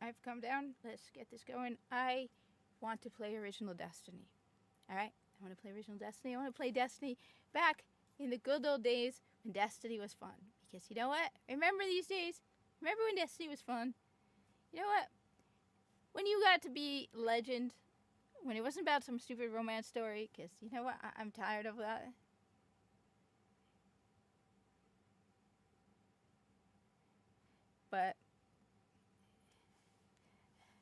I've come down. Let's get this going. I want to play original Destiny. All right? I want to play original Destiny. I want to play Destiny back in the good old days when Destiny was fun. Because you know what? Remember these days? Remember when Destiny was fun? You know what? When you got to be legend, when it wasn't about some stupid romance story, because you know what? I'm tired of that. But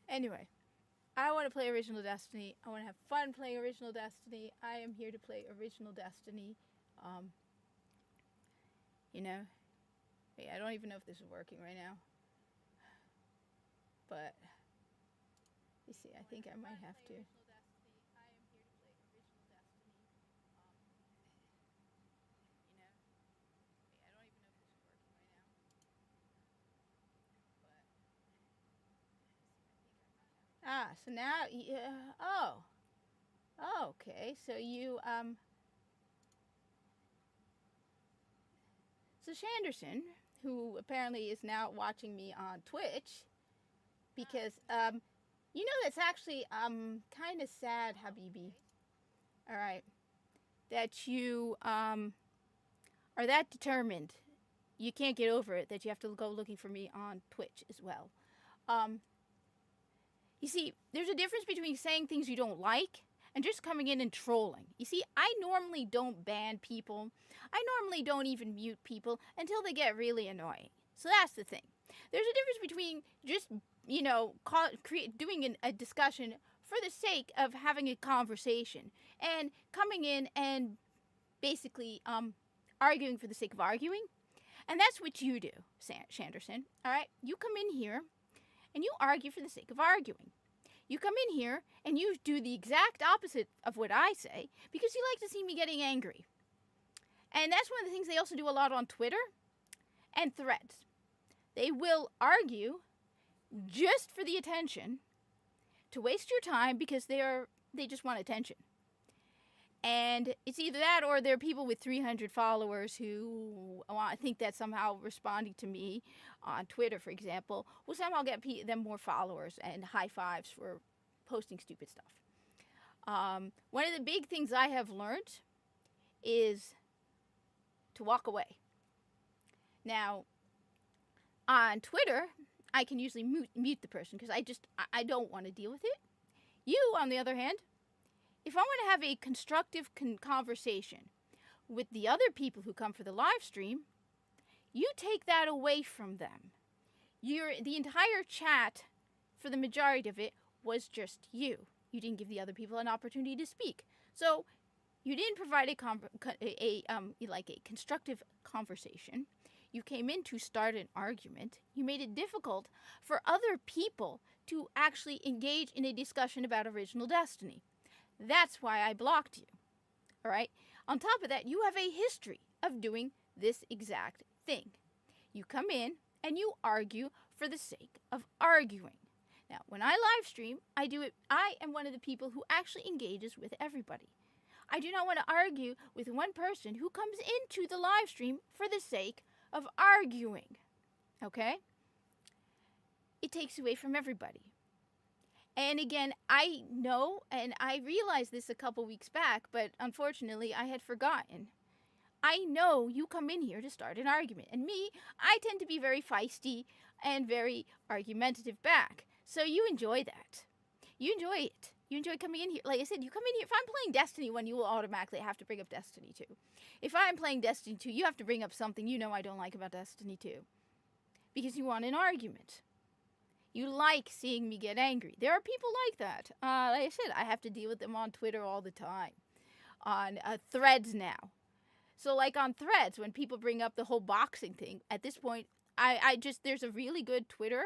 anyway, I want to play original Destiny. I want to have fun playing original Destiny. I am here to play original Destiny. Um, you know, wait, I don't even know if this is working right now. But you see, I think I might have to. Ah, so now, yeah, oh, okay. So so Shanderson, who apparently is now watching me on Twitch, because you know that's actually kind of sad, Habibi. All right, that you are that determined. You can't get over it that you have to go looking for me on Twitch as well. Um, you see, there's a difference between saying things you don't like and just coming in and trolling. You see, I normally don't ban people. I normally don't even mute people until they get really annoying. So that's the thing. There's a difference between just, doing a discussion for the sake of having a conversation and coming in and basically arguing for the sake of arguing. And that's what you do, Shanderson. All right? You come in here and you argue for the sake of arguing. You come in here and you do the exact opposite of what I say because you like to see me getting angry. And that's one of the things they also do a lot on Twitter and Threads. They will argue just for the attention to waste your time because they just want attention. And it's either that or there are people with 300 followers who think that somehow responding to me on Twitter, for example, will somehow get them more followers and high fives for posting stupid stuff. One of the big things I have learned is to walk away. Now, on Twitter, I can usually mute the person because I don't want to deal with it. You, on the other hand, if I want to have a constructive conversation with the other people who come for the live stream, you take that away from them. The entire chat, for the majority of it, was just you. You didn't give the other people an opportunity to speak. So you didn't provide a constructive conversation. You came in to start an argument. You made it difficult for other people to actually engage in a discussion about original Destiny. That's why I blocked you. All right? On top of that, you have a history of doing this exact thing. You come in and you argue for the sake of arguing. Now, when I live stream, I am one of the people who actually engages with everybody. I do not want to argue with one person who comes into the live stream for the sake of arguing. Okay? It takes away from everybody. And again, I know, and I realized this a couple weeks back, but unfortunately I had forgotten. I know you come in here to start an argument. And me, I tend to be very feisty and very argumentative back. So you enjoy that. You enjoy it. You enjoy coming in here. Like I said, you come in here. If I'm playing Destiny 1, you will automatically have to bring up Destiny 2. If I'm playing Destiny 2, you have to bring up something you know I don't like about Destiny 2. Because you want an argument. You like seeing me get angry. There are people like that. Like I said, I have to deal with them on Twitter all the time. On Threads now. So like on Threads, when people bring up the whole boxing thing, at this point, there's a really good Twitter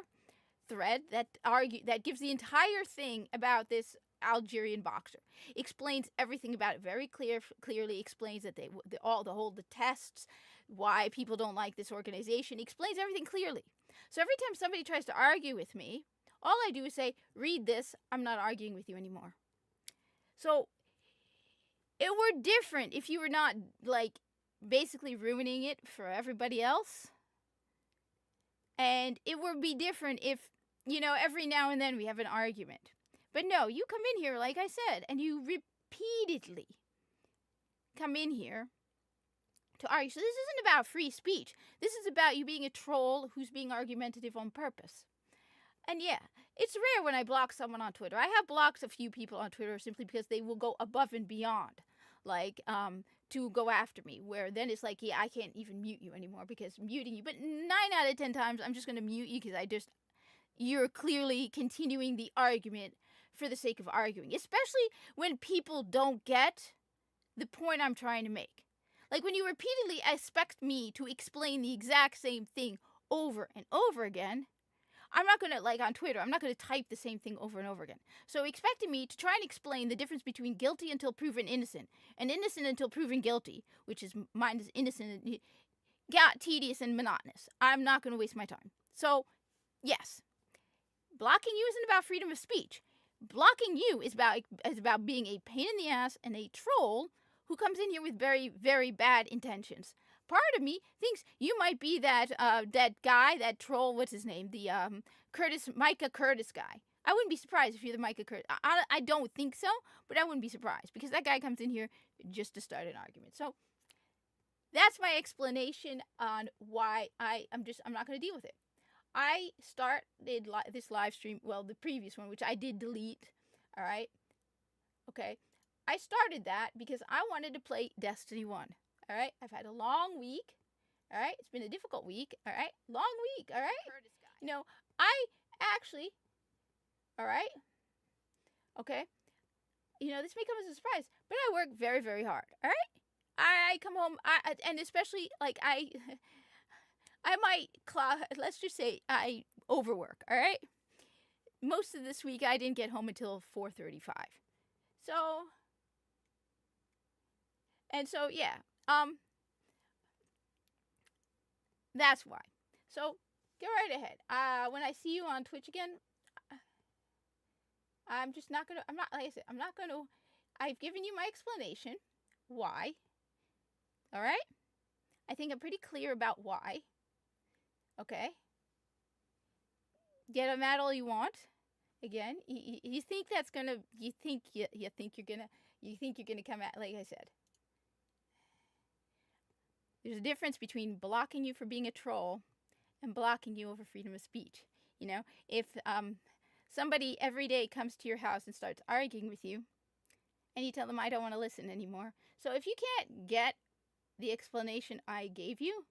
thread that gives the entire thing about this Algerian boxer. Explains everything about it very clearly. Explains that the tests, why people don't like this organization. Explains everything clearly. So every time somebody tries to argue with me, all I do is say, read this, I'm not arguing with you anymore. So it were different if you were not, like, basically ruining it for everybody else. And it would be different if every now and then we have an argument. But no, you come in here, like I said, and you repeatedly come in here to argue. So this isn't about free speech. This is about you being a troll who's being argumentative on purpose. And yeah, it's rare when I block someone on Twitter. I have blocked a few people on Twitter simply because they will go above and beyond, like, to go after me, where then it's like, yeah, I can't even mute you anymore because I'm muting you. But 9 out of 10 times, I'm just going to mute you because you're clearly continuing the argument for the sake of arguing, especially when people don't get the point I'm trying to make. Like when you repeatedly expect me to explain the exact same thing over and over again, I'm not going to, like on Twitter, I'm not going to type the same thing over and over again. So expecting me to try and explain the difference between guilty until proven innocent and innocent until proven guilty, which is mine is innocent, got tedious and monotonous. I'm not going to waste my time. So, yes, blocking you isn't about freedom of speech. Blocking you is about being a pain in the ass and a troll who comes in here with very, very bad intentions. Part of me thinks you might be that guy, that troll, what's his name? The Micah Curtis guy. I wouldn't be surprised if you're the Micah Curtis. I don't think so, but I wouldn't be surprised because that guy comes in here just to start an argument. So that's my explanation on why I'm not going to deal with it. I started this live stream, well, the previous one, which I did delete, all right? Okay. I started that because I wanted to play Destiny 1. All right, I've had a long week. All right, it's been a difficult week. All right, long week. All right, I actually. All right. Okay. This may come as a surprise, but I work very, very hard. All right, I come home. And especially like I might let's just say I overwork. All right. Most of this week I didn't get home until 4:35. So yeah. That's why. So, go right ahead. When I see you on Twitch again, I'm not gonna, I've given you my explanation. Why. Alright? I think I'm pretty clear about why. Okay? Get mad all you want. Again, you think that's gonna, you think you're gonna come at, like I said. There's a difference between blocking you for being a troll and blocking you over freedom of speech. If somebody every day comes to your house and starts arguing with you, and you tell them, I don't want to listen anymore. So if you can't get the explanation I gave you,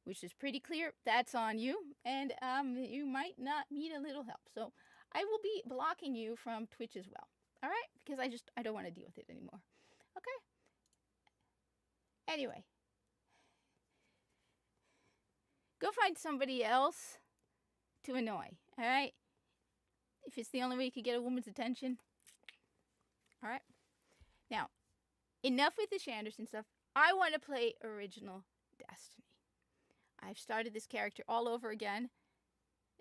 which is pretty clear, that's on you, and you might not need a little help. So I will be blocking you from Twitch as well. All right? Because I don't want to deal with it anymore. Okay? Anyway. Go find somebody else to annoy, all right? If it's the only way you could get a woman's attention. All right? Now, enough with the Shanderson stuff. I want to play original Destiny. I've started this character all over again.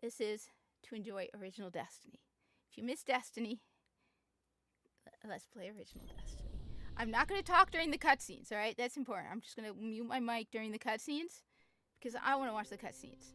This is to enjoy original Destiny. If you miss Destiny, let's play original Destiny. I'm not going to talk during the cutscenes, all right? That's important. I'm just going to mute my mic during the cutscenes. Because I want to watch the cutscenes.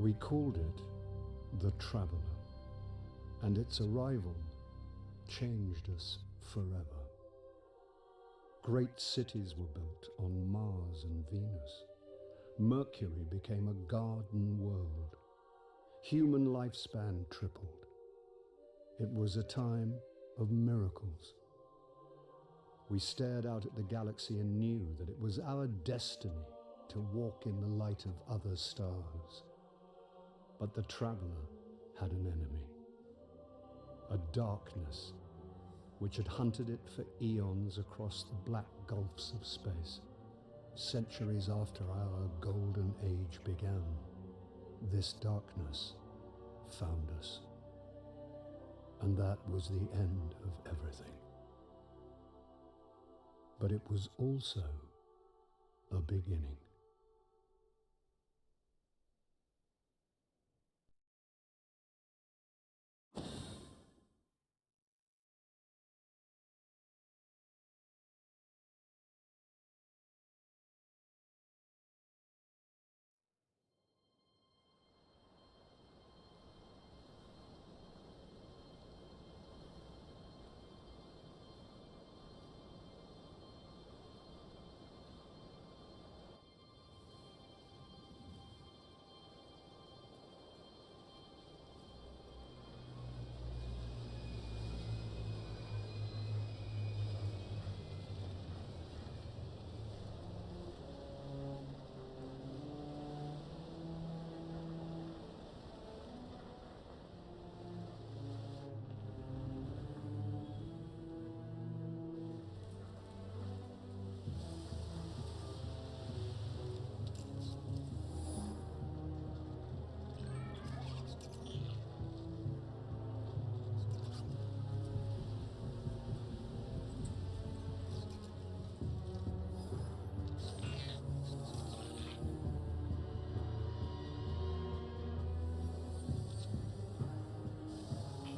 We called it the Traveler, and its arrival changed us forever. Great cities were built on Mars and Venus. Mercury became a garden world. Human lifespan tripled. It was a time of miracles. We stared out at the galaxy and knew that it was our destiny to walk in the light of other stars. But the Traveler had an enemy, a darkness which had hunted it for eons across the black gulfs of space. Centuries after our golden age began, this darkness found us. And that was the end of everything. But it was also a beginning.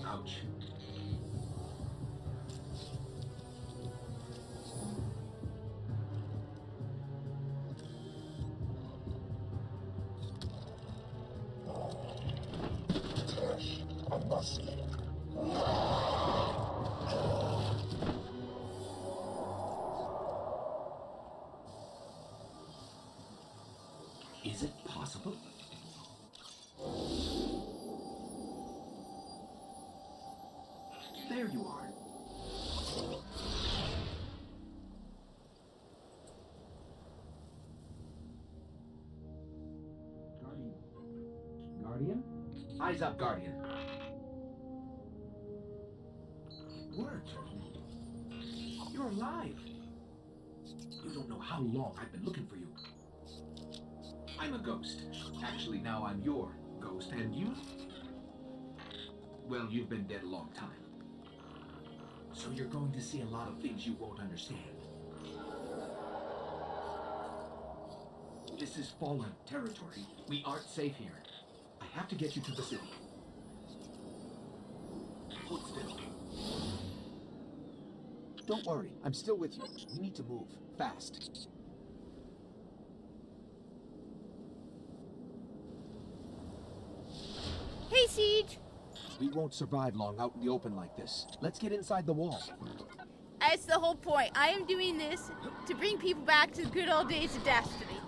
Ouch. Is it possible? There you are. Guardian? Eyes up, Guardian. It worked. You're alive. You don't know how long I've been looking for you. I'm a ghost. Actually, now I'm your ghost, and you? Well, you've been dead a long time. So you're going to see a lot of things you won't understand. This is fallen territory. We aren't safe here. I have to get you to the city. Hold still. Don't worry, I'm still with you. We need to move, fast. Hey, Siege! We won't survive long out in the open like this. Let's get inside the wall. That's the whole point. I am doing this to bring people back to the good old days of Destiny.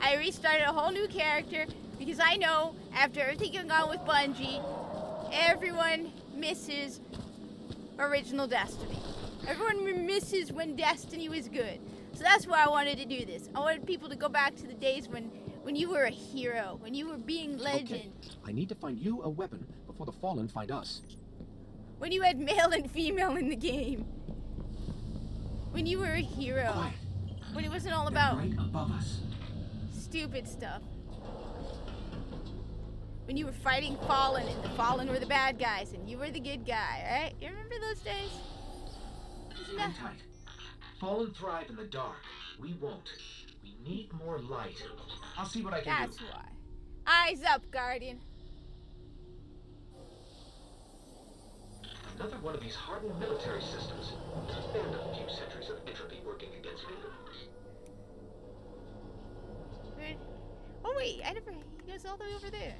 I restarted a whole new character because I know after everything going on with Bungie, everyone misses original Destiny. Everyone misses when Destiny was good. So that's why I wanted to do this. I wanted people to go back to the days when you were a hero, when you were being legend. Okay. I need to find you a weapon before the Fallen find us. When you had male and female in the game. When you were a hero. Quiet. When it wasn't all They're about right above us. stupid stuff. When you were fighting Fallen and the Fallen were the bad guys and you were the good guy, right? You remember those days? Isn't that... Hang tight. Fallen thrive in the dark. We won't. We need more light. I'll see what I can That's do. why. Eyes up, Guardian. Another one of these hardened military systems. And a few centuries of entropy working against me. Good. Oh wait, I never. He goes all the way over there.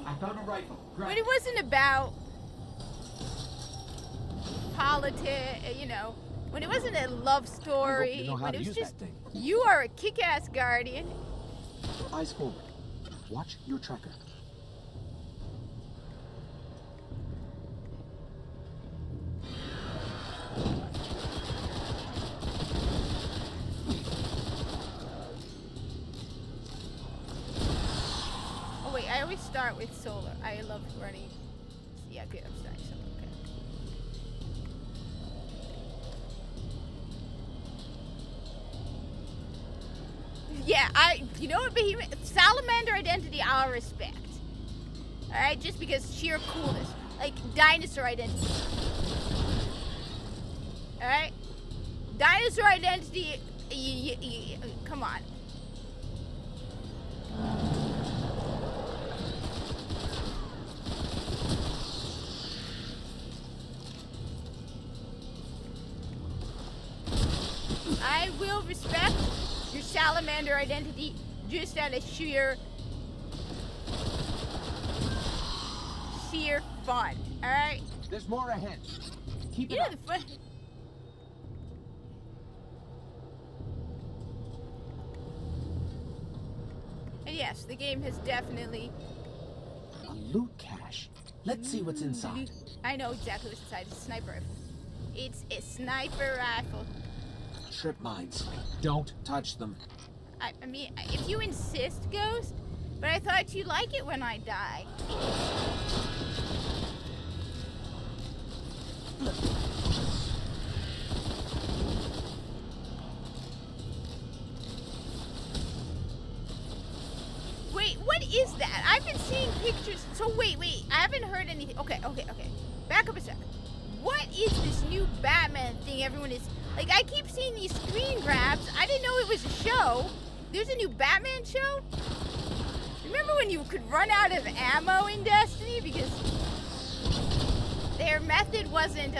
I found a rifle. Grab When it. it wasn't about politics, when it wasn't a love story, I hope you know how when to it was use just that thing. you are a kick-ass guardian. Eyes forward. Watch your tracker. Oh wait, I always start with solar. I love running. Yeah, good. I'm starting solar. Okay. Yeah, you know what, Behemoth? Salamander identity, I'll respect. Alright, just because sheer coolness. Like, dinosaur identity. Alright? Dinosaur identity, come on. I will respect your salamander identity just out of sheer fun. Alright? There's more ahead. Keep You it know up. the fun. And yes, the game has definitely. A loot cache. Let's see what's inside. I know exactly what's inside. It's a sniper rifle. It's a sniper rifle. Trip mines. Don't touch them. I mean, if you insist, Ghost, but I thought you'd like it when I die. Wait, what is that? I've been seeing pictures. So wait, I haven't heard anything. Okay. Back up a second. What is this new Batman thing everyone is... Like, I keep seeing these screen grabs. I didn't know it was a show. There's a new Batman show? Remember when you could run out of ammo in Destiny? Because their method wasn't,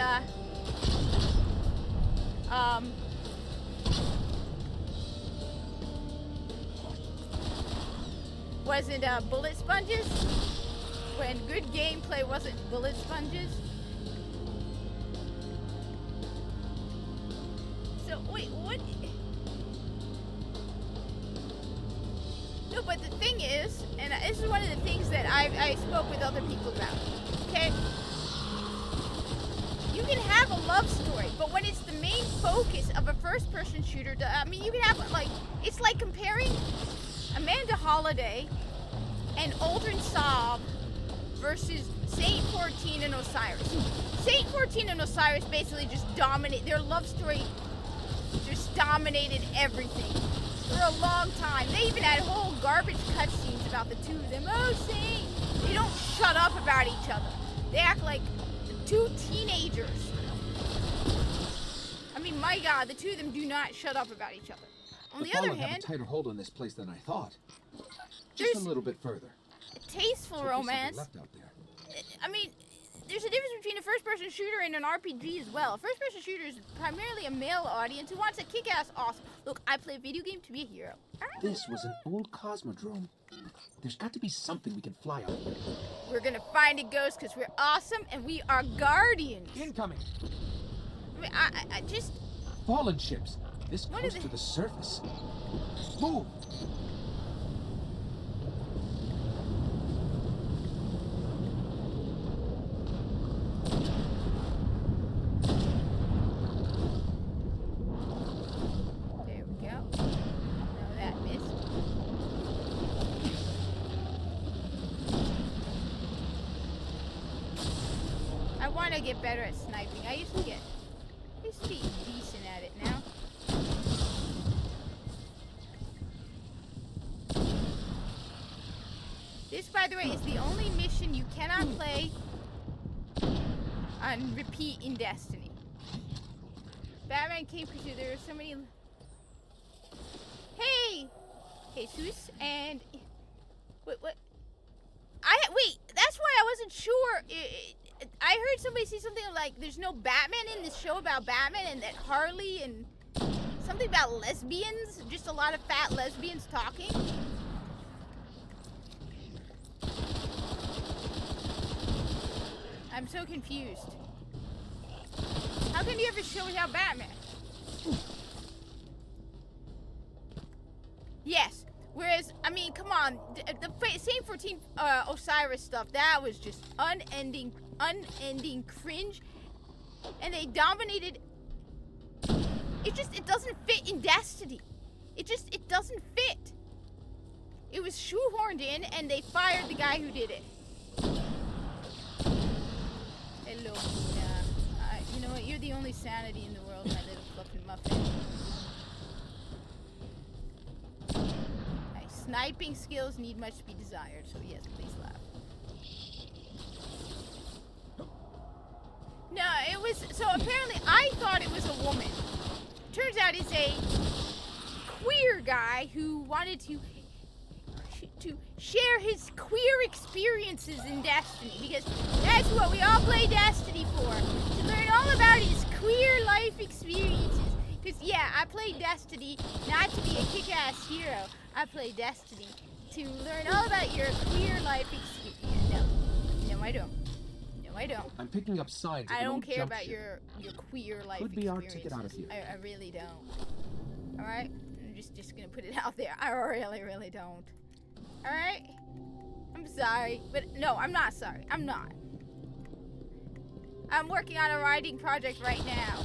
bullet sponges? When good gameplay wasn't bullet sponges? So, wait, what? No, but the thing is, and this is one of the things that I spoke with other people about, okay? You can have a love story, but when it's the main focus of a first-person shooter, I mean, you can have, like, it's like comparing Amanda Holiday and Aldrin Saab versus Saint 14 and Osiris. Saint 14 and Osiris basically just dominate, their love story just dominated everything for a long time. They even had whole garbage cutscenes about the two of them. Oh, Saint! They don't shut up about each other. They act like two teenagers. I mean, my God, the two of them do not shut up about each other. On the other Fallen have hand, a tighter hold on this place than I thought. Just a There's- little bit further. tasteful Hope there's something romance. left out there. I mean, there's a difference between a first-person shooter and an RPG as well. A first-person shooter is primarily a male audience who wants a kick-ass awesome. Look, I play a video game to be a hero. Alright? This was an old cosmodrome. There's got to be something we can fly out here. We're gonna find a ghost because we're awesome and we are guardians. Incoming. I mean, I just... Fallen ships. This What close is to it? the surface. Move. There we go. No, that missed. I want to get better at sniping. I used to be decent at it now. This, by the way, is the only mission you cannot play on repeat in Destiny. Batman came pursuit. There are so many. Hey, Jesus, and what? Wait. That's why I wasn't sure. I heard somebody say something like, "There's no Batman in this show about Batman," and that Harley and something about lesbians. Just a lot of fat lesbians talking. I'm so confused. How can you have a show without Batman? Yes. Whereas, I mean, come on, the same 14 Osiris stuff, that was just unending cringe. And they dominated. It doesn't fit in Destiny. It doesn't fit. It was shoehorned in, and they fired the guy who did it. Hello, Mina. You know what? You're the only sanity in the world, my little fluffy muffin. My sniping skills need much to be desired, so yes, please laugh. No, it was, so apparently I thought it was a woman. Turns out it's a queer guy who wanted to share his queer experiences in Destiny, because that's what we all play Destiny for, to learn all about his queer life experiences. Because yeah, I play Destiny not to be a kick-ass hero. I play Destiny to learn all about your queer life experience. No, I don't. No, I don't. I'm picking up signs. I don't care about your queer life Could be our experiences. ticket out of here. I really don't. All right, I'm just gonna put it out there. I really don't. All right, I'm sorry, but no, I'm not sorry. I'm not. I'm working on a writing project right now.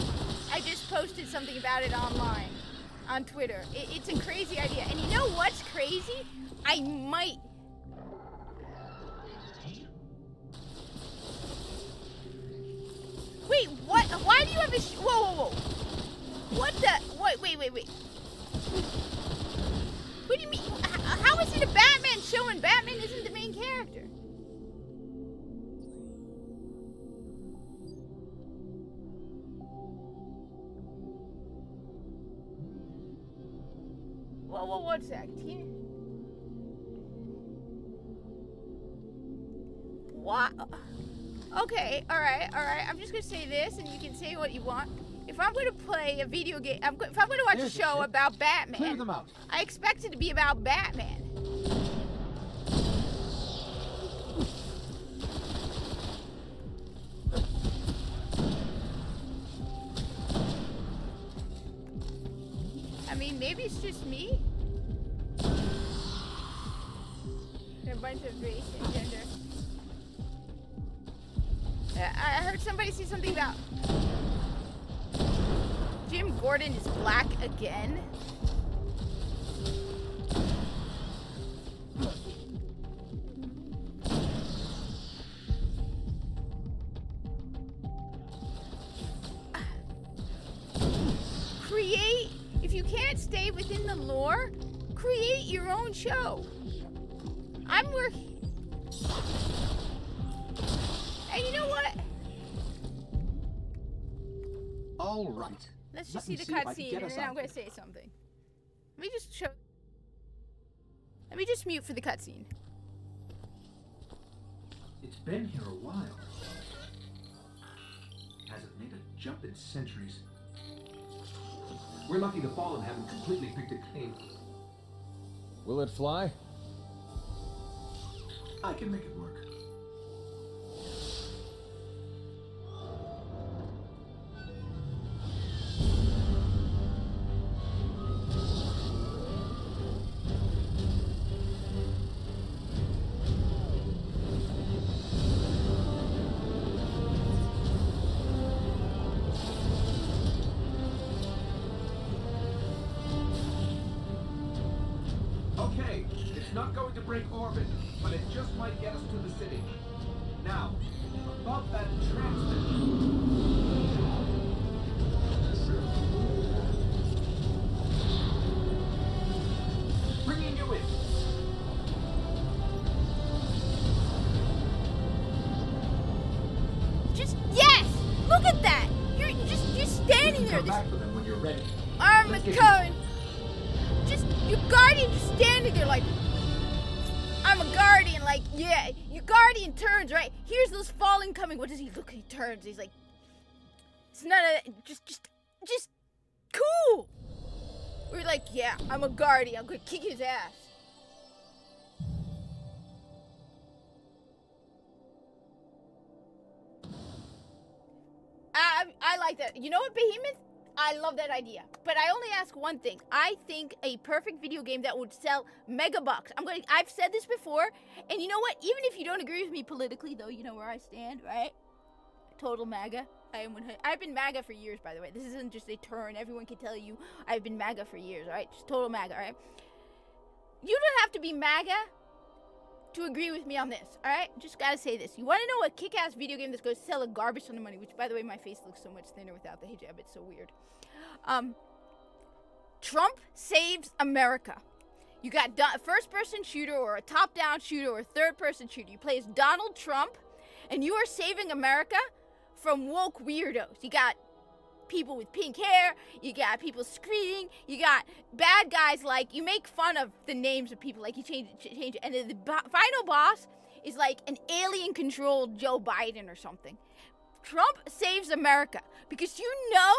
I just posted something about it online, on Twitter. It's a crazy idea, and you know what's crazy? I might. Wait, what? Why do you have a whoa. What the? Wait. What do you mean? How is it a Batman show and Batman isn't the main character? Whoa, one sec. What? Okay, alright. I'm just gonna say this, and you can say what you want. If I'm gonna play a video game, if I'm gonna watch a show about Clear Batman, them out. I expect it to be about Batman. I mean, maybe it's just me. They're a bunch of race and gender. I heard somebody say something about Jim Gordon is black again. Create, if you can't stay within the lore, create your own show. I'm working. And you know what? All right. Let's Let just me see the see if I can cutscene, get and us then I'm out going to say something. Let me just show. Let me just mute for the cutscene. It's been here a while. Hasn't made a jump in centuries. We're lucky the Fallen haven't completely picked it clean. Will it fly? I can make it work. Okay, it's not going to break orbit, but it just might get us to the city. Now, above that transmitter. Bringing you in. Just yes! Look at that! You're standing there. Come back for them when you're ready. I'm Let's get coming. Just your guardian just standing there like I'm a guardian. Like yeah, your guardian turns right. Here's those falling coming. What does he look? He turns. He's like, it's none of that. Just cool. We're like, yeah, I'm a guardian. I'm gonna kick his ass. I like that. You know what, Behemoth? I love that idea. But I only ask one thing. I think a perfect video game that would sell megabucks. I've said this before, and you know what? Even if you don't agree with me politically, though, you know where I stand, right? Total MAGA. I've been MAGA for years, by the way. This isn't just a turn. Everyone can tell you I've been MAGA for years, all right? Just total MAGA, all right? You don't have to be MAGA to agree with me on this, all right? Just gotta say this. You want to know a kick-ass video game that's going to sell a garbage ton of money, which, by the way, my face looks so much thinner without the hijab. It's so weird. Trump Saves America. You got first-person shooter or a top-down shooter or a third-person shooter. You play as Donald Trump, and you are saving America from woke weirdos. You got people with pink hair, you got people screaming, you got bad guys, like, you make fun of the names of people, like, you change it, and then the final boss is like an alien-controlled Joe Biden or something. Trump Saves America, because you know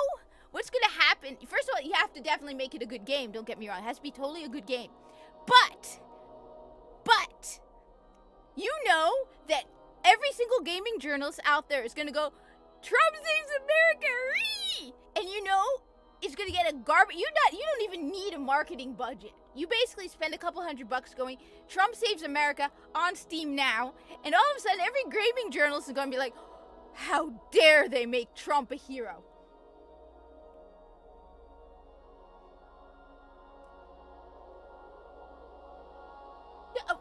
what's gonna happen. First of all, you have to definitely make it a good game, don't get me wrong, it has to be totally a good game, but, you know that every single gaming journalist out there is gonna go, Trump Saves America, ree! And you know, it's gonna get a garbage. You don't even need a marketing budget. You basically spend a couple $100 going, Trump Saves America on Steam now, and all of a sudden every gaming journalist is gonna be like, how dare they make Trump a hero?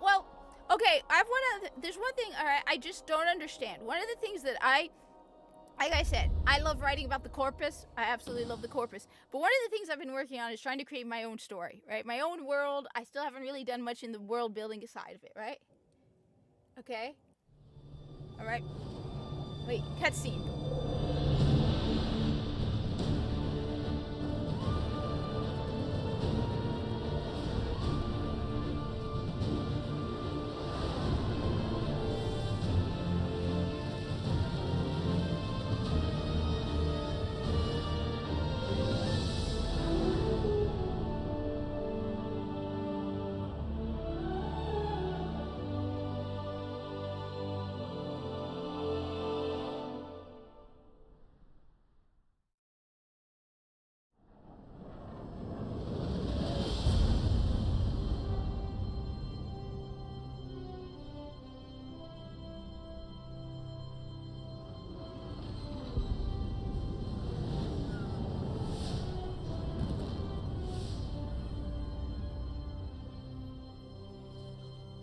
Well, okay, there's one thing, alright, I just don't understand. One of the things that like I said, I love writing about the corpus. I absolutely love the corpus. But one of the things I've been working on is trying to create my own story, right? My own world. I still haven't really done much in the world building side of it, right? Okay? Alright. Wait, cutscene.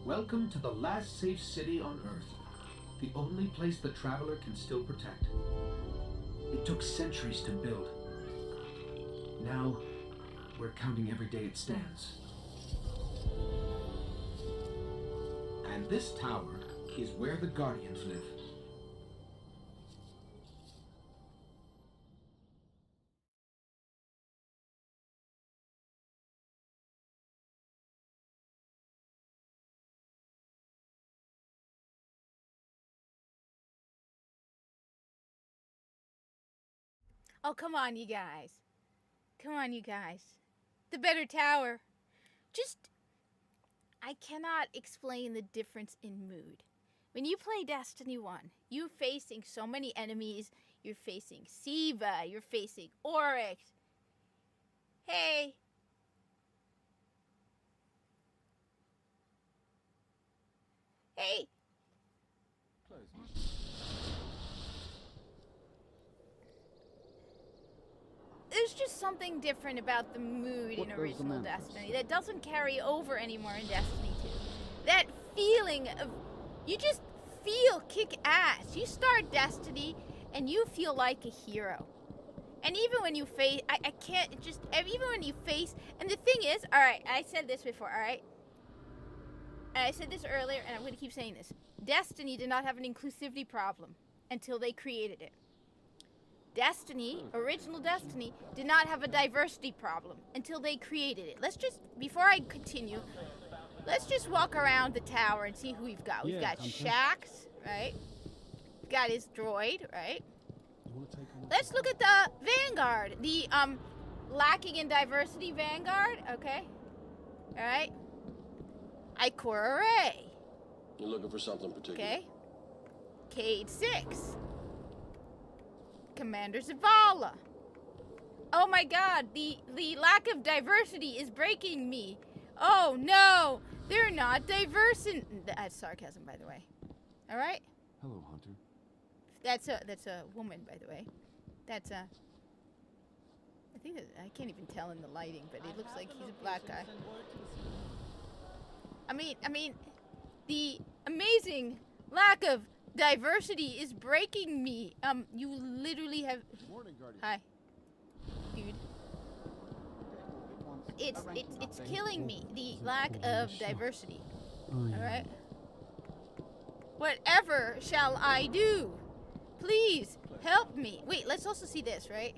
Welcome to the last safe city on Earth. The only place the traveler can still protect. It took centuries to build. Now, we're counting every day it stands. And this tower is where the Guardians live. Oh, come on, you guys. Come on, you guys. The better tower. I cannot explain the difference in mood. When you play Destiny 1, you're facing so many enemies. You're facing Siva. You're facing Oryx. Hey. Hey. There's just something different about the mood in original Destiny that doesn't carry over anymore in Destiny 2. That feeling of, you just feel kick-ass. You start Destiny and you feel like a hero. And even when you face, even when you face, and the thing is, alright, I said this before, alright? And I said this earlier, and I'm going to keep saying this. Destiny did not have an inclusivity problem until they created it. Destiny, original Destiny, did not have a diversity problem until they created it. Before I continue, let's just walk around the tower and see who we've got. We've got Shaxx, right? We've got his droid, right? Let's look at the Vanguard, the lacking in diversity Vanguard, okay? All right. Ikora Rey. You're looking for something particular. Okay. Cayde 6. Commander Zavala. Oh my god, the lack of diversity is breaking me. Oh no, they're not diverse in... That's sarcasm, by the way. Alright? Hello, Hunter. That's a woman, by the way. That's a... I think that, I can't even tell in the lighting, but it looks like he's a black guy. I mean, the amazing lack of diversity is breaking me. You literally have... Morning, Guardian. Hi. Dude. It's killing me, the lack of diversity. Alright? Whatever shall I do? Please, help me. Wait, let's also see this, right?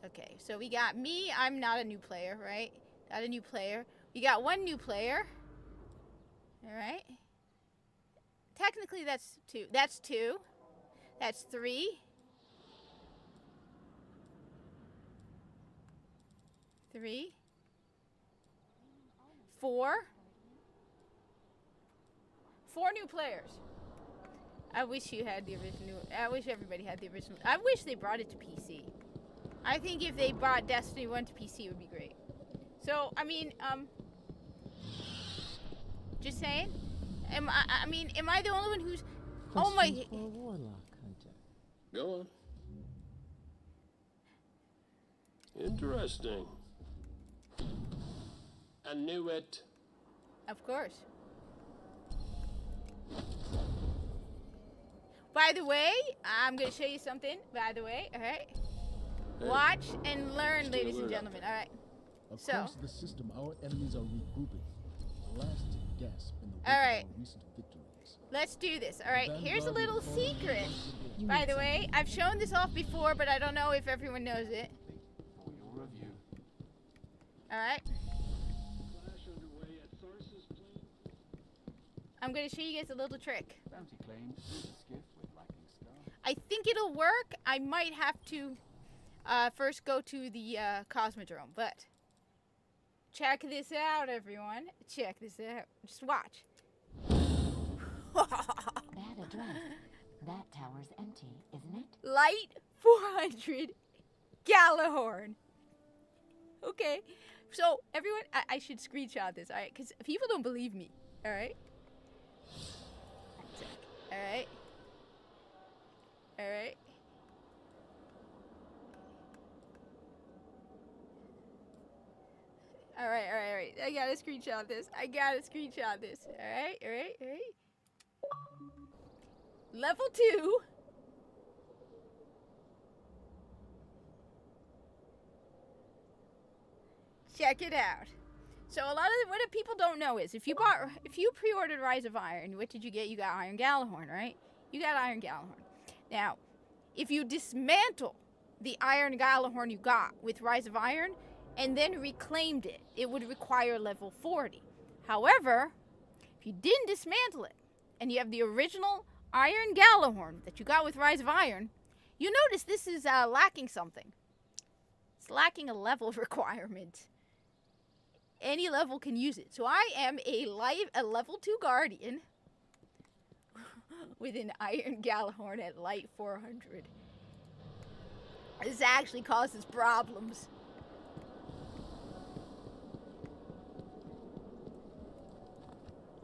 Okay, so we got me. I'm not a new player, right? Not a new player. We got one new player. Alright? Technically, that's two. That's two. That's three. 3, 4. 4 new players. I wish you had the original. I wish everybody had the original. I wish they brought it to PC. I think if they brought Destiny 1 to PC, it would be great. So, I mean, just saying. Am I the only one who's... Oh my... For a warlock hunter. Go on. Interesting. I knew it. Of course. By the way, I'm going to show you something. By the way, all right? Hey. Watch and learn, Still ladies and alert out gentlemen. All right. Across the system, our enemies are regrouping. The last gasp in the wake All right. of our recent victories. Let's do this. All right. Here's a Vanguard little will fall secret. You By need the some- way, I've shown this off before, but I don't know if everyone knows it. For your review. All right. Flash underway at Tharsis plane. I'm going to show you guys a little trick. Bounty claimed through the skiff with lacking star. I think it'll work. I might have to first go to the Cosmodrome, but check this out, everyone. Check this out. Just watch. Bad address. That tower's empty, isn't it? Light 400 Galahorn. Okay. So, everyone, I should screenshot this, alright? Because people don't believe me, alright? Alright? Alright? Alright. I gotta screenshot this. Alright? Level 2. Check it out. So a lot of what people don't know is if you pre-ordered Rise of Iron, what did you get? You got Iron Galahorn, right? You got Iron Galahorn. Now, if you dismantle the Iron Galahorn you got with Rise of Iron and then reclaimed it, it would require level 40. However, if you didn't dismantle it and you have the original Iron Galahorn that you got with Rise of Iron, you notice this is lacking something. It's lacking a level requirement. Any level can use it. So I am a level 2 Guardian with an Iron Galahorn at light 400. This actually causes problems.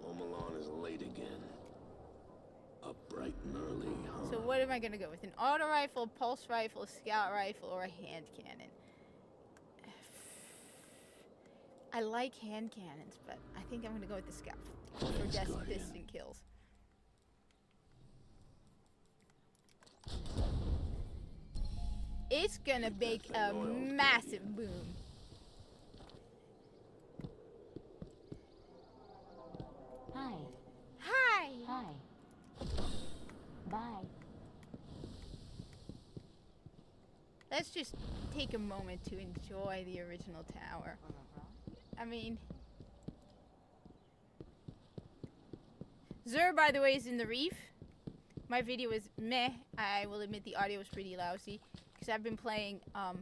Omalon is late again. Up bright and early, huh? So what am I going to go with? An auto rifle, pulse rifle, scout rifle, or a hand cannon? I like hand cannons, but I think I'm going to go with the scout for distant kills. It's going to make a massive boom. Hi. Hi! Hi. Bye. Let's just take a moment to enjoy the original tower. I mean, Zur, by the way, is in the reef. My video is meh. I will admit the audio was pretty lousy because I've been playing all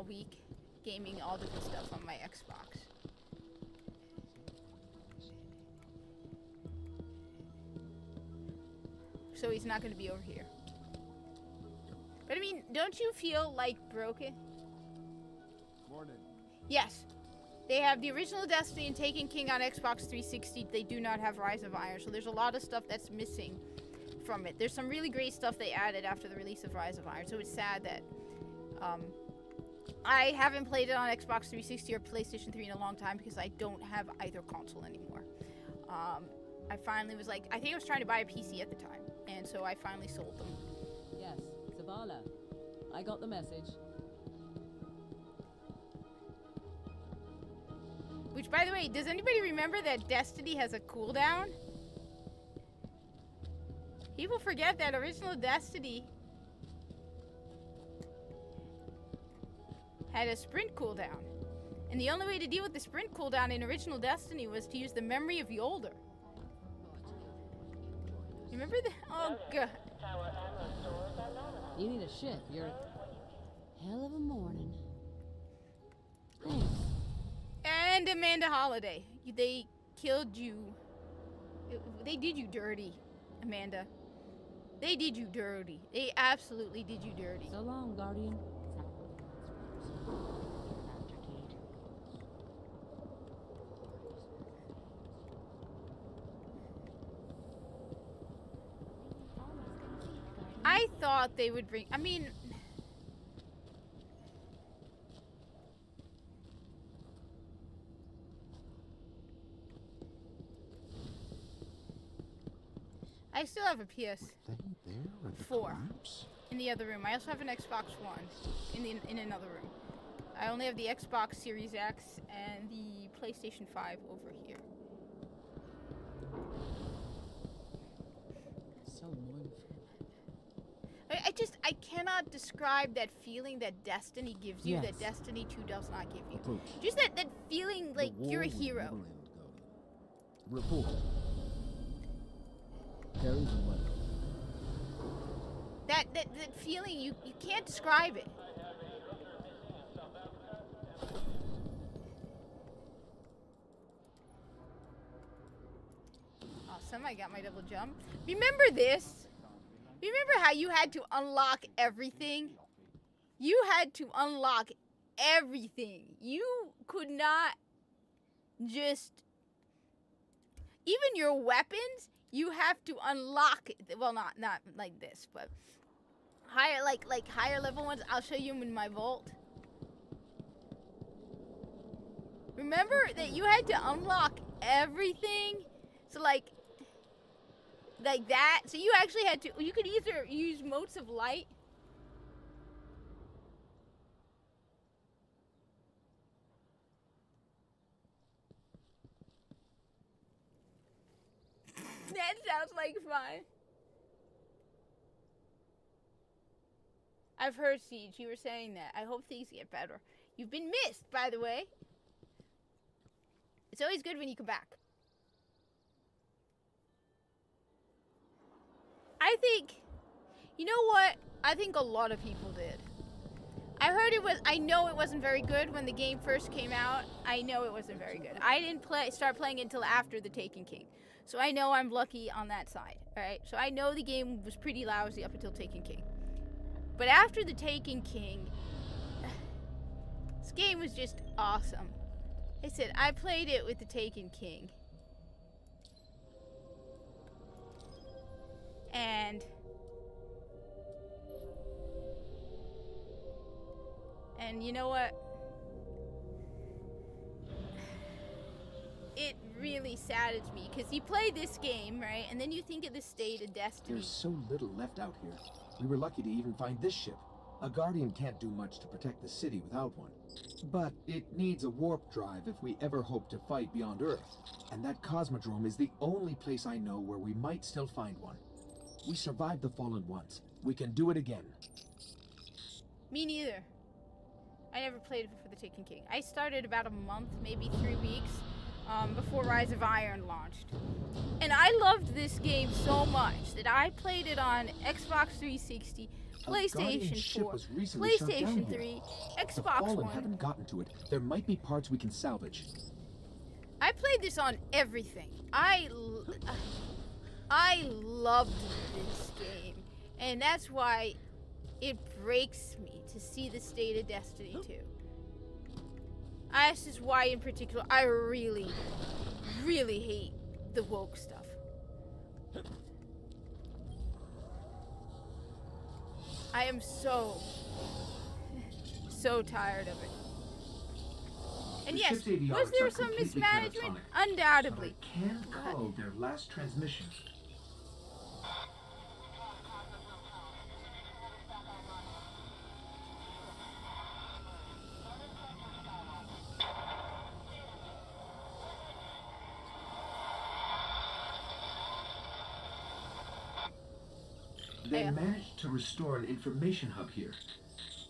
week, gaming all different stuff on my Xbox. So he's not going to be over here. But I mean, don't you feel like broken? Morning. Yes. They have the original Destiny and Taken King on Xbox 360. They do not have Rise of Iron, so there's a lot of stuff that's missing from it. There's some really great stuff they added after the release of Rise of Iron, so it's sad that I haven't played it on Xbox 360 or PlayStation 3 in a long time because I don't have either console anymore. I finally was like, I think I was trying to buy a PC at the time, and so I finally sold them. Yes, Zavala. I got the message. Which, by the way, does anybody remember that Destiny has a cooldown? People forget that original Destiny had a sprint cooldown. And the only way to deal with the sprint cooldown in original Destiny was to use the memory of Yolder. Remember that? Oh, God. You need a ship. You're... Hell of a morning. Thanks. And Amanda Holiday. They killed you. They did you dirty, Amanda. They did you dirty. They absolutely did you dirty. So long, Guardian. I thought they would bring... I mean... I still have a PS4 in the other room. I also have an Xbox One in another room. I only have the Xbox Series X and the PlayStation 5 over here. So annoying. I cannot describe that feeling that Destiny gives you, Yes. that Destiny 2 does not give you. Approach. Just that feeling like The war you're a with hero. Neverland, Guardian. Report. Carry the money. That feeling, you can't describe it. Awesome, I got my double jump. Remember this? Remember how you had to unlock everything? You had to unlock everything. You could not just... Even your weapons, you have to unlock it. Well, not like this, but higher, like higher level ones. I'll show you them in my vault. Remember that you had to unlock everything? So like that. So you actually had to, you could either use motes of light. That sounds like fun. I've heard, Siege, you were saying that. I hope things get better. You've been missed, by the way. It's always good when you come back. I think, you know what? I think a lot of people did. I know it wasn't very good when the game first came out. I know it wasn't very good. I didn't start playing it until after the Taken King. So I know I'm lucky on that side, alright? So I know the game was pretty lousy up until Taken King. But after the Taken King, this game was just awesome. I said, I played it with the Taken King. And you know what? It really saddens me, because you play this game, right? And then you think of the state of Destiny. There's so little left out here. We were lucky to even find this ship. A Guardian can't do much to protect the city without one. But it needs a warp drive if we ever hope to fight beyond Earth. And that Cosmodrome is the only place I know where we might still find one. We survived the Fallen once. We can do it again. Me neither. I never played it for the Taken King. I started about a month, maybe 3 weeks, before Rise of Iron launched. And I loved this game so much that I played it on Xbox 360, PlayStation 4, PlayStation 3, If the Xbox Fallen One. haven't gotten to it, there might be parts we can salvage. I played this on everything. I loved this game. And that's why it breaks me to see the state of Destiny 2. This is why, in particular, I really, really hate the woke stuff. I am so tired of it. And The yes, ship's avionics was there are some completely mismanagement? catatonic, Undoubtedly. But I can't code their last transmission. They Yeah. managed to restore an information hub here,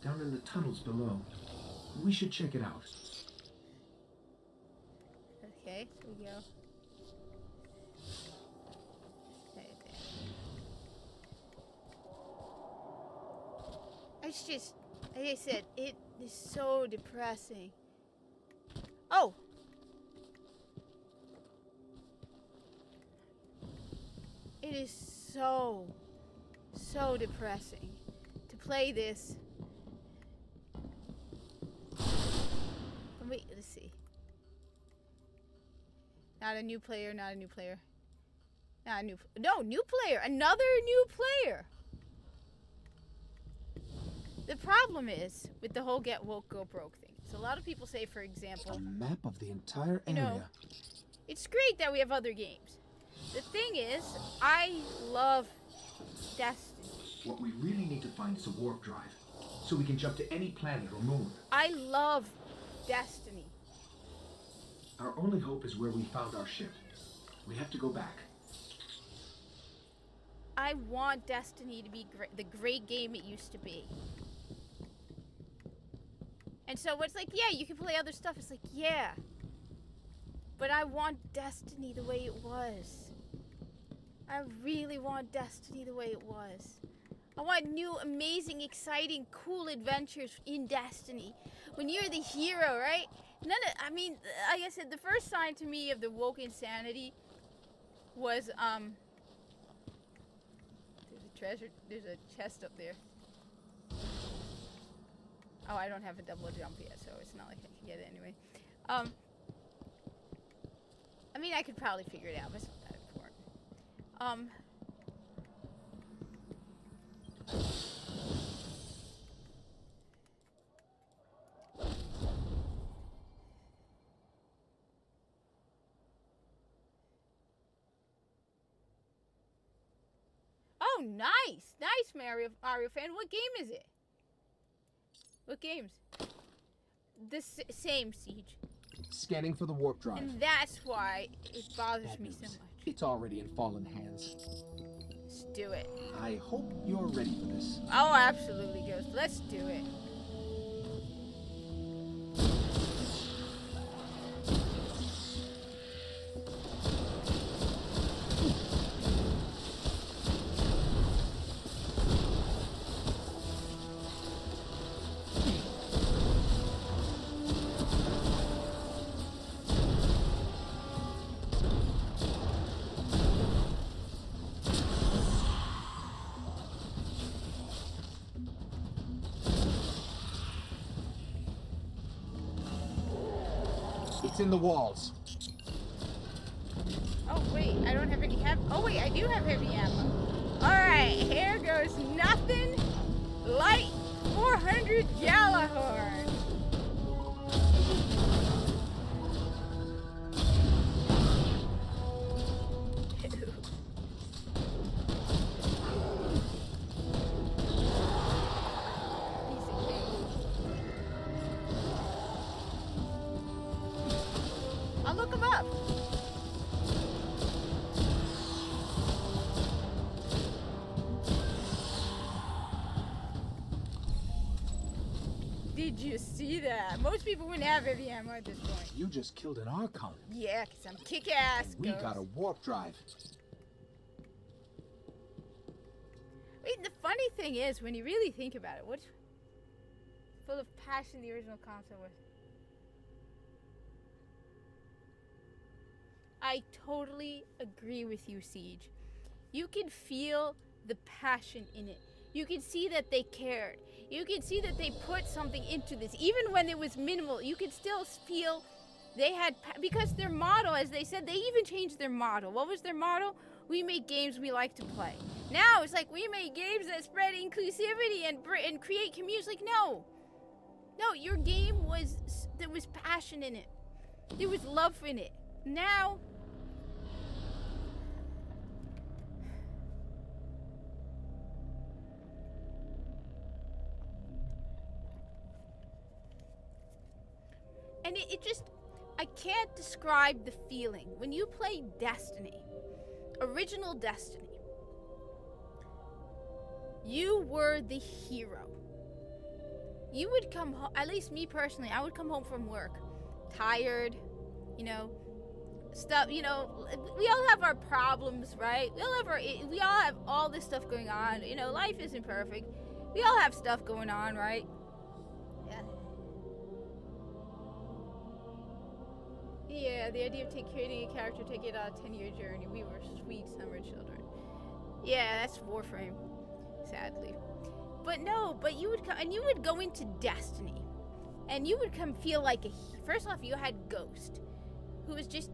down in the tunnels below. We should check it out. Okay, here we go. Okay, there. It's just, like I said, it is so depressing. Oh! It is so depressing to play this. Wait, let's see. Not a new player, not a new player. Not a new, no, new player, another new player. The problem is with the whole get woke, go broke thing. So a lot of people say, for example, A map of the entire You area. know, it's great that we have other games. The thing is, I love Destiny. What we really need to find is a warp drive, so we can jump to any planet or moon. I love Destiny. Our only hope is where we found our ship. We have to go back. I want Destiny to be the great game it used to be. And so it's like, yeah, you can play other stuff. It's like, yeah. But I want Destiny the way it was. I really want Destiny the way it was. I want new, amazing, exciting, cool adventures in Destiny. When you're the hero, right? I mean, like I said, the first sign to me of the woke insanity was, there's a chest up there. Oh, I don't have a double jump yet, so it's not like I can get it anyway. I mean, I could probably figure it out, but it's not that important. Oh, nice! Nice, Mario fan. What game is it? What games? The same, Siege. Scanning for the warp drive. And that's why it bothers Bad me so news. much. It's already in fallen hands. Let's do it. I hope you're ready for this. Oh, absolutely, Ghost. Let's do it. It's in the walls. Oh, wait. I don't have any heavy... Oh, wait. I do have heavy ammo. All right. Here goes nothing like 400 Gjallarhorn. I'll look him up. Did you see that? Most people wouldn't have heavy ammo at this point. You just killed an Archon. Yeah, because I'm kick-ass. We got a warp drive. Wait, the funny thing is, when you really think about it, what's full of passion the original console was? I totally agree with you, Siege. You can feel the passion in it. You could see that they cared. You could see that they put something into this. Even when it was minimal, you could still feel they had, because their motto, as they said, they even changed their motto. What was their motto? We make games we like to play. Now it's like, we make games that spread inclusivity and create communities. Like, no. No, your game there was passion in it. There was love in it. Now, and it just, I can't describe the feeling. When you play Destiny, original Destiny, you were the hero. You would come home, at least me personally, I would come home from work, tired, you know, stuff, you know, we all have our problems, right? We all have all this stuff going on, you know, life isn't perfect. We all have stuff going on, right? Yeah. Yeah, the idea of creating a character, take it on a 10-year journey. We were sweet summer children. Yeah, that's Warframe, sadly. But no, but you would come, and you would go into Destiny, and you would come feel like first off, you had Ghost, who was just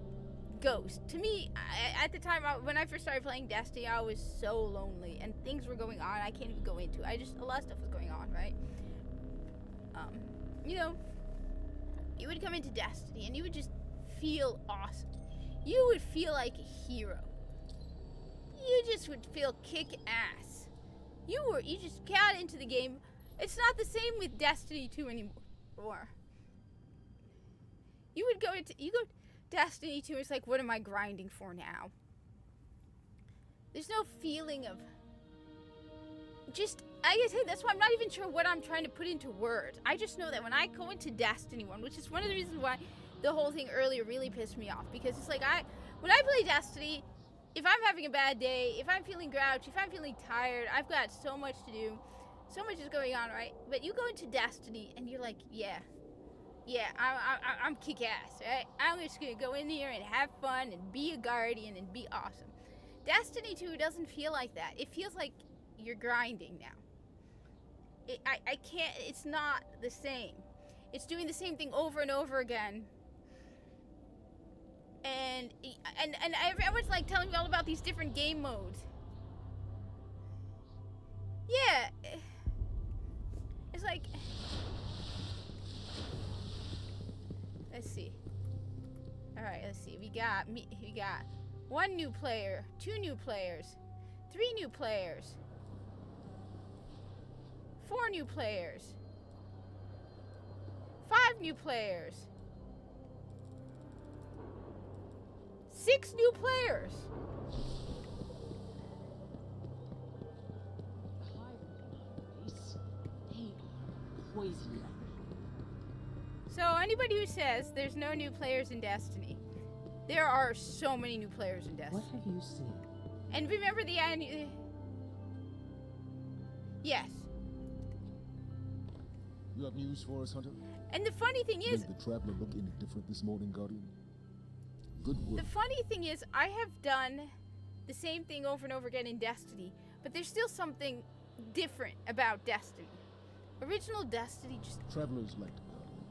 Ghost. To me, at the time, when I first started playing Destiny, I was so lonely, and things were going on I can't even go into. A lot of stuff was going on, right? You know, you would come into Destiny, and you would just feel awesome. You would feel like a hero. You just would feel kick-ass. You just got into the game. It's not the same with Destiny 2 anymore. You go Destiny 2, it's like, what am I grinding for now? There's no feeling of I guess, that's why I'm not even sure what I'm trying to put into words. I just know that when I go into Destiny 1, which is one of the reasons why the whole thing earlier really pissed me off, because it's like, when I play Destiny, if I'm having a bad day, if I'm feeling grouchy, if I'm feeling tired, I've got so much to do, so much is going on, right? But you go into Destiny and you're like, yeah, I'm kick-ass, right? I'm just gonna go in here and have fun and be a guardian and be awesome. Destiny 2 doesn't feel like that. It feels like you're grinding now. I can't, it's not the same. It's doing the same thing over and over again. And everyone's like telling me all about these different game modes. Yeah. It's like, let's see. All right, let's see. We got 1 new player, 2 new players, 3 new players, 4 new players, 5 new players, 6 new players. They are poison. So anybody who says there's no new players in Destiny, there are so many new players in Destiny. What have you seen? And remember the yes. You have news for us, Hunter? And the funny thing is, Made the Traveler look any different this morning, Guardian? Good work. the funny thing is, I have done the same thing over and over again in Destiny, but there's still something different about Destiny. Original Destiny just Travelers like the Guardian.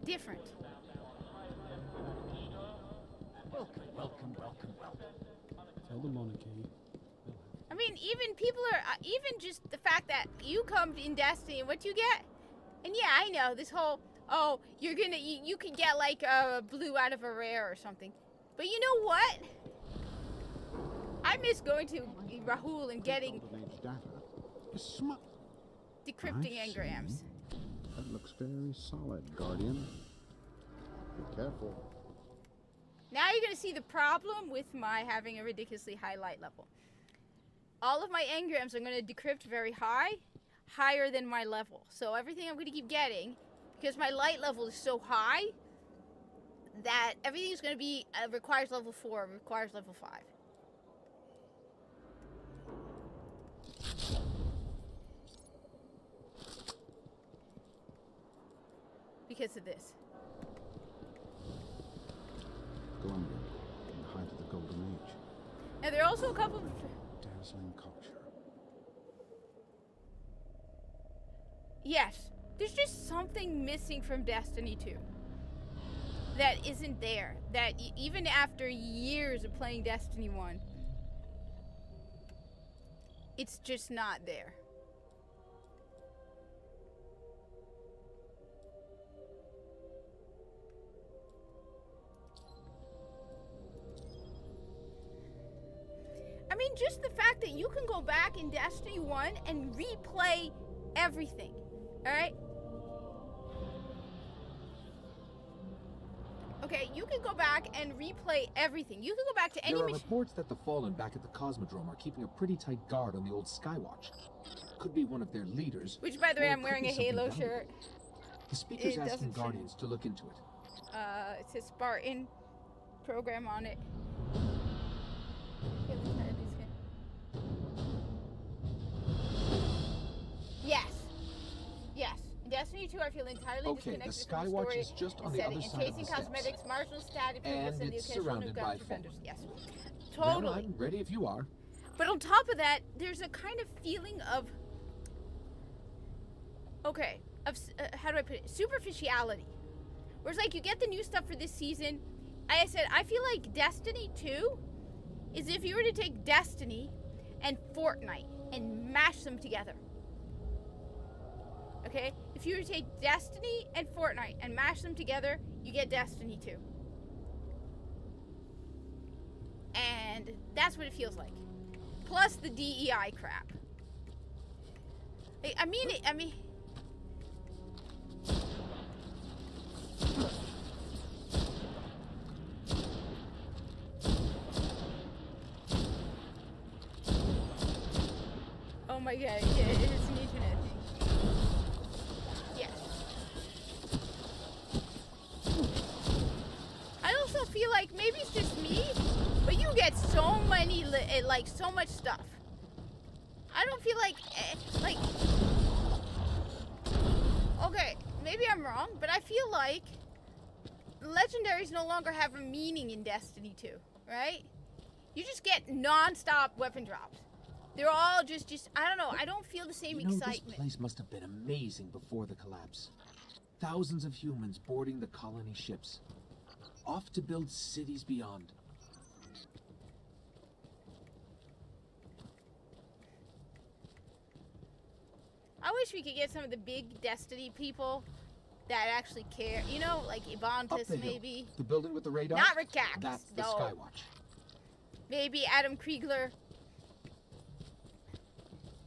different. Welcome. Tell the monarchy. I mean, even people are, even just the fact that you come in Destiny and what you get, and yeah, I know this whole, oh, you can get like a blue out of a rare or something, but you know what? I miss going to Rahul and getting Golden Age data is smart. decrypting I see. engrams. That looks very solid, Guardian. Be careful. Now you're gonna see the problem with my having a ridiculously high light level. All of my engrams are gonna decrypt very high, higher than my level. So everything I'm gonna keep getting, because my light level is so high, that everything is gonna be, requires level 4, requires level 5. Because of this. Columbia, in the height of the Golden Age. And there are also a couple of Dazzling culture. yes, there's just something missing from Destiny 2 that isn't there. That even after years of playing Destiny 1, it's just not there. I mean, just the fact that you can go back in Destiny 1 and replay everything, alright? Okay, you can go back and replay everything. You can go back to any There are mission. reports that the Fallen back at the Cosmodrome are keeping a pretty tight guard on the old Skywatch. Could be one of their leaders. Which, by the or way, it I'm could wearing be a something Halo valuable. shirt. The speaker's It asking doesn't say. Guardians to look into it. It says Spartan program on it. Yes. Yes. In Destiny 2, I feel entirely Okay, the disconnected from the Skywatch story is just on and the setting, other and side of chasing the steps. cosmetics, marginal static And improvements, and the it's occasional new surrounded guns by for vendors. Fallen. Yes. Well, Totally. I'm ready if you are. But on top of that, there's a kind of feeling of, how do I put it? Superficiality. Whereas, like, you get the new stuff for this season. I said, I feel like Destiny 2 is if you were to take Destiny and Fortnite and mash them together. Okay? If you were to take Destiny and Fortnite and mash them together, you get Destiny 2. And that's what it feels like. Plus the DEI crap. I mean. Oh my god, yeah, it is an internet thing. Yes. I also feel like maybe it's just me, but you get so many, like, so much stuff. I don't feel like, okay, maybe I'm wrong, but I feel like legendaries no longer have a meaning in Destiny 2, right? You just get non-stop weapon drops. They're all just, I don't know, I don't feel the same excitement. This place must have been amazing before the collapse. Thousands of humans boarding the colony ships, off to build cities beyond. I wish we could get some of the big Destiny people that actually care. You know, like Up Ibantis, the hill, maybe. the building with the radar? Not Rickax. That's the No. Skywatch. Maybe Adam Kriegler.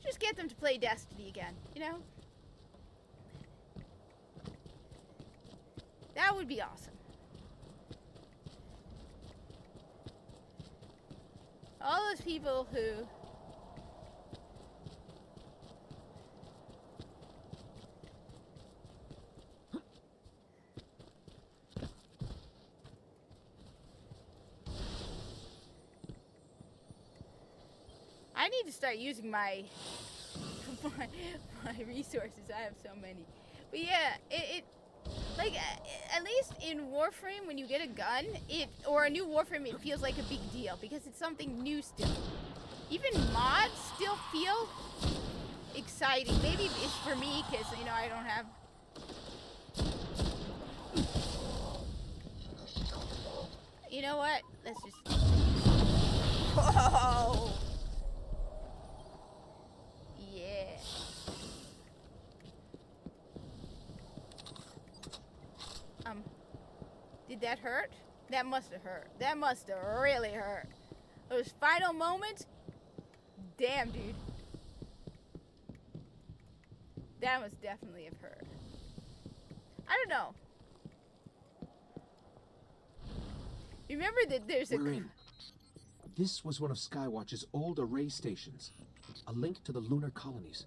Just get them to play Destiny again, you know? That would be awesome. All those people who I need to start using my resources. I have so many. But yeah, it like at least in Warframe, when you get a gun, or a new Warframe, it feels like a big deal because it's something new still. Even mods still feel exciting. Maybe it's for me because I don't have. You know what? Let's just. Whoa. Yeah. Did that hurt? That must have hurt. That must have really hurt. Those final moments? Damn, dude. That must definitely have hurt. I don't know. Remember that there's a... We're in. This was one of Skywatch's old array stations. A link to the lunar colonies.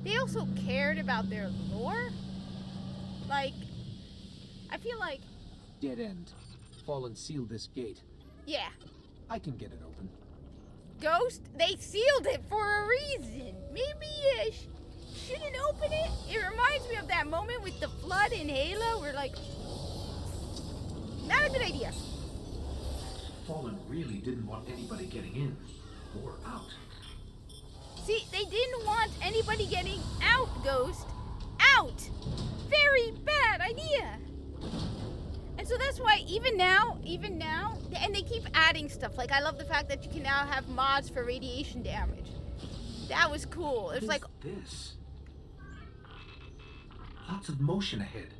They also cared about their lore? Like, I feel like... Dead end. Fallen sealed this gate. Yeah. I can get it open. Ghost, they sealed it for a reason. Maybe you shouldn't open it. It reminds me of that moment with the flood in Halo where, like... Not a good idea. Fallen really didn't want anybody getting in or out. See, they didn't want anybody getting out, Ghost. Out! Very bad idea. And so that's why even now, and they keep adding stuff. Like, I love the fact that you can now have mods for radiation damage. That was cool. It's like this. Lots of motion ahead.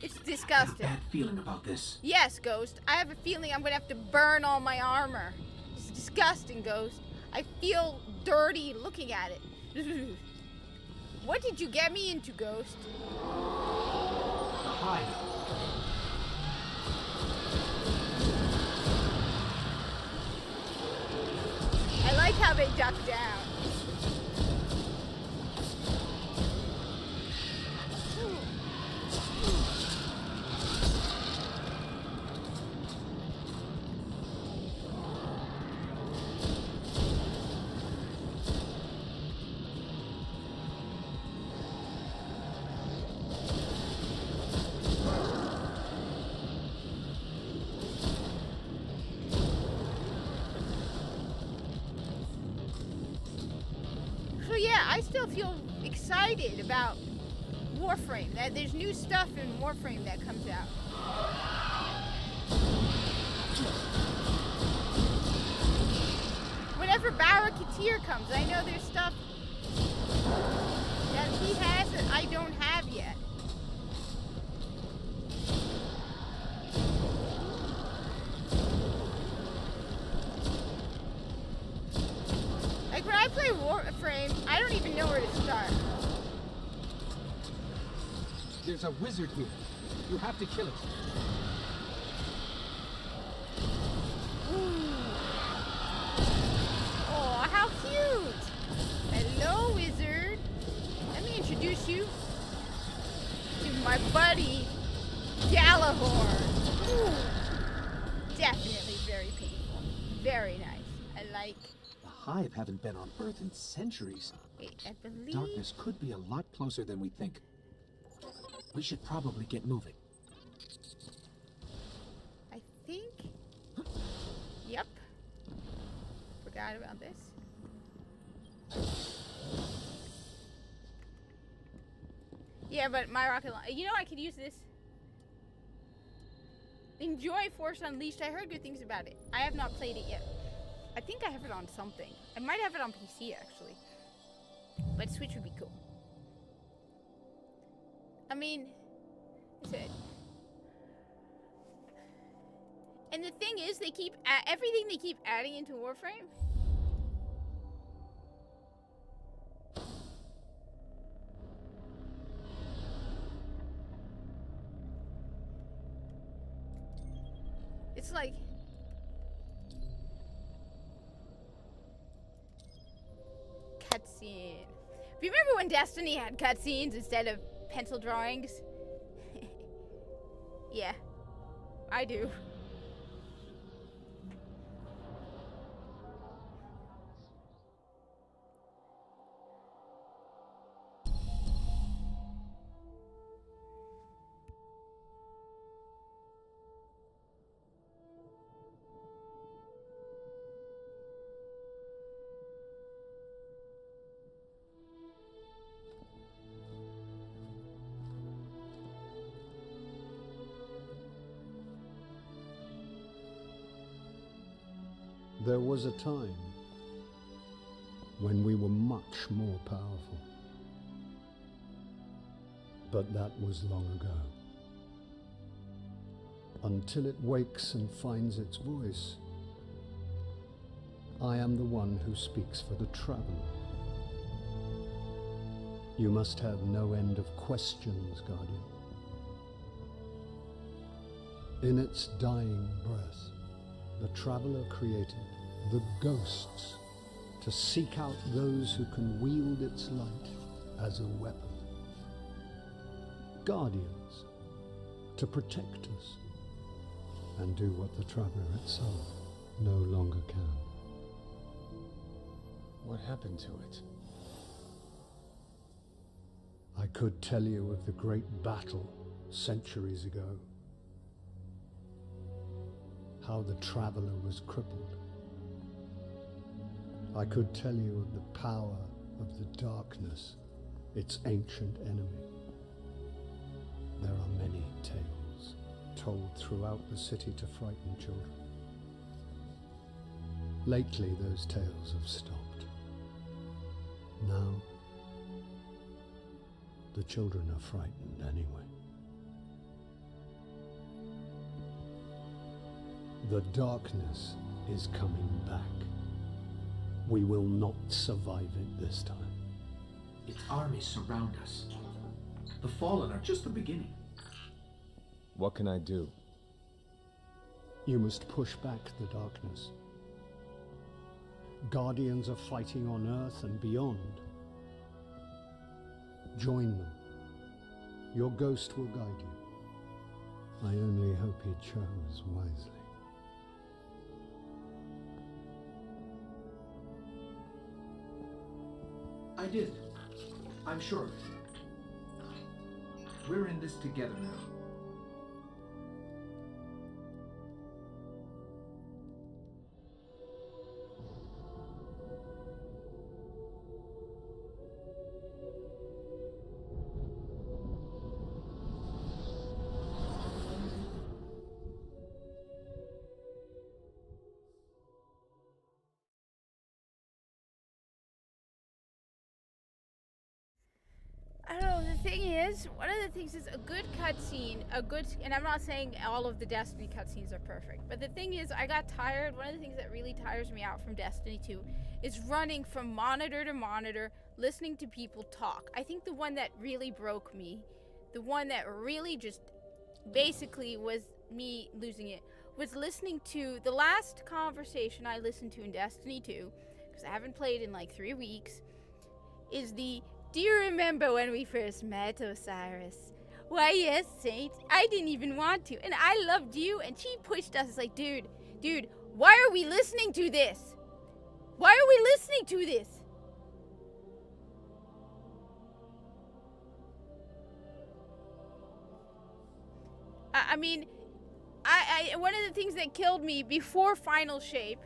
It's I have disgusting. a bad feeling about this. Yes, Ghost. I have a feeling I'm gonna have to burn all my armor. It's disgusting, Ghost. I feel dirty looking at it. What did you get me into, Ghost? The hive. I like how they duck down. So yeah, I still feel excited about Warframe. That there's new stuff in Warframe that comes out. Whenever Barraketeer comes, I know there's stuff that he has that I don't have yet. Like when I play Warframe, I don't even know where to start. There's a wizard here. You have to kill it. Oh, how cute! Hello, wizard. Let me introduce you to my buddy, Galahorn. Ooh. Definitely very painful. Very nice. I like. The Hive haven't been on Earth in centuries. Wait, I believe. Darkness could be a lot closer than we think. We should probably get moving. I think. Yep. Forgot about this. Yeah, but my rocket launcher. You know, I could use this. Enjoy Force Unleashed. I heard good things about it. I have not played it yet. I think I have it on something. I might have it on PC actually. But Switch would be cool. I mean, that's it. And the thing is, they keep everything they keep adding into Warframe. It's like cutscene. Remember when Destiny had cutscenes instead of pencil drawings? Yeah, I do. There was a time when we were much more powerful. But that was long ago. Until it wakes and finds its voice, I am the one who speaks for the traveler. You must have no end of questions, Guardian. In its dying breath, the traveler created the ghosts to seek out those who can wield its light as a weapon. Guardians to protect us and do what the traveler itself no longer can. What happened to it? I could tell you of the great battle centuries ago. How the traveler was crippled. I could tell you of the power of the darkness, its ancient enemy. There are many tales told throughout the city to frighten children. Lately, those tales have stopped. Now, the children are frightened anyway. The darkness is coming back. We will not survive it this time. Its armies surround us. The Fallen are just the beginning. What can I do? You must push back the darkness. Guardians are fighting on Earth and beyond. Join them. Your ghost will guide you. I only hope he chose wisely. I did. I'm sure of it. We're in this together now. I don't know, the thing is, one of the things is a good cutscene, and I'm not saying all of the Destiny cutscenes are perfect, but the thing is, I got tired. One of the things that really tires me out from Destiny 2 is running from monitor to monitor, listening to people talk. I think the one that really broke me, the one that really just basically was me losing it, was listening to the last conversation I listened to in Destiny 2, because I haven't played in like 3 weeks, is the, "Do you remember when we first met, Osiris? Why, yes, Saint. I didn't even want to, and I loved you, and she pushed us." It's like, dude, why are we listening to this? Why are we listening to this? I mean, one of the things that killed me before Final Shape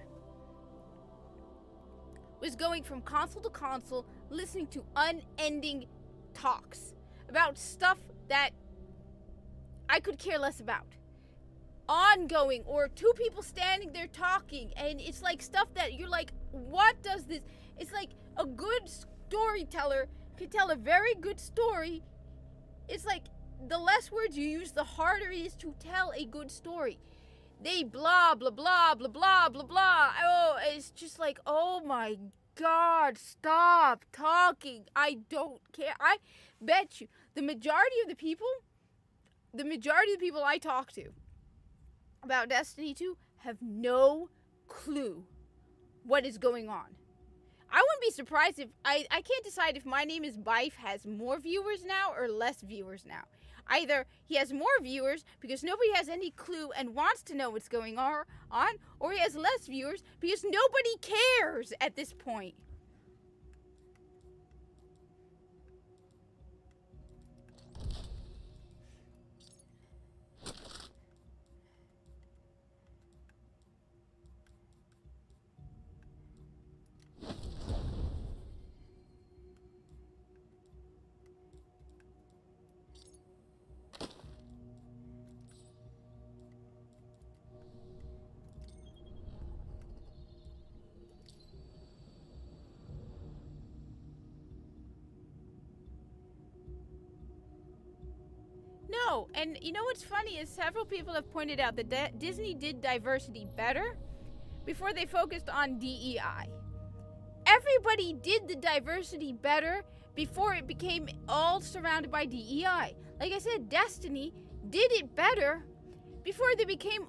was going from console to console, listening to unending talks about stuff that I could care less about. Ongoing, or two people standing there talking, and it's like stuff that you're like, what does this? It's like a good storyteller could tell a very good story. It's like the less words you use, the harder it is to tell a good story. They blah, blah, blah, blah, blah, blah, blah. Oh, it's just like, oh my God, stop talking. I don't care. I bet you the majority of the people I talk to about Destiny 2 have no clue what is going on. I wouldn't be surprised if, I can't decide if My Name is Bife has more viewers now or less viewers now. Either he has more viewers because nobody has any clue and wants to know what's going on, or he has less viewers because nobody cares at this point. No, and you know what's funny is several people have pointed out that Disney did diversity better before they focused on DEI. Everybody did the diversity better before it became all surrounded by DEI. Like I said, Destiny did it better before they became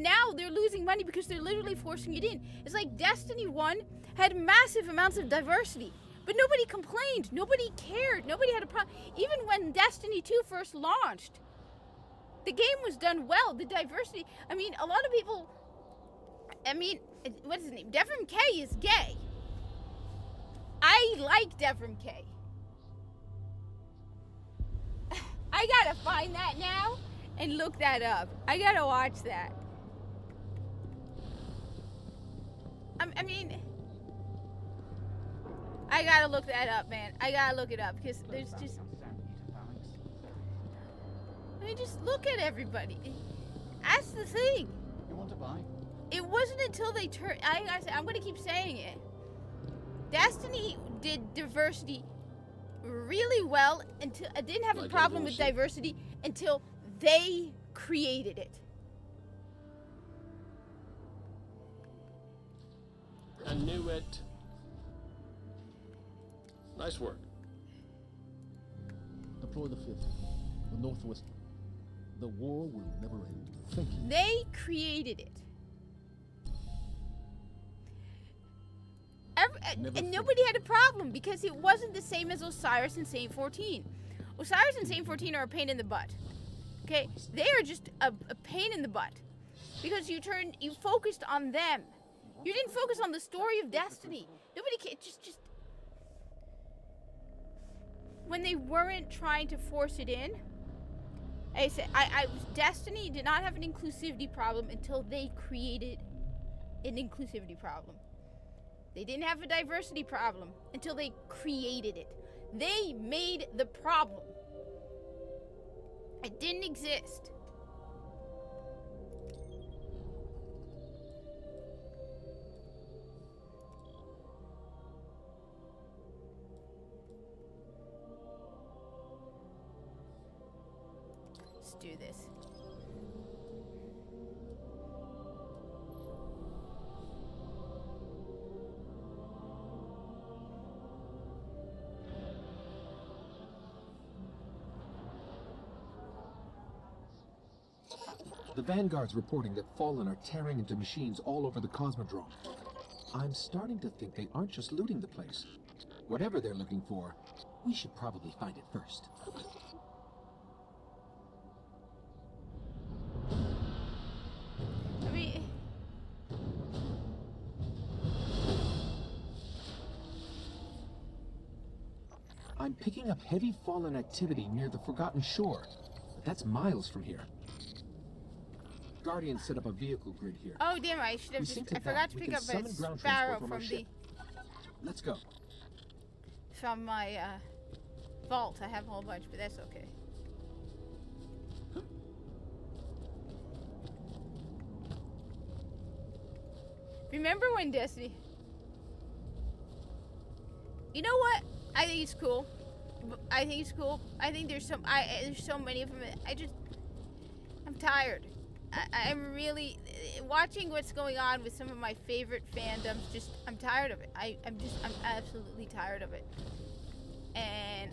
now they're losing money because they're literally forcing it in. It's like Destiny 1 had massive amounts of diversity. But nobody complained. Nobody cared. Nobody had a problem. Even when Destiny 2 first launched, the game was done well. The diversity. I mean, a lot of people. I mean, what's his name? Devrim K is gay. I like Devrim K. I gotta find that now and look that up. I gotta watch that. I mean. I gotta look that up, man. I gotta look it up because there's just. I mean, just look at everybody. That's the thing. You want to buy? It wasn't until they turned. I'm gonna keep saying it. Destiny did diversity really well until I didn't have a Like problem with evolution. diversity until they created it. I knew it. Nice work. Deploy the 5th. The Northwest. The war will never end. Thank you. They created it. Never And nobody had a problem because it wasn't the same as Osiris and Saint 14. Osiris and Saint 14 are a pain in the butt. Okay? They are just a pain in the butt. Because you focused on them. You didn't focus on the story of Destiny. Nobody can just when they weren't trying to force it in. I said Destiny did not have an inclusivity problem until they created an inclusivity problem. They didn't have a diversity problem until they created it. They made the problem. It didn't exist. Let's do this. The Vanguard's reporting that Fallen are tearing into machines all over the Cosmodrome. I'm starting to think they aren't just looting the place. Whatever they're looking for, we should probably find it first. I mean, I'm picking up heavy Fallen activity near the Forgotten Shore, but that's miles from here. Guardians set up a vehicle grid here. oh damn! I should have We just. sync I to forgot that. to We pick can up summon a ground sparrow transport from from our the ship. Let's go. from my vault. I have a whole bunch, but that's okay. Remember when Destiny? You know what? I think it's cool. I think it's cool. I think there's so many of them. I'm tired. I'm really watching what's going on with some of my favorite fandoms. I'm tired of it. I'm absolutely tired of it. And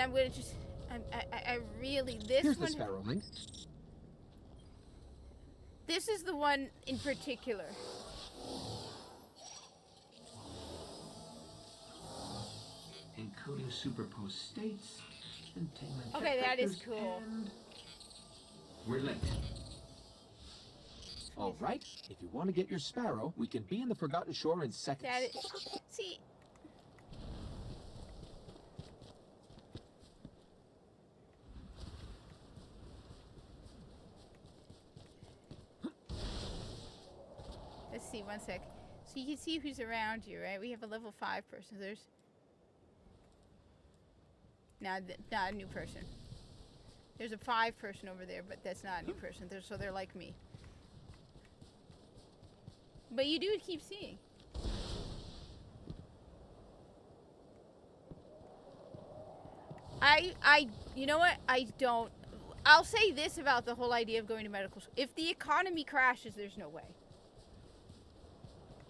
I'm gonna just. I really this Here's the one. Sparrow link. This is the one in particular. Encoding superposed states, containment. Okay, that is vectors, cool. and we're late. All right. If you want to get your Sparrow, we can be in the Forgotten Shore in seconds. That is. See. Let's see, one sec. So you can see who's around you, right? We have a level 5 person. There's not a new person. There's a 5 person over there, but that's not a new person. So they're like me. But you do keep seeing. You know what? I'll say this about the whole idea of going to medical school. If the economy crashes, there's no way.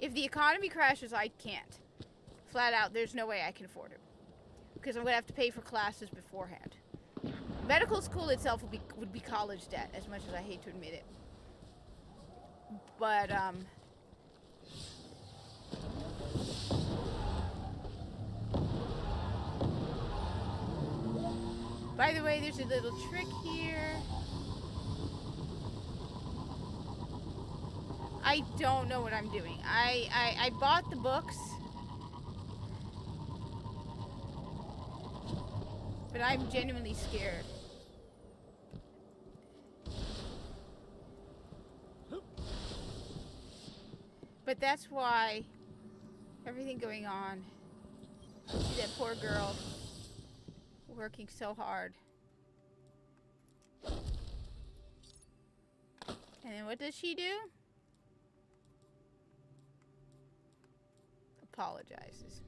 If the economy crashes, I can't. Flat out, there's no way I can afford it. Because I'm going to have to pay for classes beforehand. Medical school itself would be college debt, as much as I hate to admit it. But, by the way, there's a little trick here. I don't know what I'm doing. I bought the books. But I'm genuinely scared. But that's why everything going on. See that poor girl working so hard. And then what does she do? Apologizes.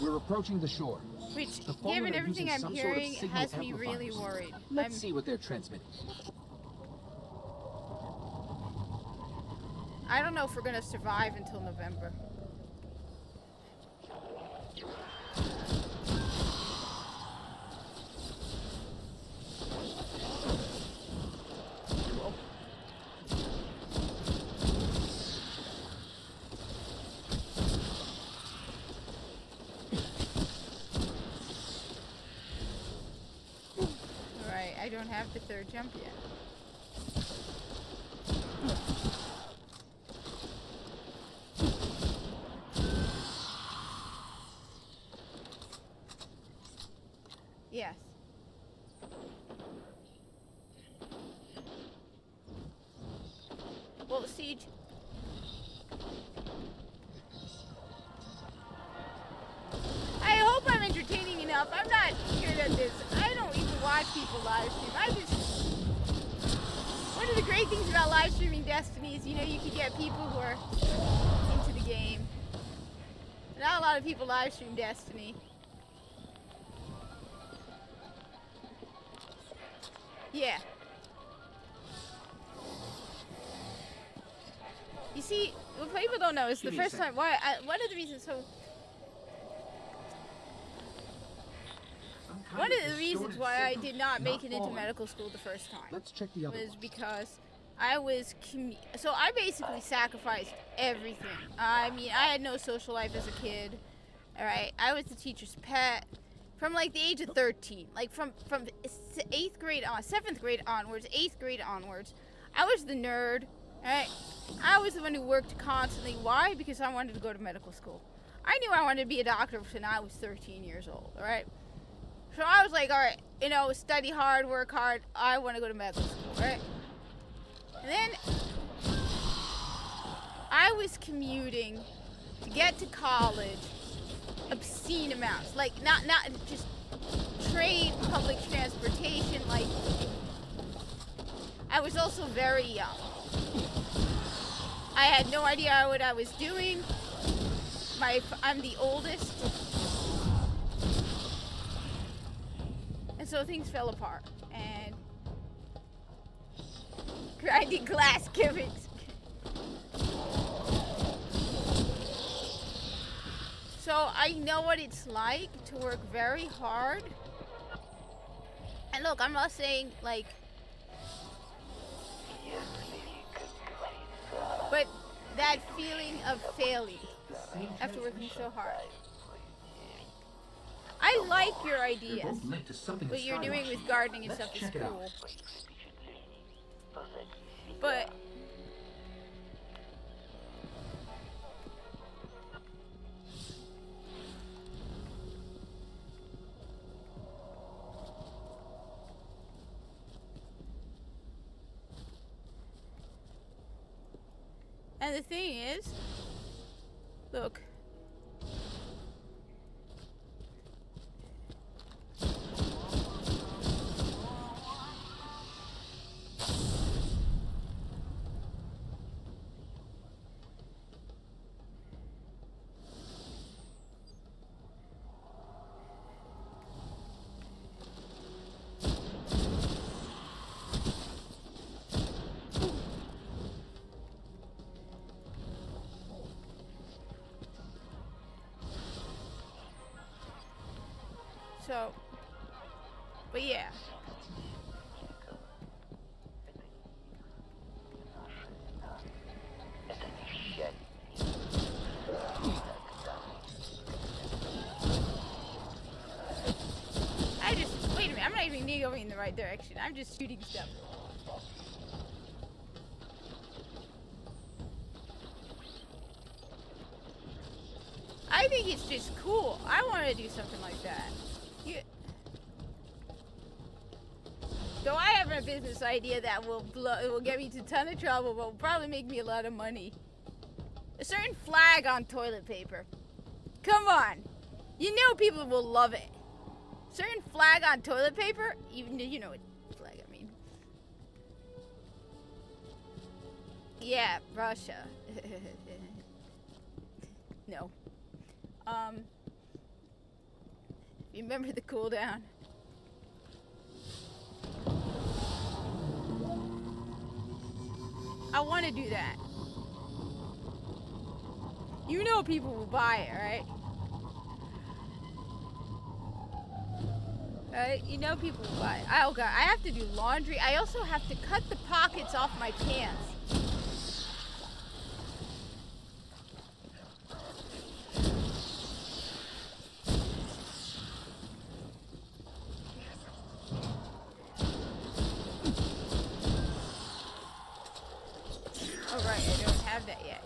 We're approaching the shore. Which, The Fallen given are everything using I'm some sort of hearing, signal has me really amplifiers. worried. Let's see what they're transmitting. I don't know if we're gonna survive until November. Alright, I don't have the third jump yet. Yes. Well, Siege. I hope I'm entertaining enough. I'm not good at this. I don't even watch people live stream. I just. One of the great things about live streaming Destiny is, you know, you can get people who are into the game. Not a lot of people live stream Destiny. Yeah. You see, what people don't know is the Give me a first time. One of the reasons. So Some one kind of the reasons distorted why I signal. did not make it into falling. medical school the first time Let's check the other was ones. because I was so I basically sacrificed everything. I mean, I had no social life as a kid. All right, I was the teacher's pet from like the age of 13. Like from 8th grade on, 7th grade onwards, 8th grade onwards, I was the nerd. All right, I was the one who worked constantly. Why? Because I wanted to go to medical school. I knew I wanted to be a doctor when I was 13 years old. All right. So I was like, all right, you know, study hard, work hard. I want to go to medical school, right? And then I was commuting to get to college obscene amounts, like not just train, public transportation. Like I was also very young. I had no idea what I was doing. I'm the oldest. And so things fell apart, and grinding glass gimmicks. So I know what it's like to work very hard. And look, I'm not saying like, but that feeling of failing after working so hard. I like your They're ideas. both linked to something What you're doing with gardening and Let's stuff is check it out. cool. But and the thing is, look. So, but yeah. Wait a minute, I'm not even going in the right direction. I'm just shooting stuff. I think it's just cool. I want to do something like that. Though I have a business idea that will get me into a ton of trouble, but will probably make me a lot of money. A certain flag on toilet paper. Come on. You know people will love it. Certain flag on toilet paper? Even you know what flag I mean. Yeah, Russia. No. Remember the cooldown. I want to do that. You know people will buy it, right? Right? You know people will buy it. Oh god, I have to do laundry. I also have to cut the pockets off my pants. Alright, I don't have that yet.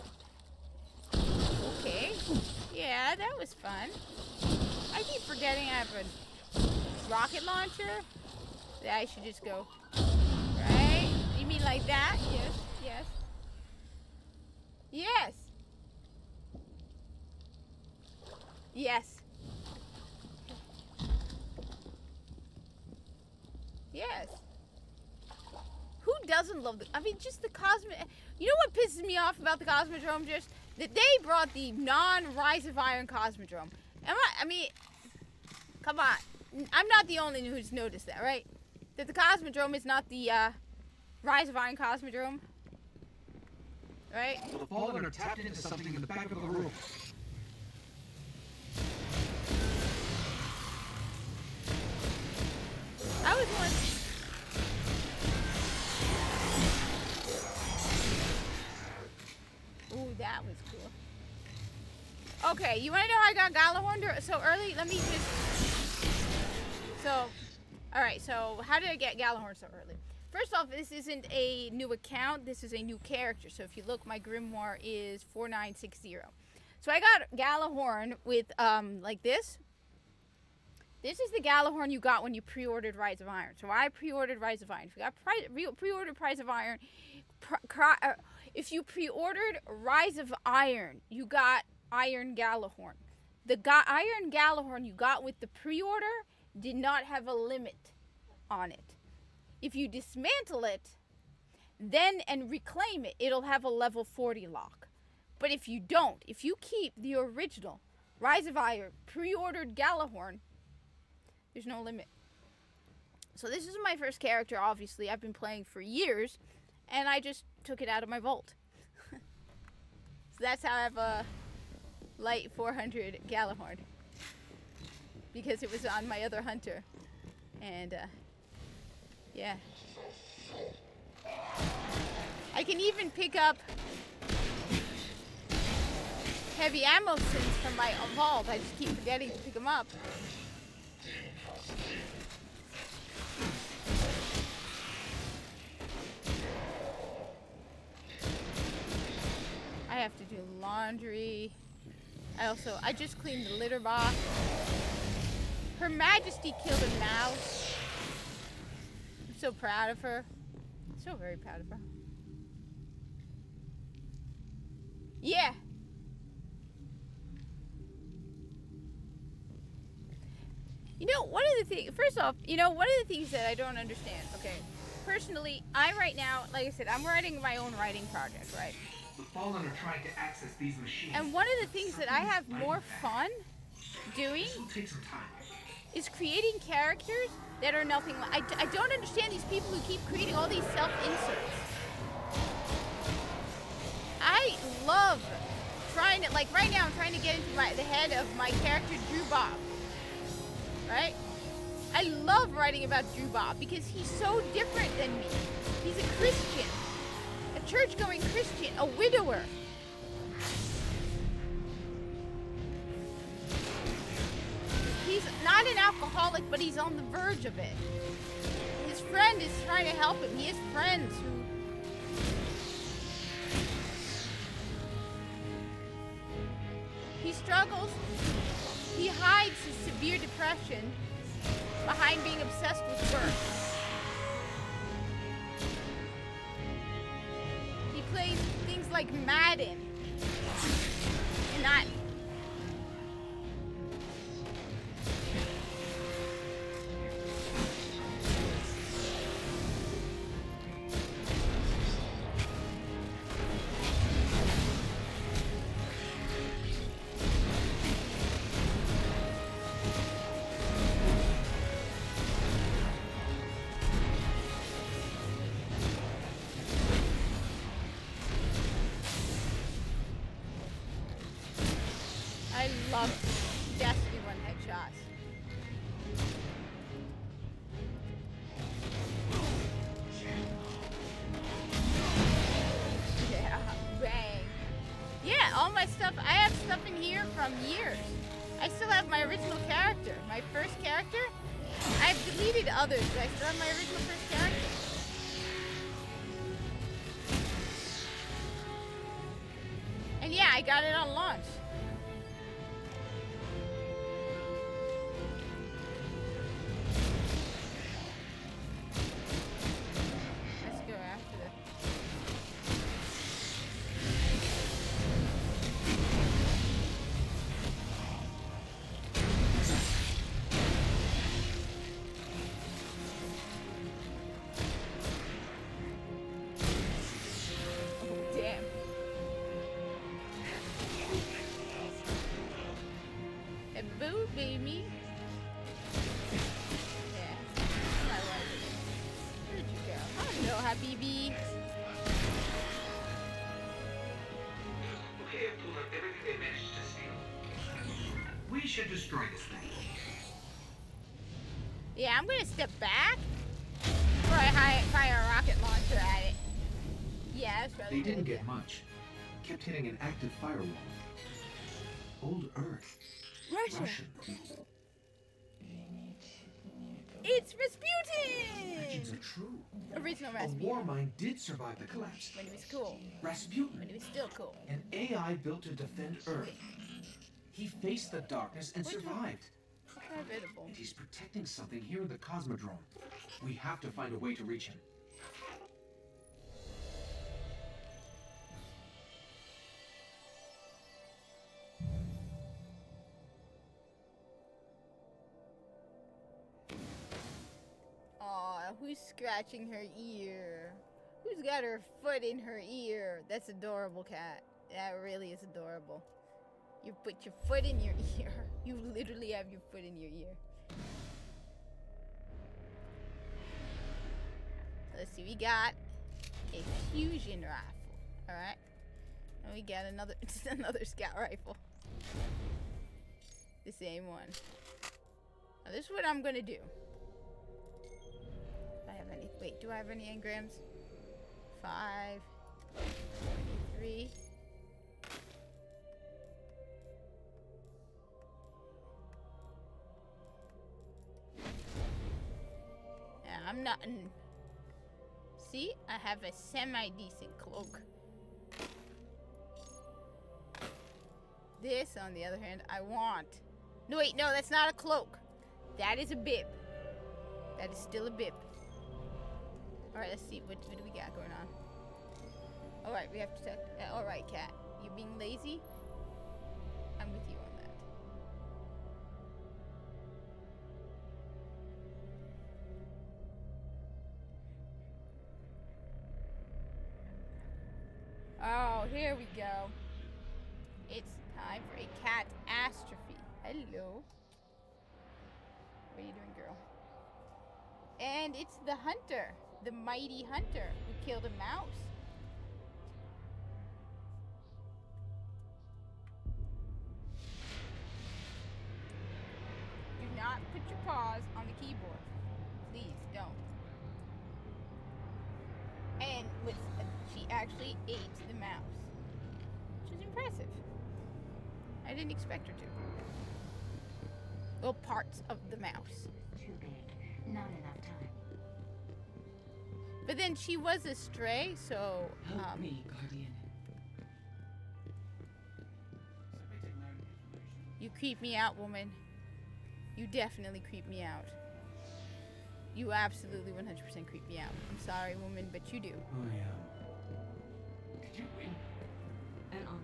Okay. Yeah, that was fun. I keep forgetting I have a rocket launcher. Yeah, I should just go. Right? You mean like that? Yes, yes. Yes! Yes. Yes. Who doesn't love the... I mean, just the Cosmic... You know what pisses me off about the Cosmodrome? Just that they brought the non-Rise of Iron Cosmodrome. I mean... Come on. I'm not the only one who's noticed that, right? That the Cosmodrome is not the, Rise of Iron Cosmodrome. Right? The Fallen are tapped into something in the back of the room. I was wondering... Ooh, that was cool. Okay, you want to know how I got Galahorn so early? Let me just... So, alright, so how did I get Galahorn so early? First off, this isn't a new account. This is a new character. So if you look, my Grimoire is 4960. So I got Galahorn with, like this. This is the Galahorn you got when you pre-ordered Rise of Iron. So I pre-ordered Rise of Iron. If you got pre-ordered Rise of Iron... If you pre-ordered Rise of Iron, you got Iron Galahorn. The Iron Galahorn you got with the pre-order did not have a limit on it. If you dismantle it, then and reclaim it, it'll have a level 40 lock. But if you don't, if you keep the original Rise of Iron pre-ordered Galahorn, there's no limit. So this is my first character, obviously. I've been playing for years, and I just took it out of my vault. So that's how I have a light 400 Galahorn. Because it was on my other hunter. And, yeah. I can even pick up heavy ammo sins from my vault. I just keep forgetting to pick them up. I have to do laundry. I just cleaned the litter box. Her Majesty killed a mouse. I'm so proud of her. So very proud of her. Yeah. You know, one of the things, first off, one of the things that I don't understand, okay, personally, right now, like I said, I'm writing my own writing project, right? The Fallen are trying to access these machines. And one of the things that I have more fun doing This will take some time. is creating characters that are nothing like... I don't understand these people who keep creating all these self-inserts. I love trying to... Like, right now I'm trying to get into the head of my character, Drew Bob. Right? I love writing about Drew Bob because he's so different than me. He's a Christian. A church-going Christian. A widower. He's not an alcoholic, but he's on the verge of it. His friend is trying to help him. He has friends who... He struggles severe depression behind being obsessed with work. He plays things like Madden and not. I love Destiny 1 headshots. Yeah, bang. Yeah, all my stuff, I have stuff in here from years. I still have my original character, my first character. I've deleted others, but I still have my original first character. And yeah, I got it on launch. Let's go after that. Oh, damn. A boo, baby. Yeah. I like it. Where'd you go? Hello, Habibi. Okay, I've pulled up everything they managed to steal. We should destroy this thing. Yeah, I'm gonna step back before I fire a rocket launcher at it. Yeah, that's probably They didn't good. get much. Kept hitting an active firewall. Old Earth. Russia. Russian. It's Rasputin! Legends are true. Original A Rasputin. war mine did survive the collapse. When he was cool. Rasputin, When he was still cool. an AI built to defend Earth. He faced the darkness and survived. Inevitable. And he's protecting something here in the Cosmodrome. We have to find a way to reach him. Aw, who's scratching her ear? Who's got her foot in her ear? That's adorable, cat. That really is adorable. You put your foot in your ear. You literally have your foot in your ear. Let's see, we got a fusion rifle. Alright. And we got another another scout rifle. The same one. Now this is what I'm gonna do. If I have any wait, do I have any engrams? 5 23. Yeah, I'm not see, I have a semi-decent cloak. This, on the other hand, I want. No, wait, no, that's not a cloak. That is a bib. That is still a bib. Alright, let's see. What do we got going on? Alright, we have to check. Alright, cat. You being lazy? I'm with you on that. Oh, here we go. It's time for a catastrophe. Hello. What are you doing, girl? And it's the hunter, the mighty hunter who killed a mouse. Do not put your paws on the keyboard. Please don't. And she actually ate the mouse, which is impressive. I didn't expect her to. Well, parts of the mouse. Too big. Not enough time. But then she was a stray, so Help me, Guardian. you creep me out, woman. You definitely creep me out. You absolutely 100% creep me out. I'm sorry, woman, but you do. Did you win? An honor.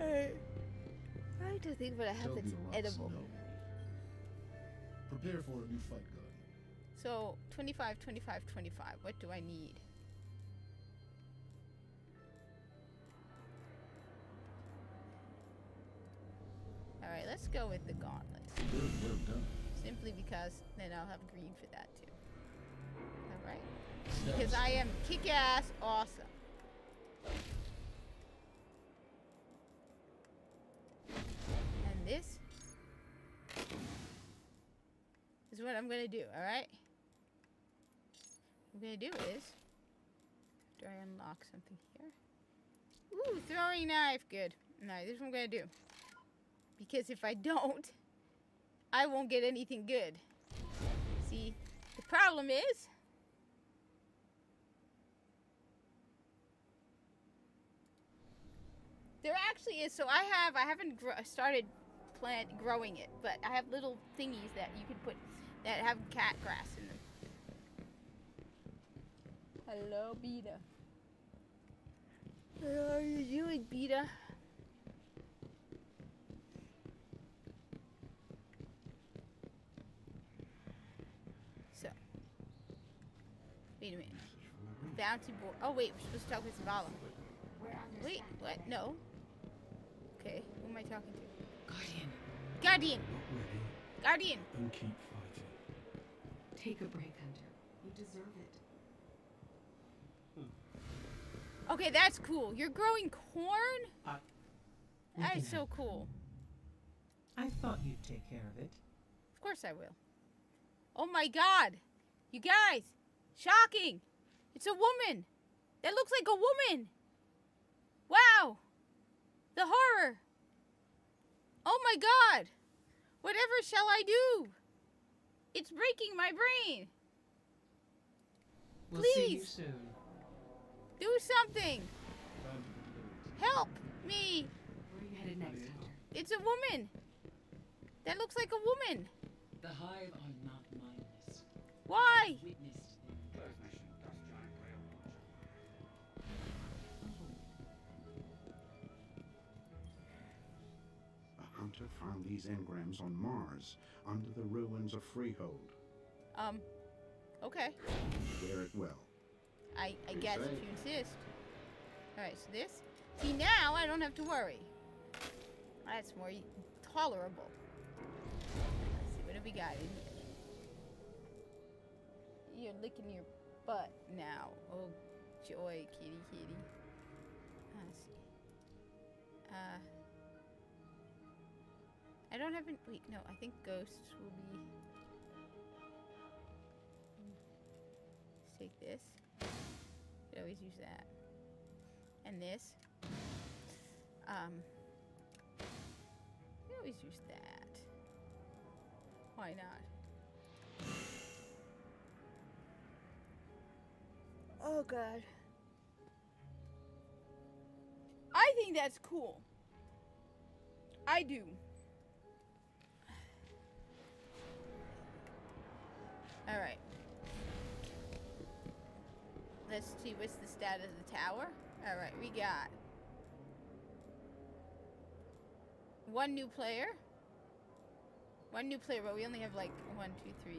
I like to think about a hat that's edible. Prepare for a new fight, Guardian. So, 25, 25, 25. What do I need? Alright, let's go with the gauntlets. Good, well done. Simply because then I'll have green for that too. Alright. Because I am kick-ass awesome. And this is what I'm gonna do, alright? What I'm gonna do is, do I unlock something here? Ooh, throwing knife, good. Alright, this is what I'm gonna do. Because if I don't, I won't get anything good. See, the problem is, there actually is, so I haven't started growing it, but I have little thingies that you can put that have cat grass in them. Hello, Beta. How are you doing, Beta? So, wait a minute. Bounty board. Oh wait, we're supposed to talk with Zavala. Wait, what? No. Okay, who am I talking to? Guardian. Guardian! Not ready. Guardian! And keep fighting. Take a break, Hunter. You deserve it. Okay, that's cool. You're growing corn? We That can is so help. cool. I thought you'd take care of it. Of course I will. Oh my god! You guys! Shocking! It's a woman! That looks like a woman! Wow! The horror! Oh my god! Whatever shall I do? It's breaking my brain! We'll see you Please. soon. Do something! Help me! Where are you headed next, Hunter? It's a woman! That looks like a woman! The Hive are not mindless. Why? Witnessed A hunter found these engrams on Mars, under the ruins of Freehold. Okay. Wear it well. I Be guess if safe. you insist. Alright, so this. See, now I don't have to worry. That's more tolerable. Let's see, what have we got in here? You're licking your butt now. Oh, joy, kitty, kitty. Let's see. I don't have an. Wait, no, I think ghosts will be. Let's take this. Could always use that. And this. We always use that. Why not? Oh god. I think that's cool. I do. Alright. Let's see what's the stat of the tower. Alright, we got one new player. One new player, but we only have like 1, 2, 3.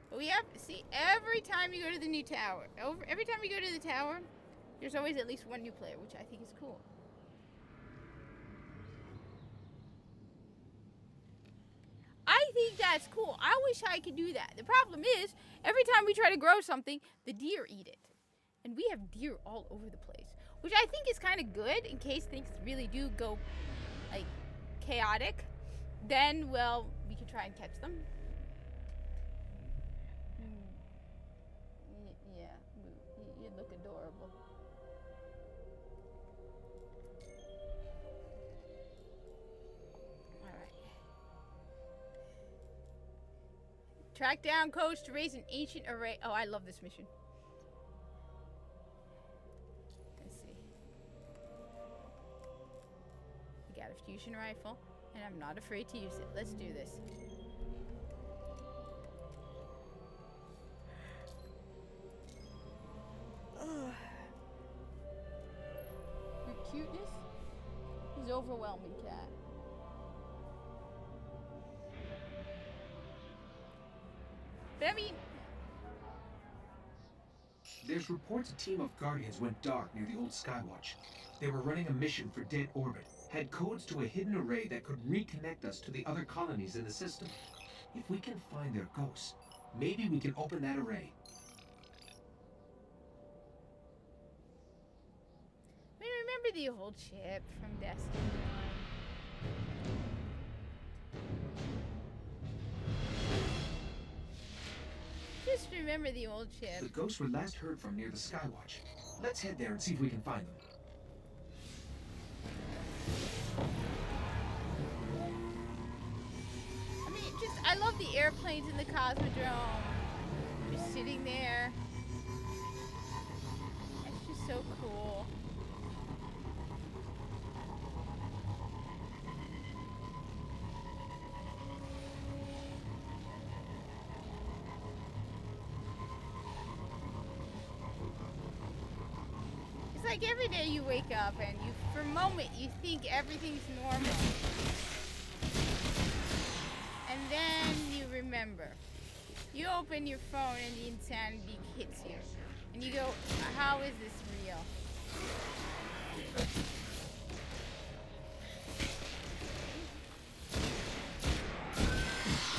But we have, see, every time you go to the new tower, every time we go to the tower, there's always at least one new player, which I think is cool. I think that's cool. I wish I could do that. The problem is, every time we try to grow something, the deer eat it. And we have deer all over the place, which I think is kind of good in case things really do go, like, chaotic. Then, well, we can try and catch them. Yeah, you look adorable. Alright. Track down codes to raise an ancient array. Oh, I love this mission. Let's see. We got a fusion rifle, and I'm not afraid to use it. Let's do this. cuteness. He's overwhelming cat. But I mean, There's reports a team of Guardians went dark near the old Skywatch. They were running a mission for Dead Orbit, had codes to a hidden array that could reconnect us to the other colonies in the system. If we can find their ghosts, maybe we can open that array. I mean, remember the old ship from Destiny 1? Just remember the old ship. The ghosts were last heard from near the Skywatch. Let's head there and see if we can find them. I mean, I love the airplanes in the Cosmodrome. Just sitting there. It's just so cool. It's like every day you wake up and for a moment, you think everything's normal. And then you remember. You open your phone and the insanity hits you. And you go, how is this real?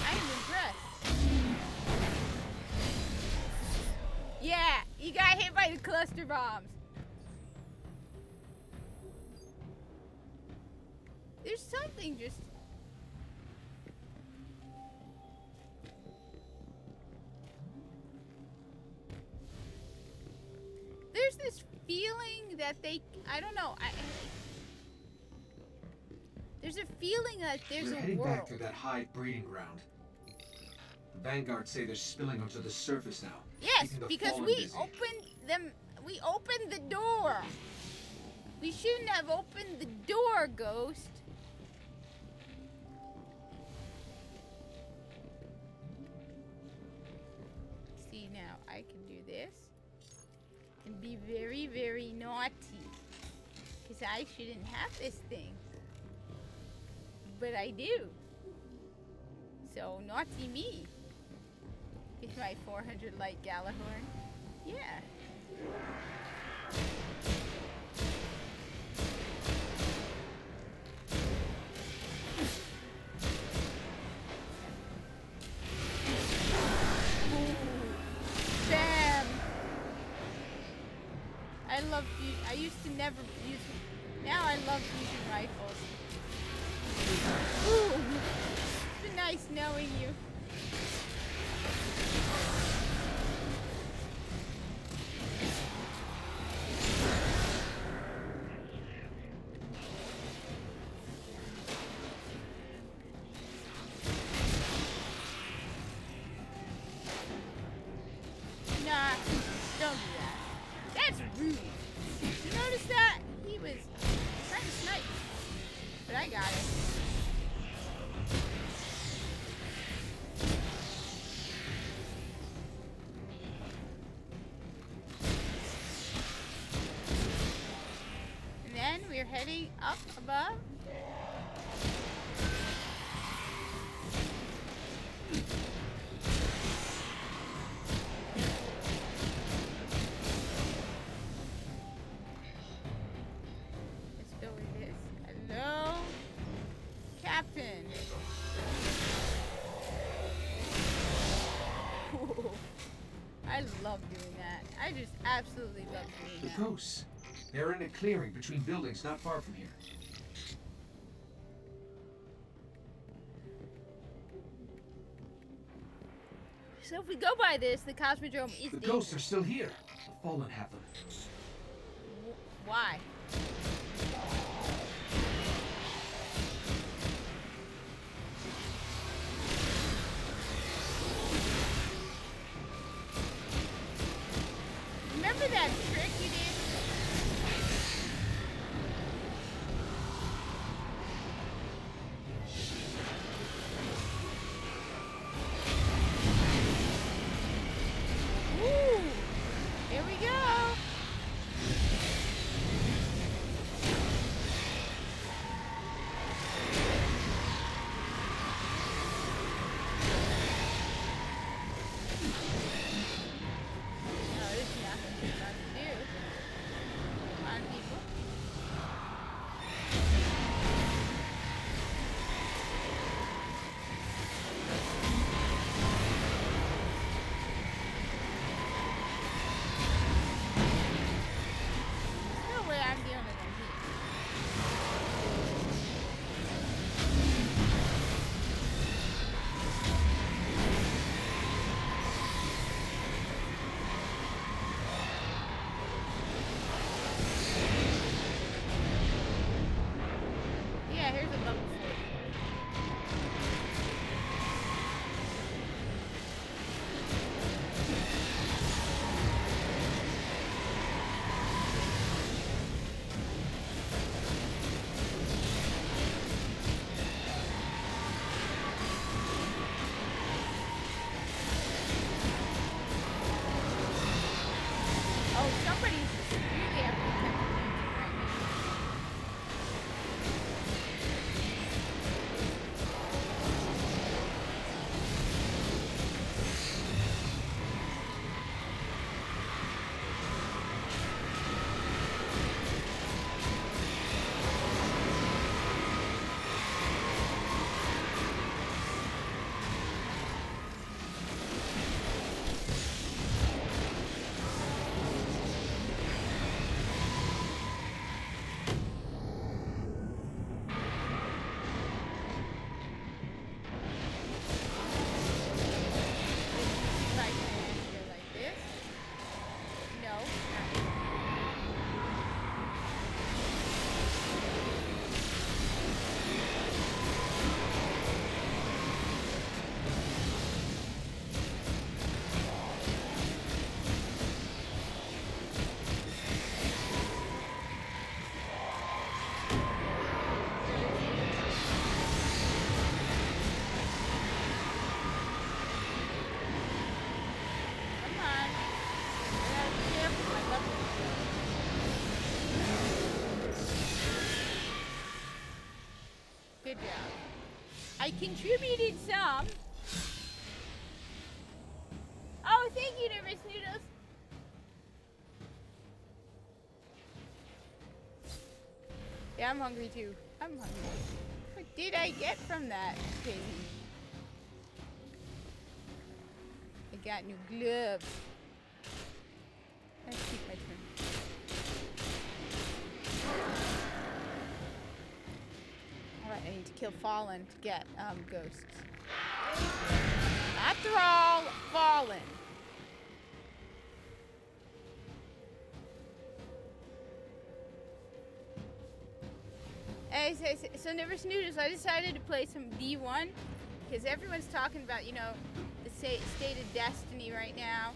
I'm impressed. Yeah, you got hit by the cluster bombs. There's something just... There's this feeling that I don't know, there's a feeling that there's We're a heading world. back to that Hive breeding ground. The Vanguard say they're spilling onto the surface now. Yes, keeping the because Fallen we busy. opened the door. We shouldn't have opened the door, Ghost. See, now I can do this and be very, very naughty. Because I shouldn't have this thing. But I do. So, naughty me. With my 400 light Galahorn. Yeah. Bam! I used to never use. Now I love using rifles. Ooh, it's been nice knowing you. Nah, don't do that. That's rude. You notice that? He was trying to snipe. But I got it. And then we're heading up above. Let's go with this. Hello, Captain. Ooh, I love doing that. I just absolutely love doing The that. ghosts. They're in a clearing between buildings not far from here. So if we go by this, the Cosmodrome is The dangerous. ghosts are still here. The Fallen have them. Why? Remember that trick you did? Ooh, here we go. I contributed some. Oh, thank you, Nervous Noodles. Yeah, I'm hungry too. I'm hungry. What did I get from that thing? I got new gloves. Let's keep my turn. Alright, I need to kill Fallen to get ghosts. Not Thrall, Fallen. Hey, so Nervous Noodles, I decided to play some D1 because everyone's talking about, you know, the state of Destiny right now.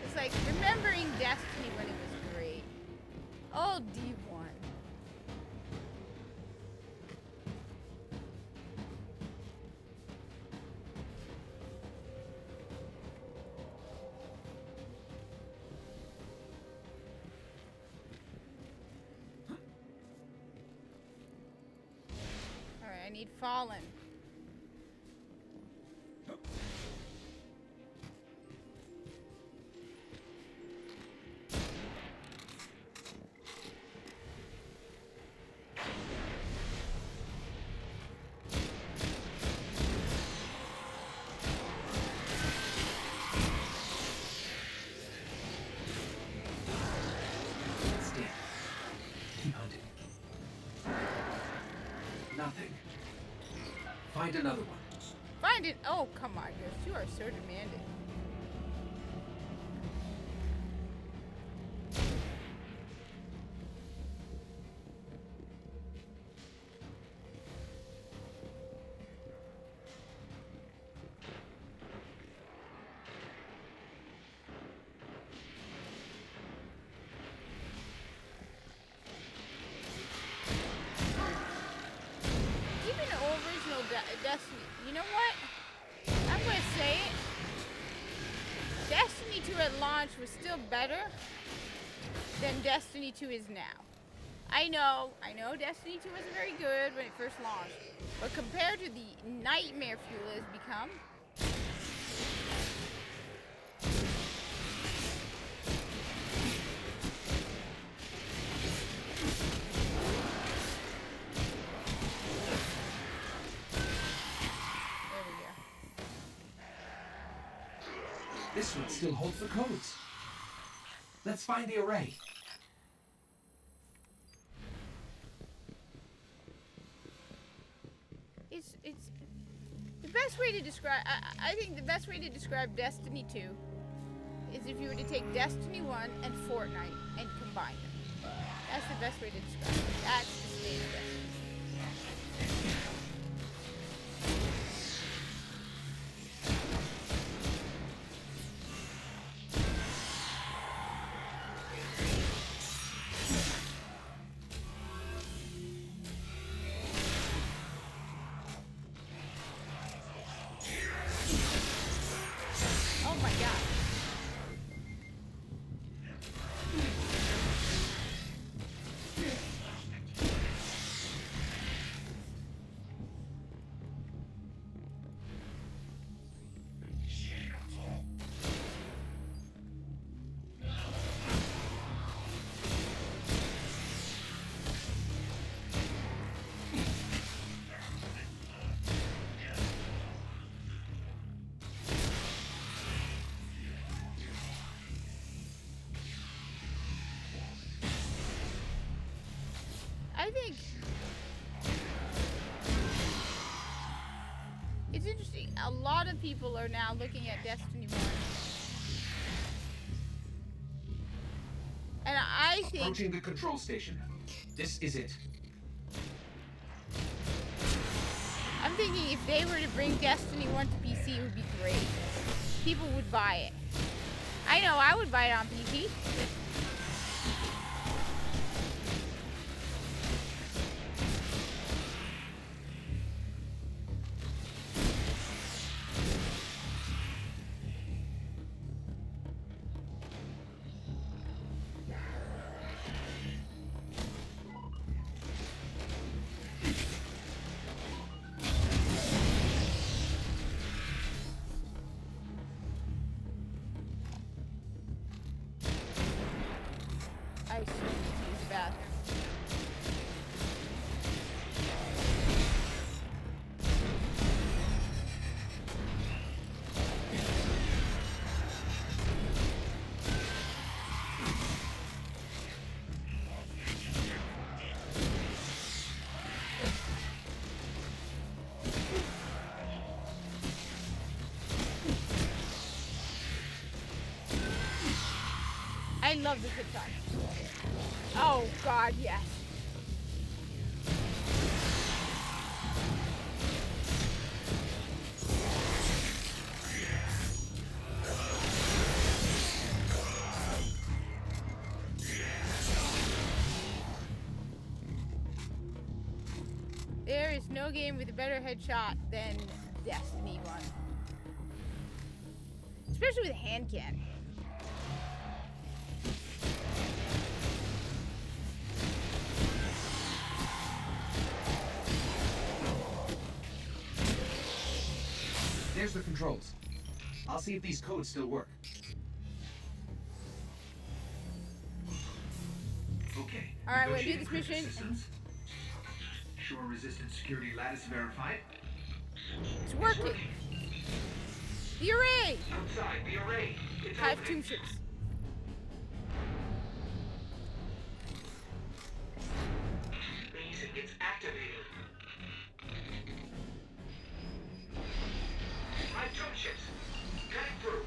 It's like remembering Destiny when it was great. Old D1. Alright, I need Fallen. Nothing. Find another one. Find it. Oh, come on, Ghost. You are so demanding. Destiny. You know what? I'm gonna say it. Destiny 2 at launch was still better than Destiny 2 is now. I know Destiny 2 wasn't very good when it first launched, but compared to the nightmare fuel it has become, This one still holds the codes. Let's find the array. it's the best way to describe. I think the best way to describe Destiny 2 is if you were to take Destiny 1 and Fortnite and combine them. That's the best way to describe it. That's the state of Destiny. I think it's interesting. A lot of people are now looking at Destiny 1. And I think... Approaching the control station. This is it. I'm thinking if they were to bring Destiny 1 to PC, it would be great. People would buy it. I know, I would buy it on PC. love the zip line. Oh God, yes. There is no game with a better headshot than Destiny 1. Especially with a hand cannon. There's the controls. I'll see if these codes still work. Okay. Alright, we're gonna do this mission. Shore resistant security lattice verified. It's working. The array! Outside, the array. It's Hive opening. tomb ships. Amazing, it's activated. Hive tomb ships. Cutting through.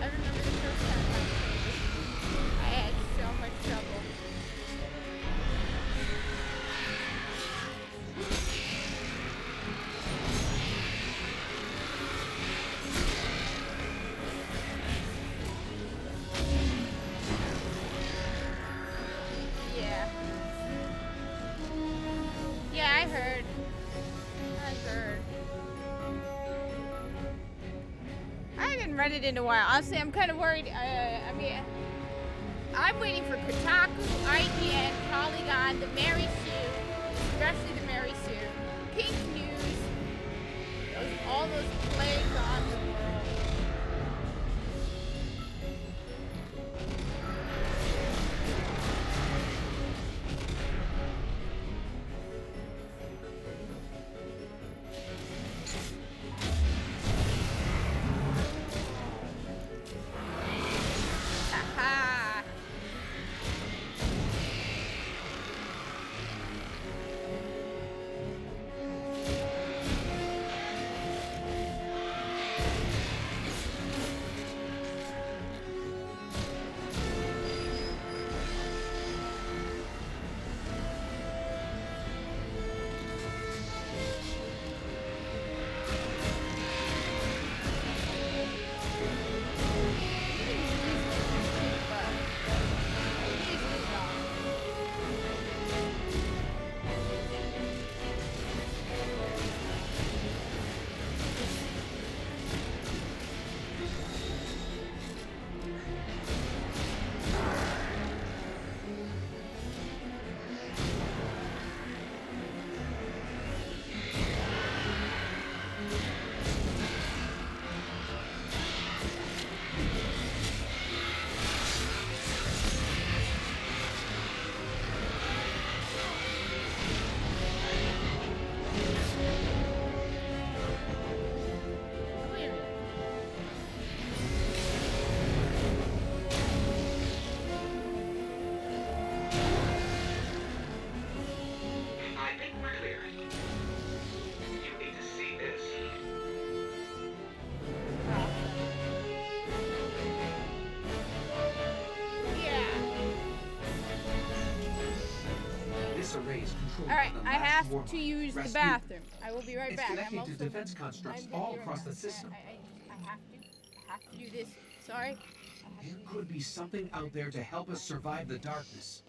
I remember the first time I played this. I had so much trouble. Yeah. Yeah, I heard. I haven't read it in a while. Honestly, I'm kind of worried. I mean, I'm waiting for Kotaku, IGN, Polygon, the Mary Sue, especially the Mary Sue, Pink News, all those plagues on the world. Aha! I think we're clear. You need to see this. Yeah. This array is controlled Alright, by the I last have warlock, to use the Rasputin. bathroom. I will be right It's back. connecting I'm to also defense constructs I'm all busy across right the now. system. I have to do this. Sorry. There could be something out there to help us survive the darkness.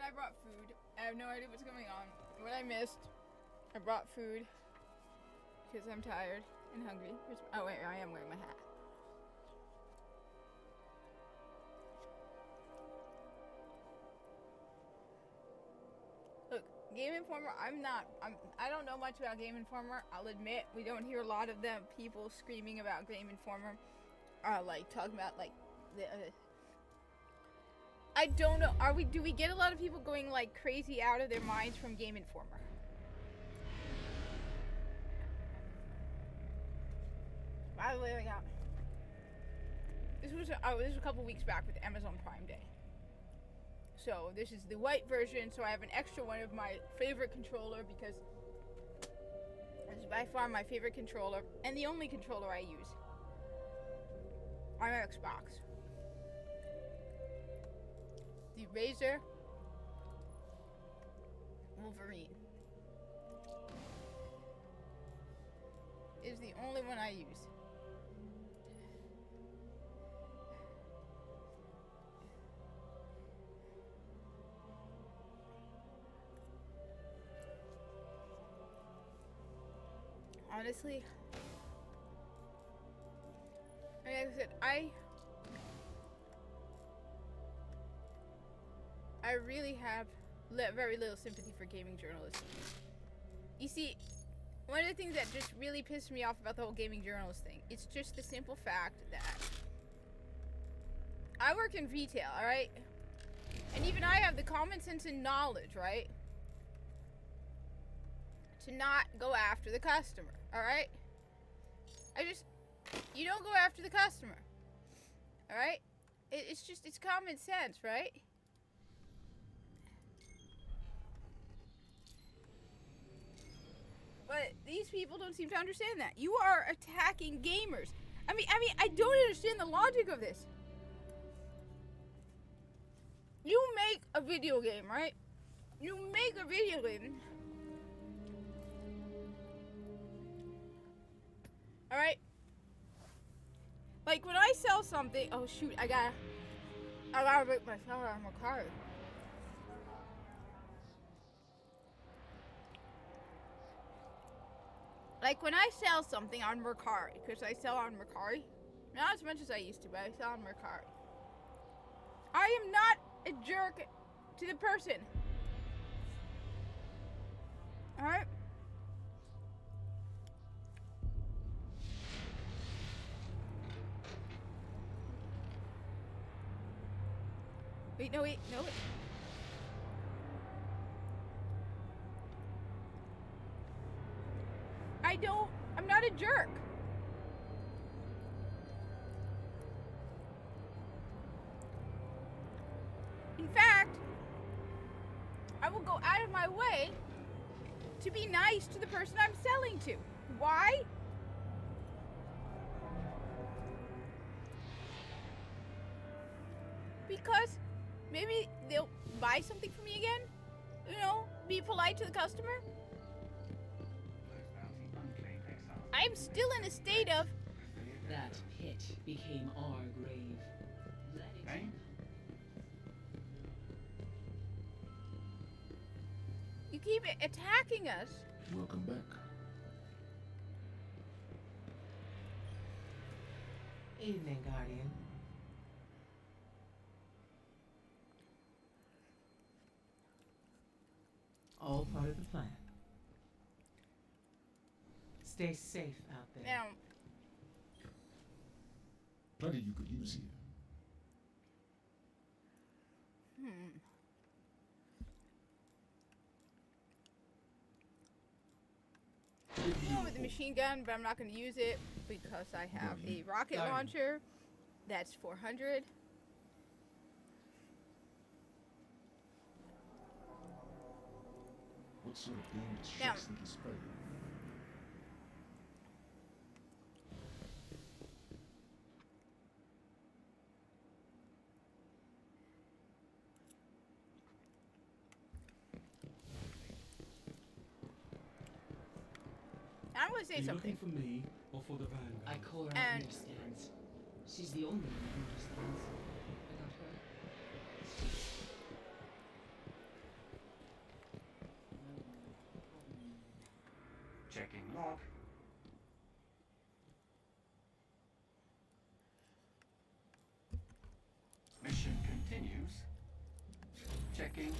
I brought food. I have no idea what's going on. What I missed, I brought food because I'm tired and hungry. Oh wait, I am wearing my hat. Look, Game Informer, I don't know much about Game Informer. I'll admit, we don't hear a lot of them people screaming about Game Informer. Like, talking about, like, the, I don't know, do we get a lot of people going, like, crazy out of their minds from Game Informer? By the way, I got, this was a couple weeks back with Amazon Prime Day. So this is the white version, so I have an extra one of my favorite controller because it's by far my favorite controller and the only controller I use on my Xbox. The Razer Wolverine is the only one I use. Honestly, like I said, I really have very little sympathy for gaming journalists. You see, one of the things that just really pissed me off about the whole gaming journalist thing, it's just the simple fact that I work in retail, alright? And even I have the common sense and knowledge, right? To not go after the customer, alright? You don't go after the customer, alright? It's common sense, right? But these people don't seem to understand that. You are attacking gamers. I mean, I don't understand the logic of this. You make a video game, right? You make a video game. Alright? Like, when I sell something... Oh, shoot, I gotta make myself out of my car. Like, when I sell something on Mercari, because I sell on Mercari, not as much as I used to, but I sell on Mercari. I am not a jerk to the person. Alright? Wait, no, wait, no, wait. I'm not a jerk. In fact, I will go out of my way to be nice to the person I'm selling to. Why? Because maybe they'll buy something from me again. You know, be polite to the customer. I'm still in a state of... That pit became our grave. Let it You keep attacking us. Welcome back. Evening, Guardian. All part of the plan. Stay safe out there. Now, Plenty you could use here. I'm going with the machine gun, but I'm not going to use it because I have a rocket launcher that's 400. What sort of dangerous Now, ships think you spray? I'm going to say something. Looking for me or for the Vanguard? I call her And- understands. She's the only one who understands. Without her, Checking log. Mission continues. Checking.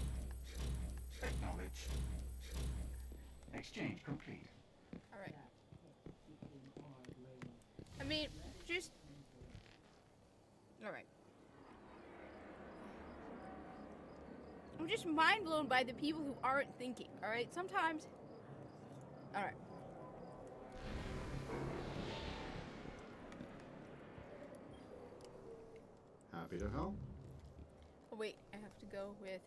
Acknowledge. Exchange complete. Alright. I mean, just... Alright. I'm just mind blown by the people who aren't thinking, alright? Sometimes... Alright. Happy to help. Oh wait, I have to go with...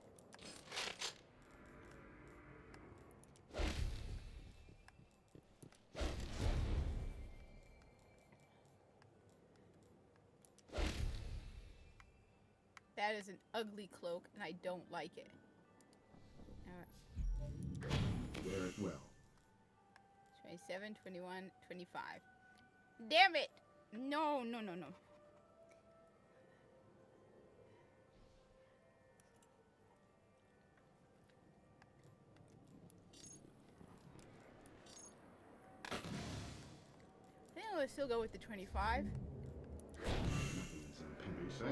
That is an ugly cloak, and I don't like it. Alright. Wear it well. 27, 21, 25. Damn it! No, no, no, no. I think I'm gonna still go with the 25. Can be safe.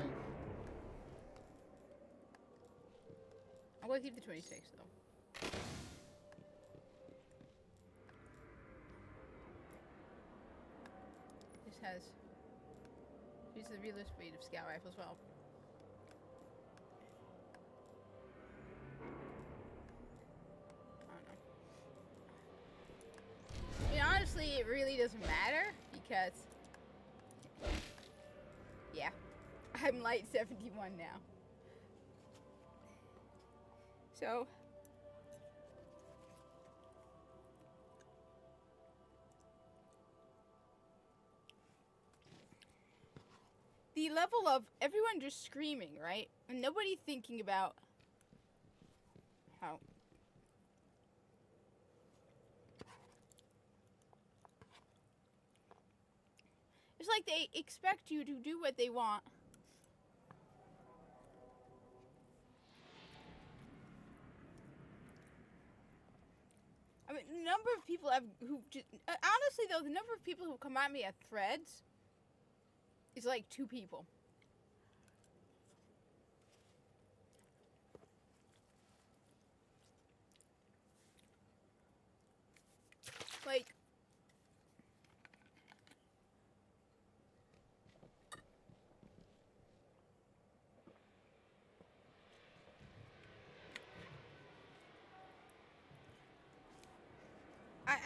I'm gonna keep the 26 though. This has the realist weight of scout rifle as well. I don't know. I mean, honestly, it really doesn't matter because, yeah, I'm light 71 now. So, the level of everyone just screaming, right? And nobody thinking about how. It's like they expect you to do what they want. I mean, the number of people who just, honestly though, the number of people who come at me at Threads is like 2 people. Like,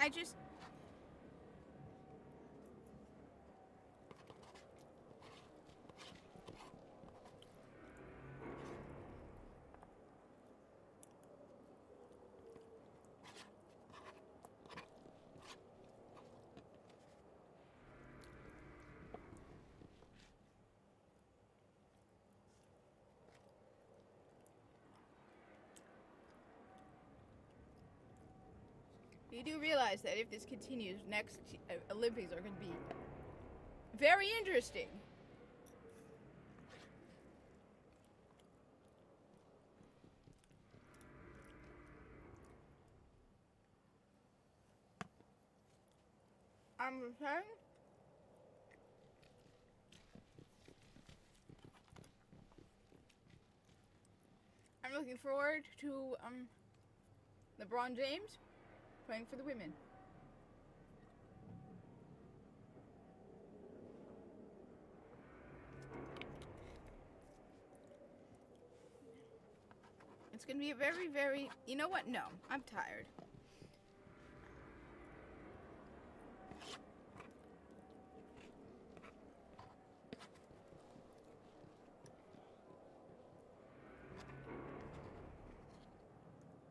I just... You do realize that if this continues, next Olympics are going to be very interesting. I'm saying I'm looking forward to LeBron James playing for the women. It's gonna be a very, very... You know what? No, I'm tired.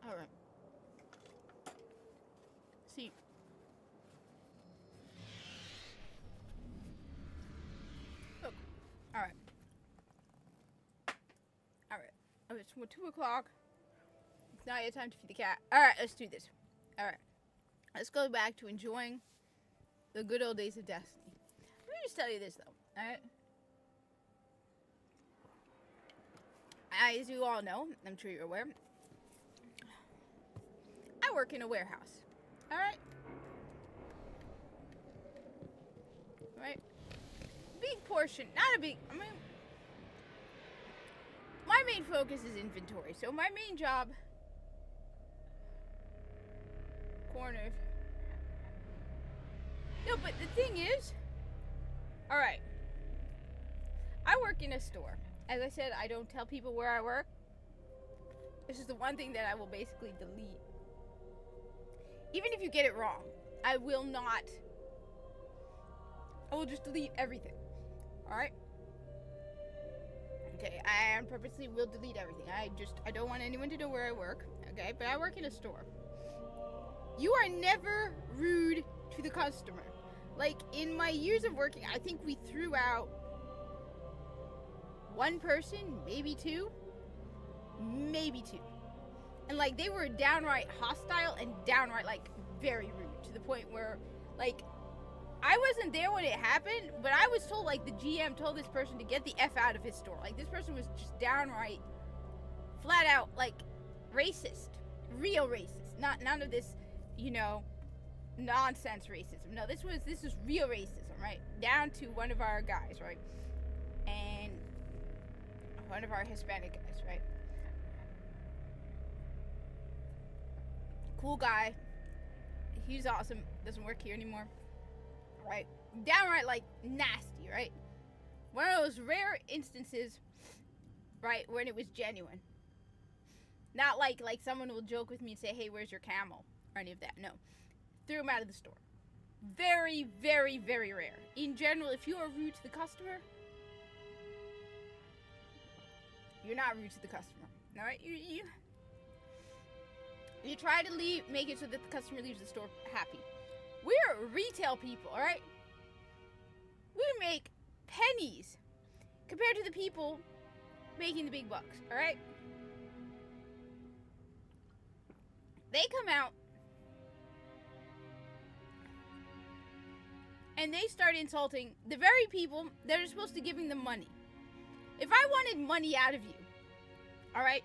Alright. See. Look. Alright. Alright. Oh, it's 2 o'clock. It's not yet time to feed the cat. Alright, let's do this. Alright. Let's go back to enjoying the good old days of Destiny. Let me just tell you this, though. Alright? As you all know, I'm sure you're aware, I work in a warehouse. Alright? right? Big portion, not a big. I mean, my main focus is inventory. So my main job. Cornered. No, but the thing is, all right. I work in a store. As I said, I don't tell people where I work. This is the one thing that I will basically delete. Even if you get it wrong, I will not. I will just delete everything. Alright? Okay, I purposely will delete everything. I don't want anyone to know where I work. Okay, but I work in a store. You are never rude to the customer. Like, in my years of working, I think we threw out one person, maybe two. And like, they were downright hostile and downright like very rude, to the point where like I wasn't there when it happened, but I was told like the GM told this person to get the F out of his store. Like, this person was just downright flat out like racist, real racist. None of this, you know, nonsense racism. No, this was real racism, right? Down to one of our guys, right? And one of our Hispanic guys, right? Cool guy. He's awesome. Doesn't work here anymore. Right? Downright like nasty, right? One of those rare instances, right, when it was genuine. Not like someone will joke with me and say, hey, where's your camel? Or any of that. No. Threw him out of the store. Very, very, very rare. In general, if you are rude to the customer, you're not rude to the customer. Alright? You try to make it so that the customer leaves the store happy. We're retail people, alright? We make pennies compared to the people making the big bucks, alright? They come out and they start insulting the very people that are supposed to giving them money. If I wanted money out of you, alright?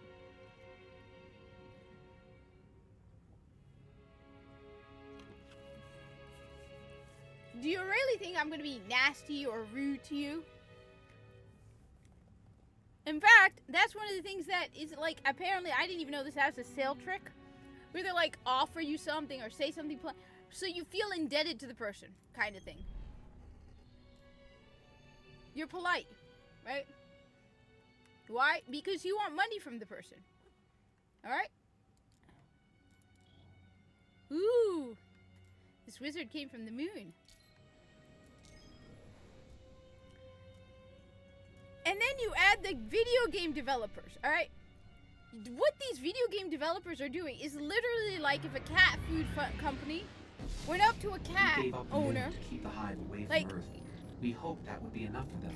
Do you really think I'm going to be nasty or rude to you? In fact, that's one of the things that is like, apparently I didn't even know this as a sale trick. Where they like offer you something or say something so you feel indebted to the person, kind of thing. You're polite, right? Why? Because you want money from the person. Alright? Ooh. This wizard came from the moon. And then you add the video game developers, alright? What these video game developers are doing is literally like if a cat food company went up to a cat owner. To keep the hive away from like, Earth. We hoped that would be enough for them.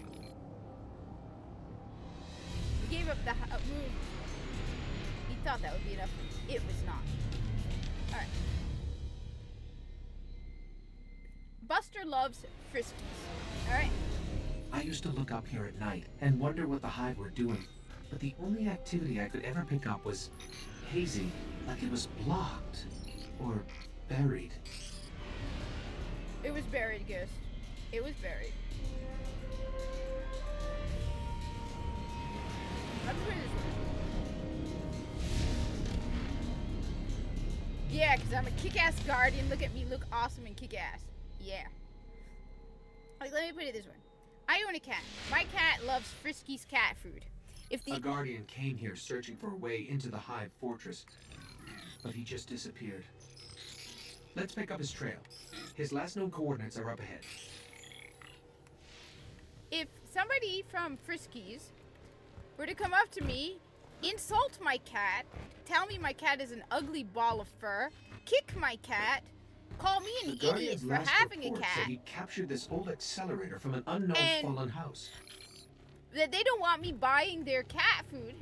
We gave up the moon. He thought that would be enough. It was not. Alright. Buster loves Friskies. Alright? I used to look up here at night and wonder what the hive were doing. But the only activity I could ever pick up was hazy, like it was blocked or buried. It was buried, Ghost. It was buried. Let's put it this way. Yeah, because I'm a kick-ass guardian. Look at me, look awesome and kick-ass. Yeah. Like, let me put it this way. I own a cat. My cat loves Friskies cat food. A guardian came here searching for a way into the hive fortress, but he just disappeared. Let's pick up his trail. His last known coordinates are up ahead. If somebody from Friskies were to come up to me, insult my cat, tell me my cat is an ugly ball of fur, kick my cat, call me an idiot for having a cat, said he captured this old accelerator from an unknown fallen house. That they don't want me buying their cat food.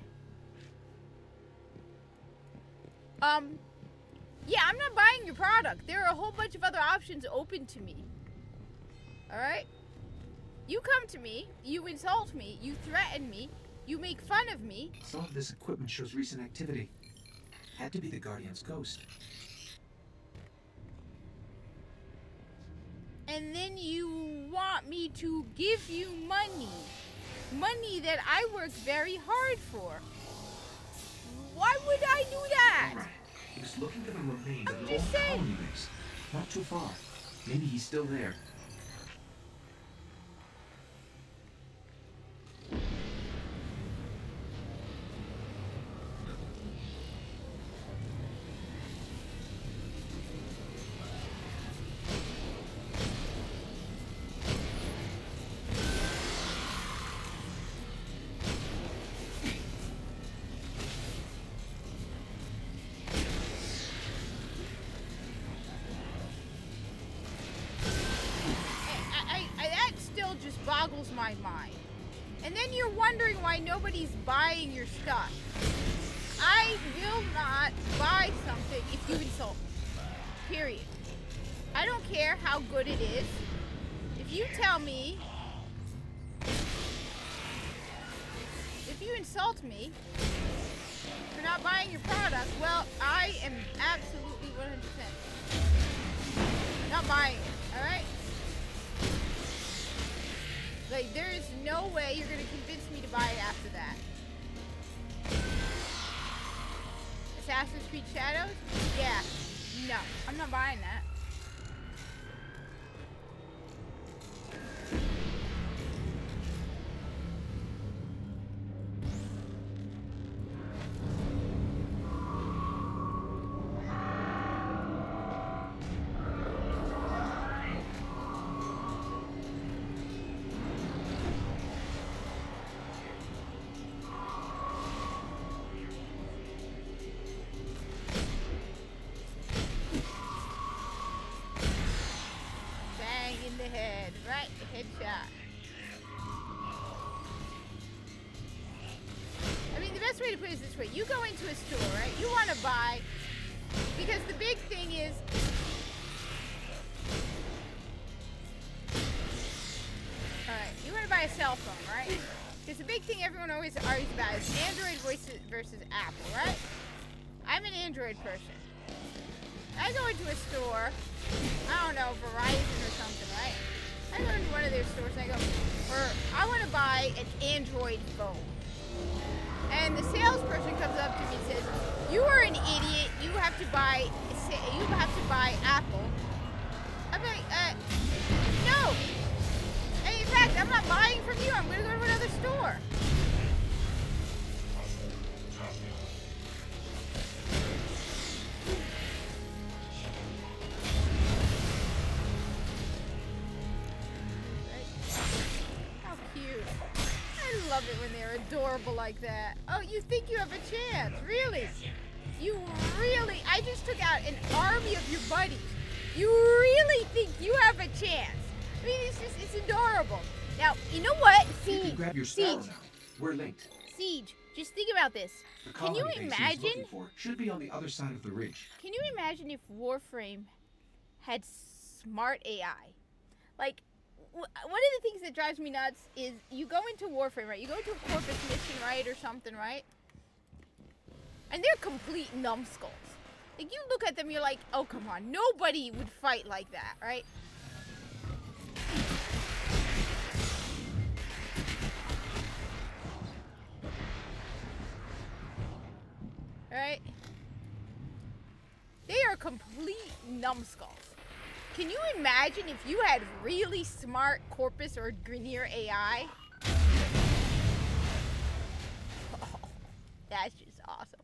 Yeah, I'm not buying your product. There are a whole bunch of other options open to me. Alright? You come to me, you insult me, you threaten me, you make fun of me. Some of this equipment shows recent activity. Had to be the Guardian's ghost. and then you want me to give you money. Money that I worked very hard for. Why would I do that? Alright. He was looking for the remains I'm of an just old saying. colony base. Not too far. Maybe he's still there. That still just boggles my mind. And then you're wondering why nobody's buying your stuff. I will not buy something if you insult me. Period. I don't care how good it is. If you tell me, if you insult me for not buying your product, well, I am absolutely 100% not buying it, alright? Like, there is no way you're gonna convince me to buy it after that. Assassin's Creed Shadows? Yeah. No, I'm not buying that. Headshot. I mean, the best way to put it is this way. You go into a store, right? You want to buy, because the big thing is, alright, you want to buy a cell phone, right? Because the big thing everyone always argues about is Android versus Apple, right? I'm an Android person. I go into a store, I don't know, Verizon or something, right? I go into one of their stores and I go, I want to buy an Android phone. And the salesperson comes up to me and says, you are an idiot, you have to buy Apple. I'm like, no. And in fact, I'm not buying from you, I'm going to go to another store. I love it when they're adorable like that. Oh, you think you have a chance? Really? I just took out an army of your buddies. You really think you have a chance? I mean, it's adorable. Now, you know what? You can grab your sparrow now. We're late. Siege, just think about this. The Can you colony base he's imagine? looking for should be on the other side of the ridge. Can you imagine if Warframe had smart AI? Like, one of the things that drives me nuts is you go into Warframe, right? You go to a Corpus mission, right, or something, right? And they're complete numbskulls. Like, you look at them, you're like, oh, come on. Nobody would fight like that, right? Right? They are complete numbskulls. Can you imagine if you had really smart Corpus or Grineer AI? Oh, that's just awesome.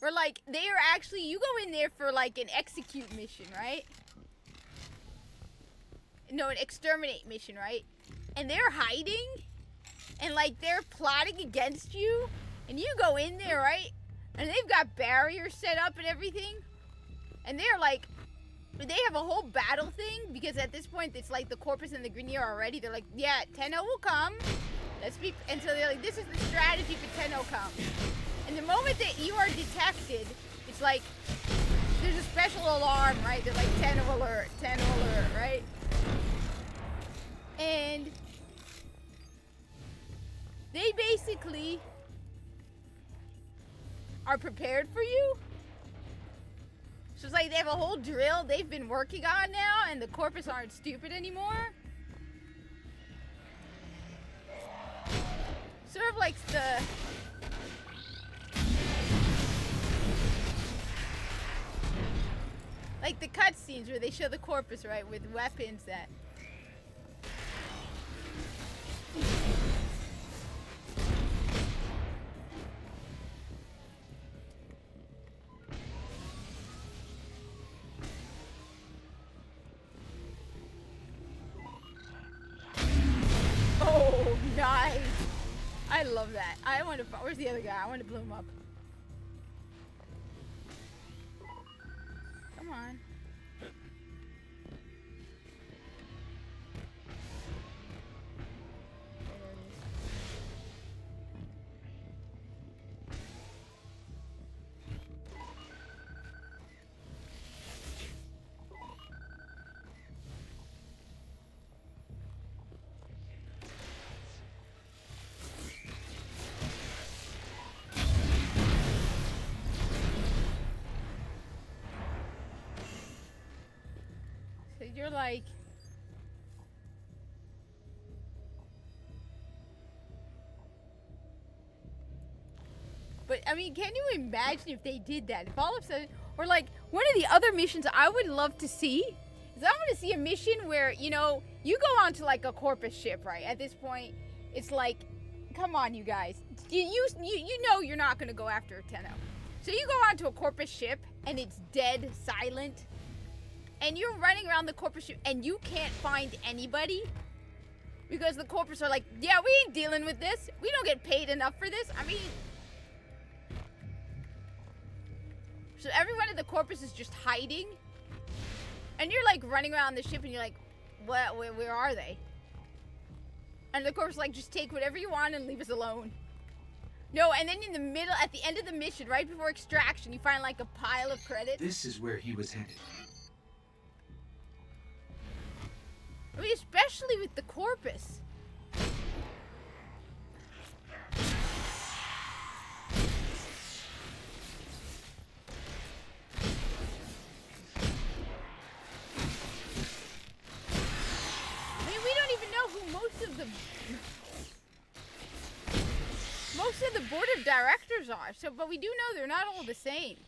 Or like, they are actually, you go in there for like an execute mission, right? No, an exterminate mission, right? And they're hiding, and like they're plotting against you, and you go in there, right? And they've got barriers set up and everything, and they're like, they have a whole battle thing, because at this point it's like the Corpus and the Grineer are ready. They're like, yeah, Tenno will come. And so they're like, this is the strategy for Tenno come. And the moment that you are detected, it's like, there's a special alarm, right? They're like, Tenno alert, right? And they basically are prepared for you. So it's like they have a whole drill they've been working on now, and the Corpus aren't stupid anymore. Sort of like the... Like the cutscenes where they show the Corpus, right, with weapons that... Oh, nice. I love that. I want to... Where's the other guy? I want to blow him up. Come on. You're like... But, I mean, can you imagine if they did that? If all of a sudden... Or, like, one of the other missions I would love to see is I want to see a mission where, you know, you go onto, like, a Corpus ship, right? At this point, it's like, come on, you guys. You know you're not going to go after a Tenno. So you go onto a Corpus ship, and it's dead, silent. And you're running around the Corpus ship and you can't find anybody because the Corpus are like, yeah, we ain't dealing with this. We don't get paid enough for this. I mean, so everyone at the Corpus is just hiding, and you're like running around the ship and you're like, what? Where are they? And the Corpus is like, just take whatever you want and leave us alone. No, and then in the middle, at the end of the mission, right before extraction, you find like a pile of credits. This is where he was headed. I mean, especially with the Corpus. I mean, we don't even know who most of the board of directors are. So, but we do know they're not all the same.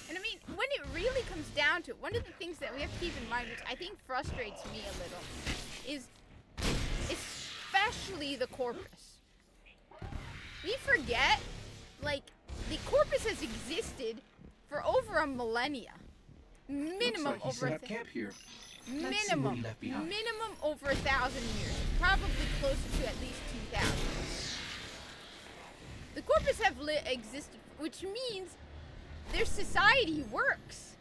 And I mean, when it really comes down to it, one of the things that we have to keep in mind, which I think frustrates me a little, is especially the Corpus. We forget, like, the Corpus has existed for over a millennia. Minimum Looks like he over set up camp here. Let's see what minimum he left behind. over 1,000 years. Probably closer to at least 2,000. The Corpus have existed, which means their society works.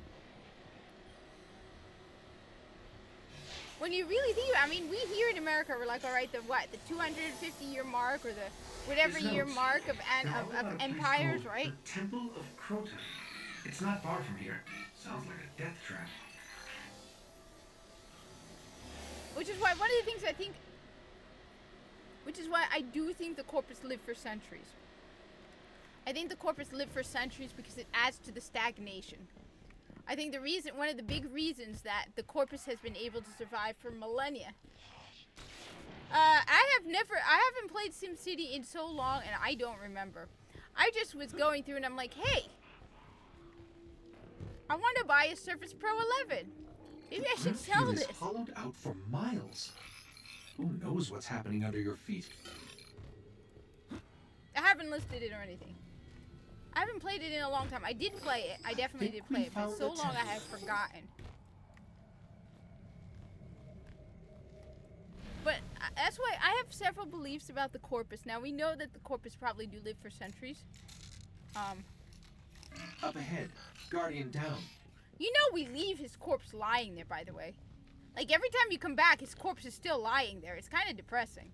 When you really think about it, I mean, we here in America, we're like, all right, the 250-year mark or the whatever year mark of empires, right? The Temple of Crota. It's not far from here. Sounds like a death trap. Which is why one of the things I think, which is why I do think the Corpus lived for centuries. I think the Corpus lived for centuries because it adds to the stagnation. I think the reason, one of the big reasons that the Corpus has been able to survive for millennia. I haven't played SimCity in so long, and I don't remember. I just was going through and I'm like, hey, I want to buy a Surface Pro 11. Maybe I should sell Earthfield this. is hollowed out for miles. Who knows what's happening under your feet? I haven't listed it or anything. I haven't played it in a long time. I did play it. I definitely did play it, but so long I have forgotten. But that's why I have several beliefs about the Corpus. Now, we know that the Corpus probably do live for centuries. Up ahead, Guardian down. You know we leave his corpse lying there, by the way. Like, every time you come back, his corpse is still lying there. It's kind of depressing.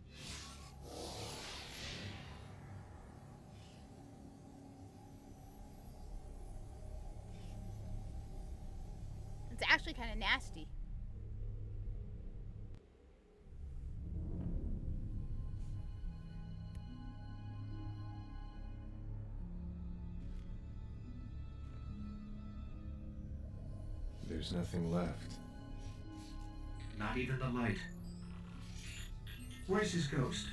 It's actually kind of nasty. There's nothing left. Not even the light. Where's his ghost?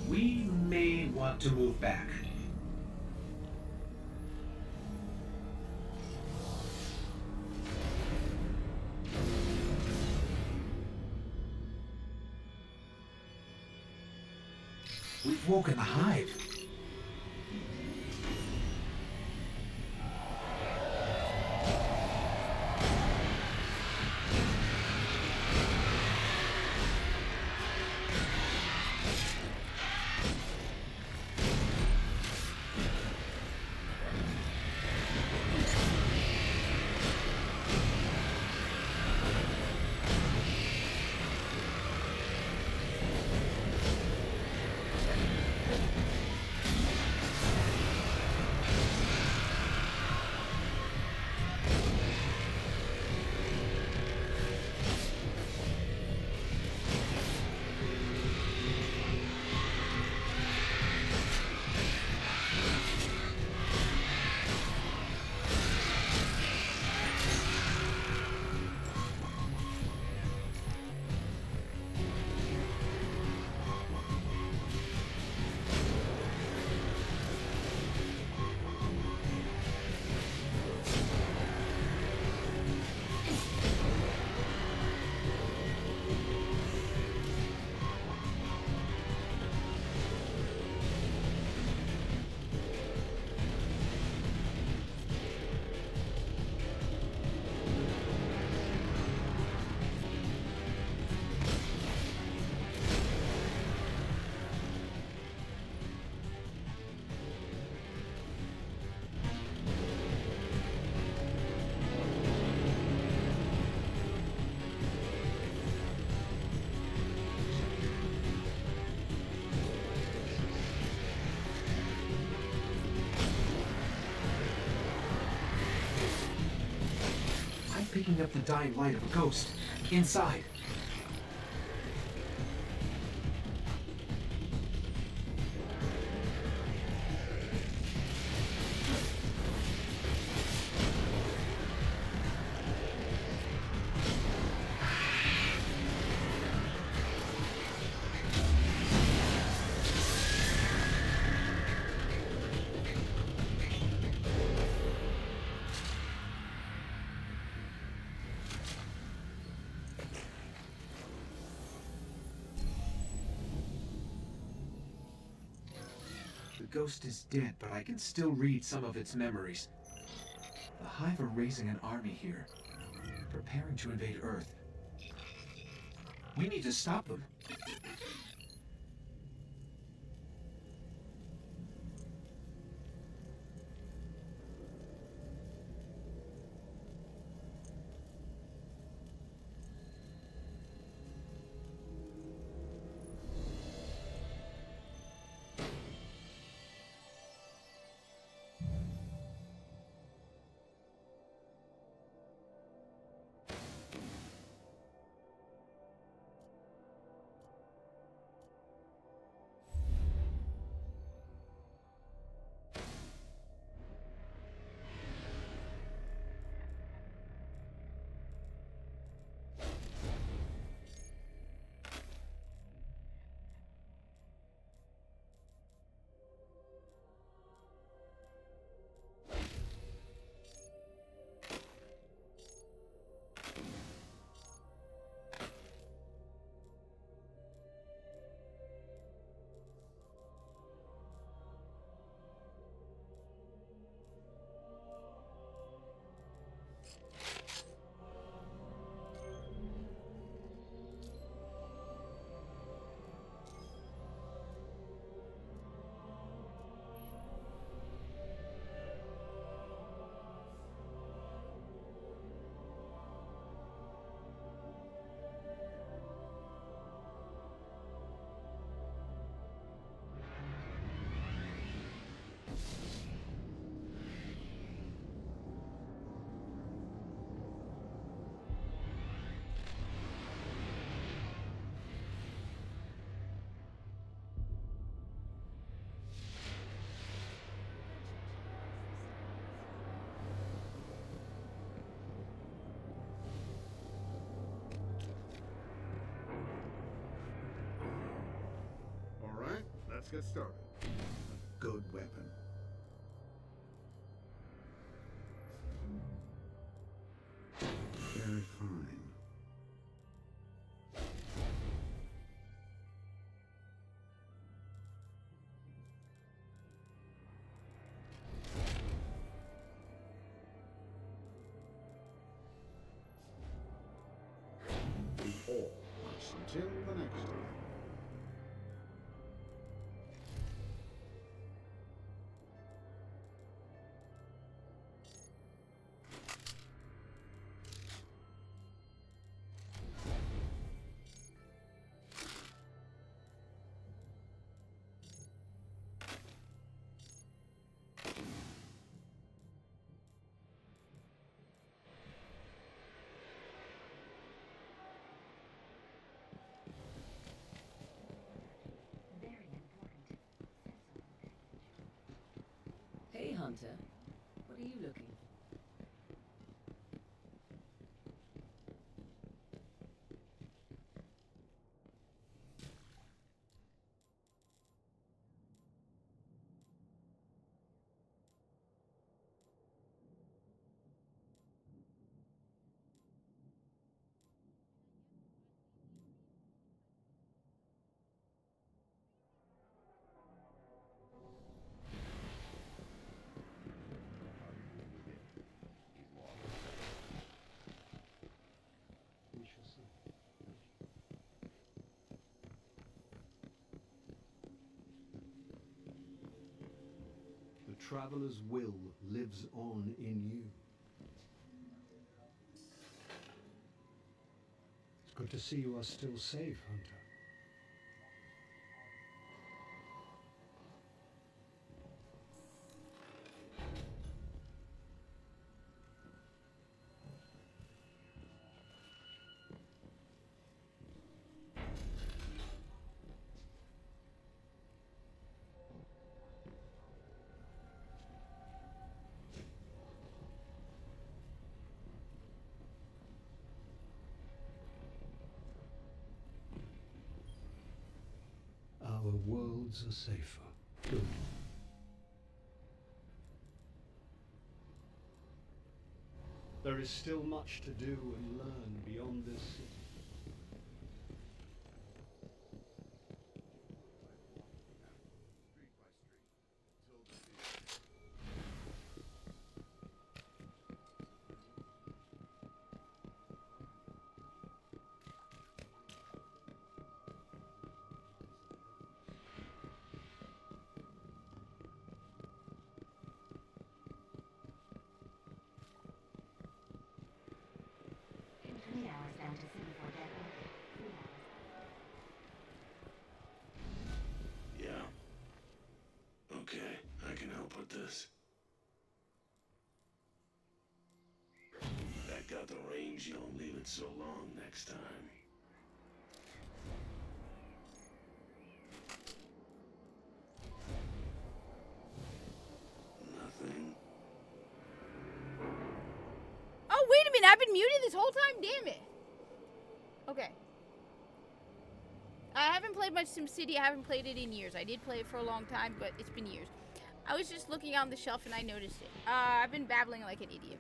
We may want to move back. We've woken the hive. Picking up the dying light of a ghost. Inside. The ghost is dead, but I can still read some of its memories. The Hive are raising an army here, preparing to invade Earth. We need to stop them. get started. A good weapon. Very fine. All until the next time. Hey, Hunter. What are you looking? The traveler's will lives on in you. It's good to see you are still safe, Hunter. Our worlds are safer. Good. There is still much to do and learn beyond this city. Down to city for deadline. 3 hours. Yeah. Okay, I can help with this. Back out the range, you don't leave it so long next time. Nothing. Oh, wait a minute. I've been muted this whole time? Damn it. Okay. I haven't played much SimCity. I haven't played it in years. I did play it for a long time, but it's been years. I was just looking on the shelf and I noticed it. I've been babbling like an idiot.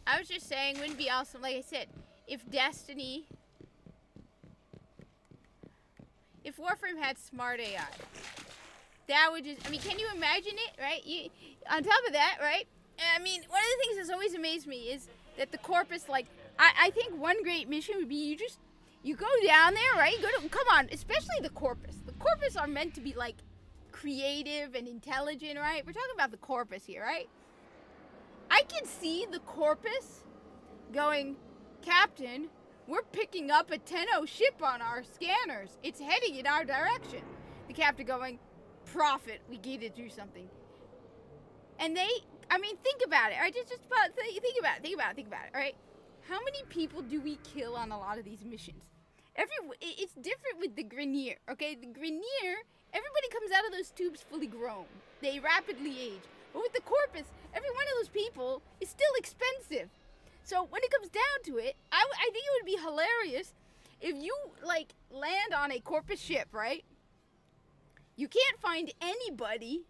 I was just saying, wouldn't it be awesome, like I said, if Destiny, if Warframe had smart AI, that would just, I mean, can you imagine it, right? On top of that, right? I mean, one of the things that's always amazed me is that the Corpus, like, I think one great mission would be you go down there, right? Come on, especially the Corpus. The Corpus are meant to be, like, creative and intelligent, right? We're talking about the Corpus here, right? I can see the Corpus going, Captain, we're picking up a Tenno ship on our scanners. It's heading in our direction. The Captain going, Prophet, we need to do something. And they, I mean, think about it, all right? Just think about it, all right? How many people do we kill on a lot of these missions? It's different with the Grineer, okay? The Grineer, everybody comes out of those tubes fully grown. They rapidly age. But with the Corpus, every one of those people is still expensive. So when it comes down to it, I think it would be hilarious if you like land on a Corpus ship, right? You can't find anybody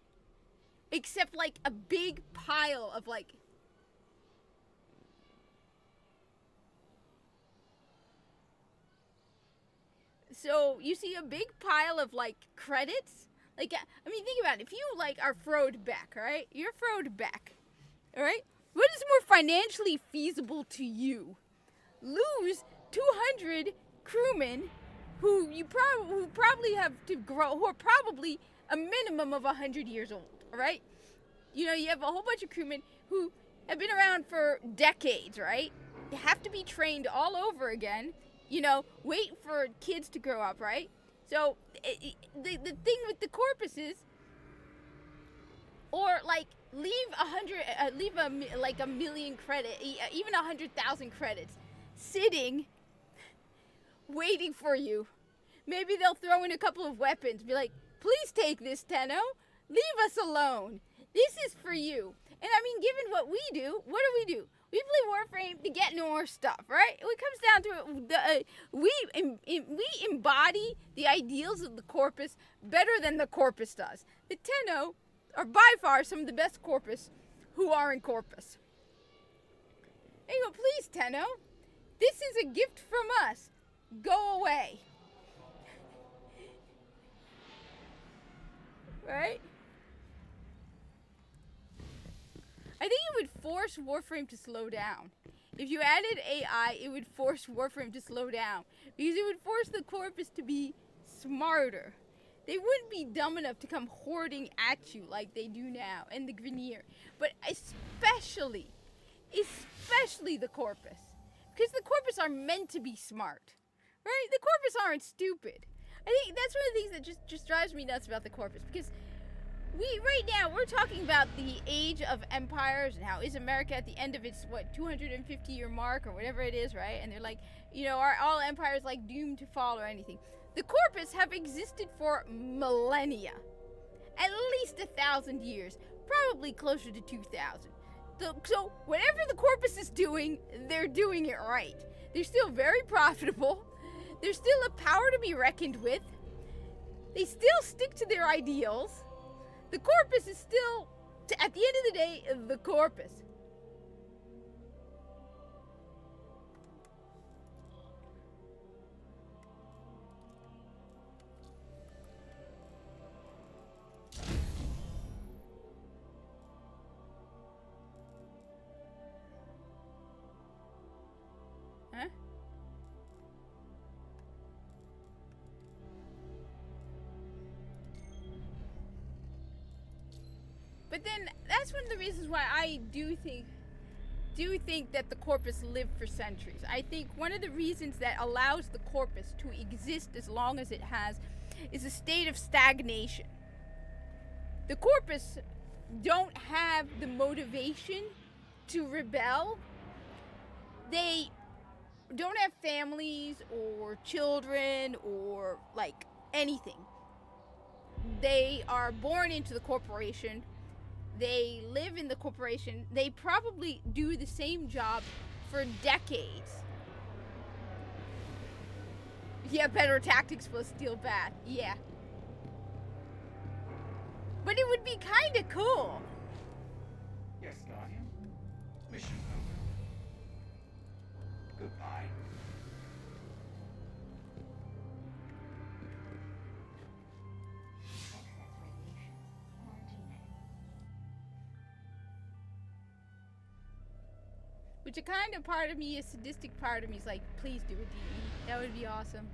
except like a big pile of like so you see a big pile of like credits. Like, I mean, think about it. If you like are Frode Beck, all right? You're Frode Beck, all right? What is more financially feasible to you? Lose 200 crewmen who probably have to grow, who are probably a minimum of 100 years old, all right? You know, you have a whole bunch of crewmen who have been around for decades, right? They have to be trained all over again. You know, wait for kids to grow up, right? So the thing with the Corpus is, or like leave a million credit, even 100,000 credits, sitting, waiting for you. Maybe they'll throw in a couple of weapons, be like, please take this, Tenno. Leave us alone. This is for you. And I mean, given what we do, what do? We play Warframe to get more stuff, right? It comes down to we embody the ideals of the Corpus better than the Corpus does. The Tenno are by far some of the best Corpus who are in Corpus. And you go, please, Tenno, this is a gift from us. Go away. Right? I think it would force Warframe to slow down. If you added AI, it would force Warframe to slow down. Because it would force the Corpus to be smarter. They wouldn't be dumb enough to come hoarding at you like they do now, and the Grineer. But especially the Corpus. Because the Corpus are meant to be smart. Right? The Corpus aren't stupid. I think that's one of the things that just drives me nuts about the Corpus. Because right now, we're talking about the age of empires and how is America at the end of its, 250-year mark or whatever it is, right? And they're like, you know, are all empires like doomed to fall or anything? The Corpus have existed for millennia. At least 1,000 years. Probably closer to 2,000. So whatever the Corpus is doing, they're doing it right. They're still very profitable. They're still a power to be reckoned with. They still stick to their ideals. The Corpus is still, at the end of the day, the Corpus. Huh? But then that's one of the reasons why I do think that the Corpus lived for centuries. I think one of the reasons that allows the Corpus to exist as long as it has is a state of stagnation. The Corpus don't have the motivation to rebel. They don't have families or children or like anything. They are born into the corporation. They live in the corporation. They probably do the same job for decades. Yeah, better tactics will steal bad. Yeah. But it would be kind of cool. Yes, Guardian. Mission over. Goodbye. Which a kind of part of me, a sadistic part of me is like, please do a DE. That would be awesome.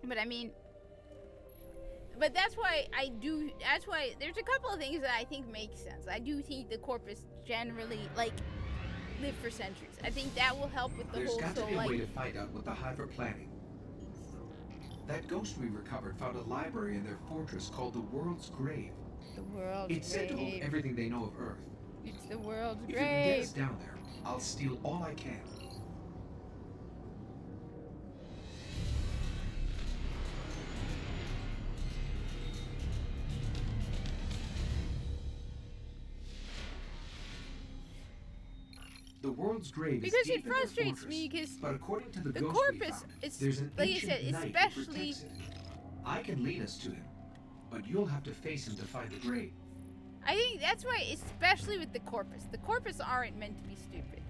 But I mean, but that's why there's a couple of things that I think make sense. I do think the Corpus generally, like, live for centuries. I think that will help with the There's whole, got to so be a like, way to find out what the Hive are planning. That ghost we recovered found a library in their fortress called the World's Grave. The World's It's said to hold Grave. everything they know of Earth. It's the World's If you can get Grave. us down there, I'll steal all I can. The world's grave Because is it deep in their frustrates fortress, me because but according to the the ghost we corpus found, is, there's an like I ancient said, knight who especially. protects it. I can lead us to him, but you'll have to face him to find the grave. I think that's why, especially with the corpus. The corpus aren't meant to be stupid.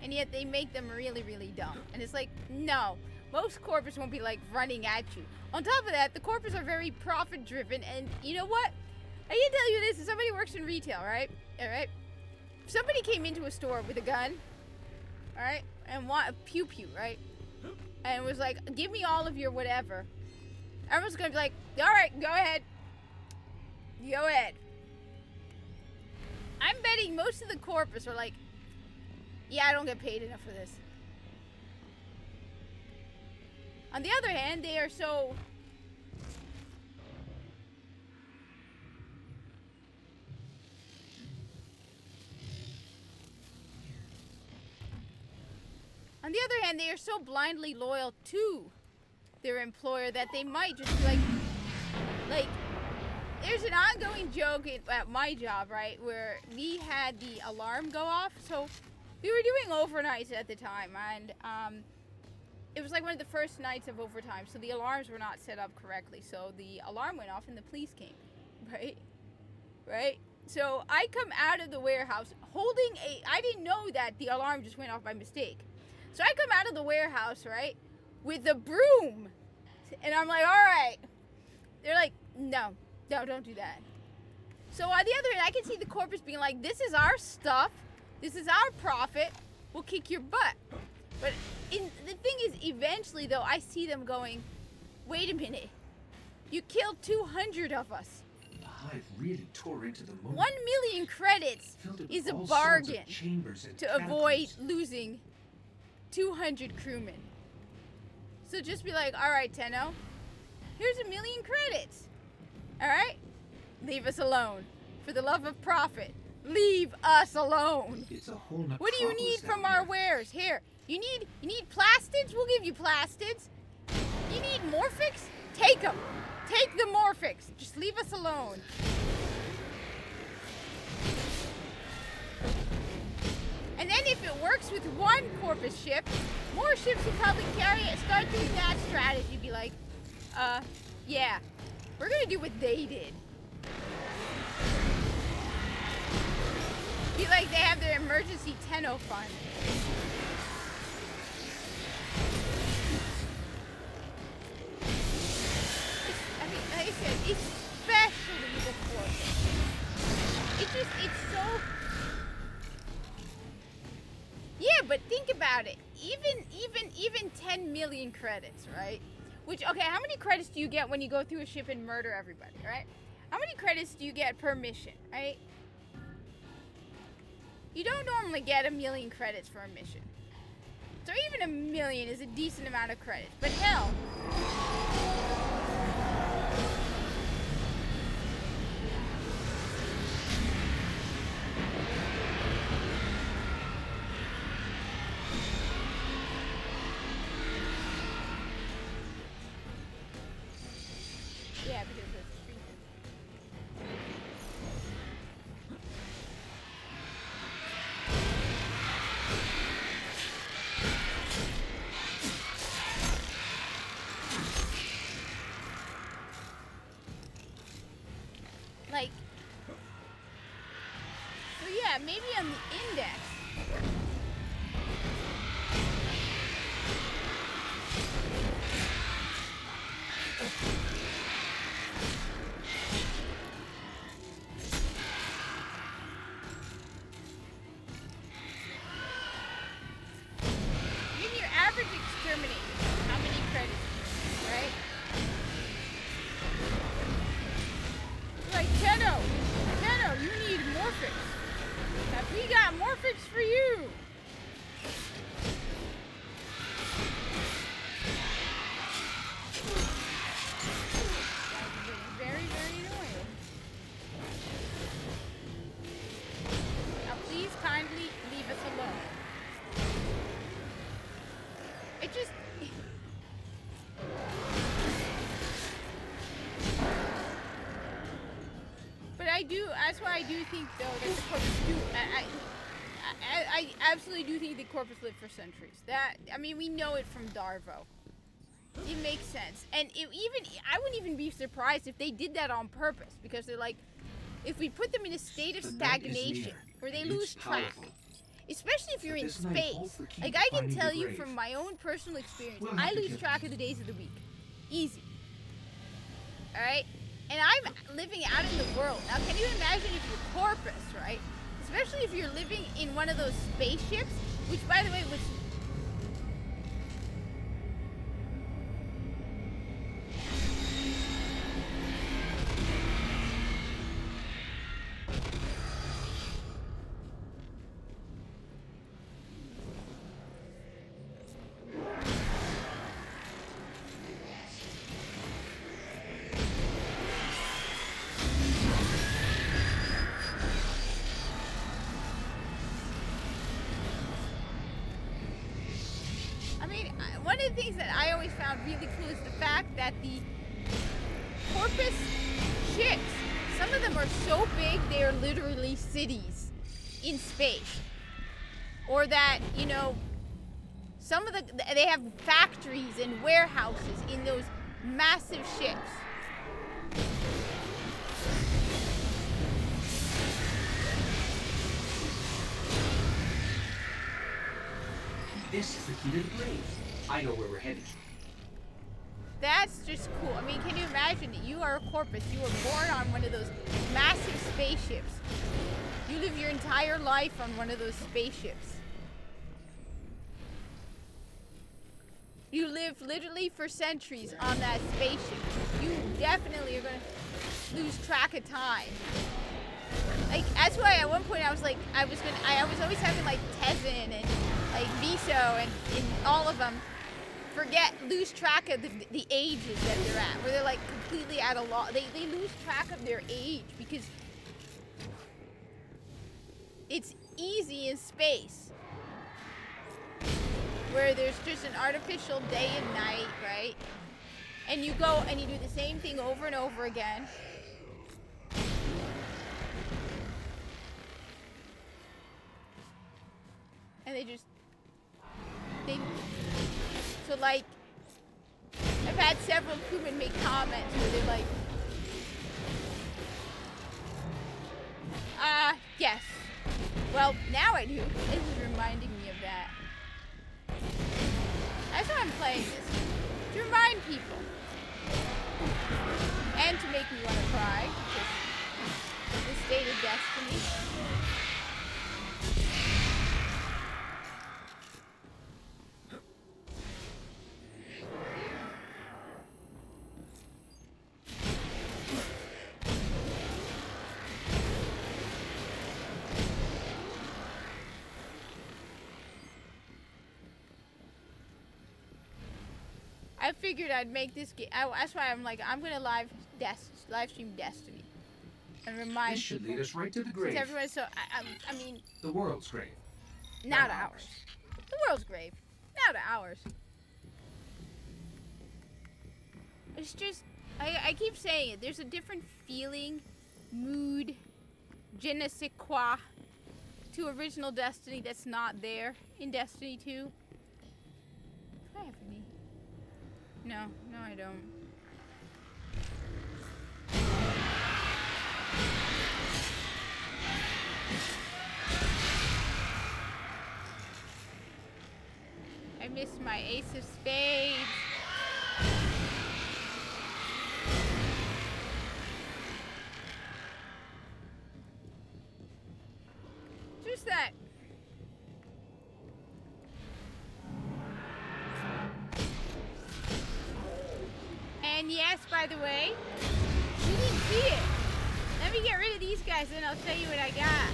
And yet they make them really, really dumb. And it's like, no. Most corpus won't be like running at you. On top of that, the corpus are very profit driven. And you know what? I can tell you this. If somebody works in retail, right? Alright? If somebody came into a store with a gun, alright? And want a pew-pew, right? And was like, give me all of your whatever. Everyone's gonna be like, alright, go ahead. Go ahead. I'm betting most of the corpus are like, yeah, I don't get paid enough for this. On the other hand, they are so... On the other hand, they are so blindly loyal to their employer that they might just be like, there's an ongoing joke at my job, right, where we had the alarm go off. So we were doing overnights at the time, and it was like one of the first nights of overtime, so the alarms were not set up correctly. So the alarm went off and the police came, right? So I come out of the warehouse holding I didn't know that the alarm just went off by mistake. So I come out of the warehouse, right, with a broom. And I'm like, all right. They're like, no, don't do that. So on the other hand, I can see the corpus being like, this is our stuff. This is our profit. We'll kick your butt. But the thing is, eventually, though, I see them going, wait a minute. You killed 200 of us. The hive really tore into the moon. 1 million credits is a bargain to avoid losing 200 crewmen. So just be like, all right, Tenno, here's 1 million credits. All right? Leave us alone. For the love of profit, leave us alone. It's a whole What do you need from our wares? Here, you need plastids? We'll give you plastids. You need Morphix? Take them. Take the Morphix. Just leave us alone. And then if it works with one corpus ship, more ships will probably start doing that strategy. Be like, yeah, we're gonna do what they did. Be like they have their emergency Tenno fund. I mean, like I said, especially the corpus. It's so... Yeah, but think about it. Even 10 million credits, right? Which, okay, how many credits do you get when you go through a ship and murder everybody, right? How many credits do you get per mission, right? You don't normally get 1 million credits for a mission. So even 1 million is a decent amount of credits. But hell... Yeah, because it's treated. Like, so yeah, maybe on the index. Give your average exterminator how many credits, right? Like, Tenno, you need Morphix. Now, we got Morphix for you. That's very, very annoying. Now, please kindly leave us alone. It just... But I do, that's why I do think, though, that the corpus do, I absolutely do think the Corpus lived for centuries. That, I mean, we know it from Darvo. It makes sense. And I wouldn't even be surprised if they did that on purpose, because they're like, if we put them in a state of The night is stagnation, near, where they and lose it's track, powerful. especially if you're in But this night holds space. the key Like, to I can finding tell the you grave. from my own personal experience, We'll I have to lose kill track of the days of the week. Easy. Alright? And I'm living out in the world. Now, can you imagine if you're Corpus, right? Especially if you're living in one of those spaceships, which, by the way, was... One of the things that I always found really cool is the fact that the Corpus ships, some of them are so big they are literally cities in space. Or that, you know, some of they have factories and warehouses in those massive ships. This is the key to the grave. I know where we're headed. That's just cool. I mean, can you imagine that you are a Corpus? You were born on one of those massive spaceships. You live your entire life on one of those spaceships. You live literally for centuries on that spaceship. You definitely are going to lose track of time. Like, that's why at one point I was like, I was always having like Tezin and like Viso and all of them lose track of the ages that they're at, where they're like completely at a loss. They lose track of their age because it's easy in space, where there's just an artificial day and night, right? And you go and you do the same thing over and over again. And so like, I've had several crewmen make comments where they're like, yes. Well, now I do. This is reminding me of that. That's why I'm playing this. To remind people. And to make me want to cry. Because the state of destiny. I figured I'd make this game. That's why I'm like, I'm gonna live stream Destiny and remind This should people. lead us right to the grave. Since everyone's so, I mean, The world's grave. not ours. The world's grave, not ours. It's just, I keep saying it. There's a different feeling, mood, je ne sais quoi, to original Destiny that's not there in Destiny 2. Do I have any? No, I don't. I missed my ace of spades. Just that. And yes, by the way, you didn't see it. Let me get rid of these guys and I'll show you what I got.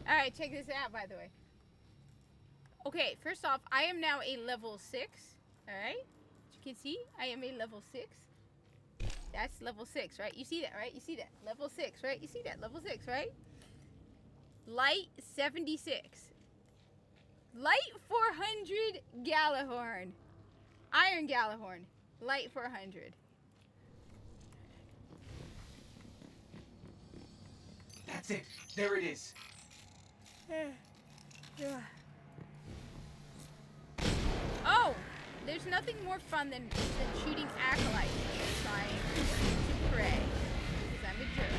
Alright, check this out, by the way. Okay, first off, I am now a level 6. Alright? As you can see, I am a level 6. That's level 6, right? You see that, right? You see that? Level 6, right? You see that? Level 6, right? Light 76. Light 400 Galahorn. Iron Galahorn. Light 400. That's it. There it is. Oh! There's nothing more fun than shooting acolytes when they're trying to pray. Because I'm a jerk.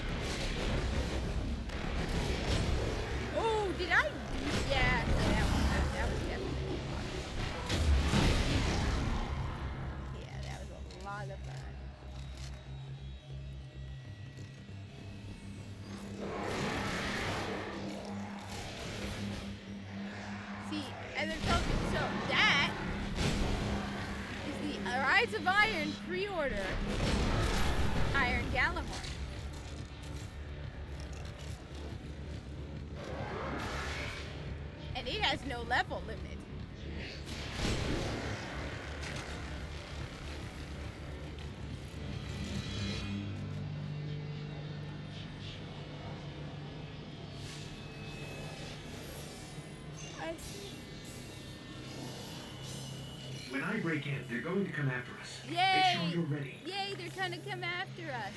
Oh, did I? Yeah, that was definitely fun. Yeah, that was a lot of fun. See, and then so that is the Rise of Iron pre-order Iron Galahorn. And it has no level limit. When I break in, they're going to come after us. Yay! Make sure you're ready. Yay, they're trying to come after us.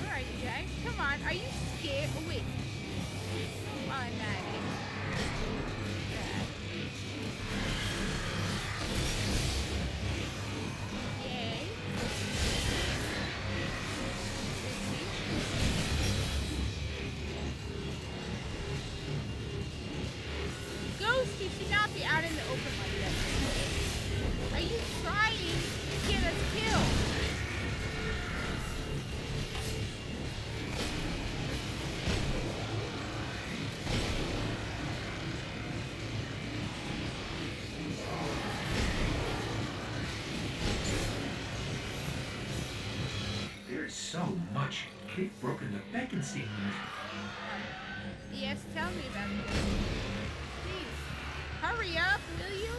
Where are you guys? Come on, are you scared? Oh, wait. Come on, Maggie. Yay. Ghost, you should not be out in the open like that. Are you trying to get us killed? There's so much. They've broken the Beckenstein limit. Yes, tell me about it. Please, hurry up, will you?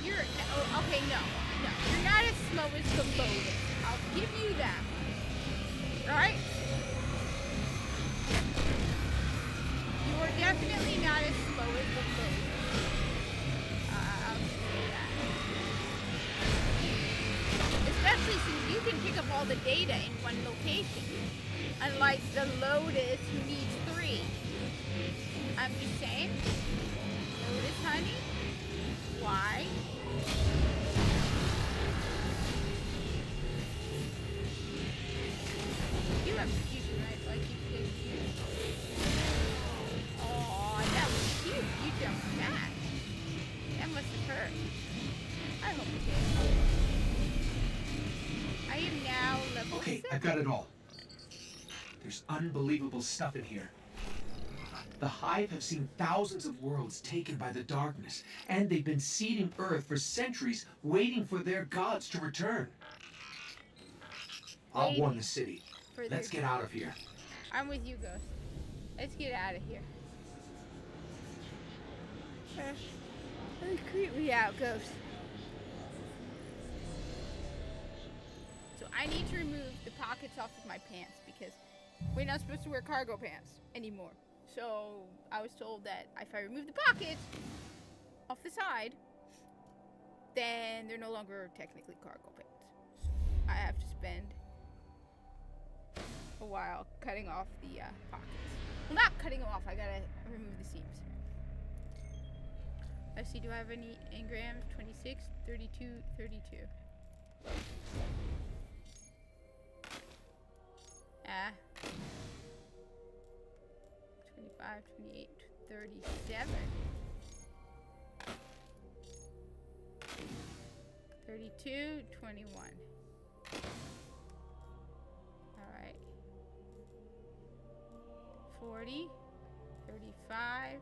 You're, oh, okay, no. You're not as slow as the Lotus. I'll give you that. Right? You are definitely not as slow as the Lotus. I'll say that. Especially since you can pick up all the data in one location. Unlike the Lotus, who needs 3. I'm just saying. Lotus, honey? Why? You have cute, right? Like you did cute. Oh, that was cute. You jumped back. That must have hurt. I hope it did. I am now level 6. I've got it all. There's unbelievable stuff in here. The Hive have seen thousands of worlds taken by the darkness, and they've been seeding Earth for centuries, waiting for their gods to return. I'll warn the city. Let's get out of here. I'm with you, Ghost. Let's get out of here. Don't creep me out, Ghost. So I need to remove the pockets off of my pants because we're not supposed to wear cargo pants anymore. So I was told that if I remove the pockets off the side, then they're no longer technically cargo pants. So I have to spend a while cutting off the pockets. Well, not cutting them off. I gotta remove the seams. Let's see. Do I have any engrams? 26, 32, 32. Ah. 25, 28, 37. 32, 21. Alright. 40, 35,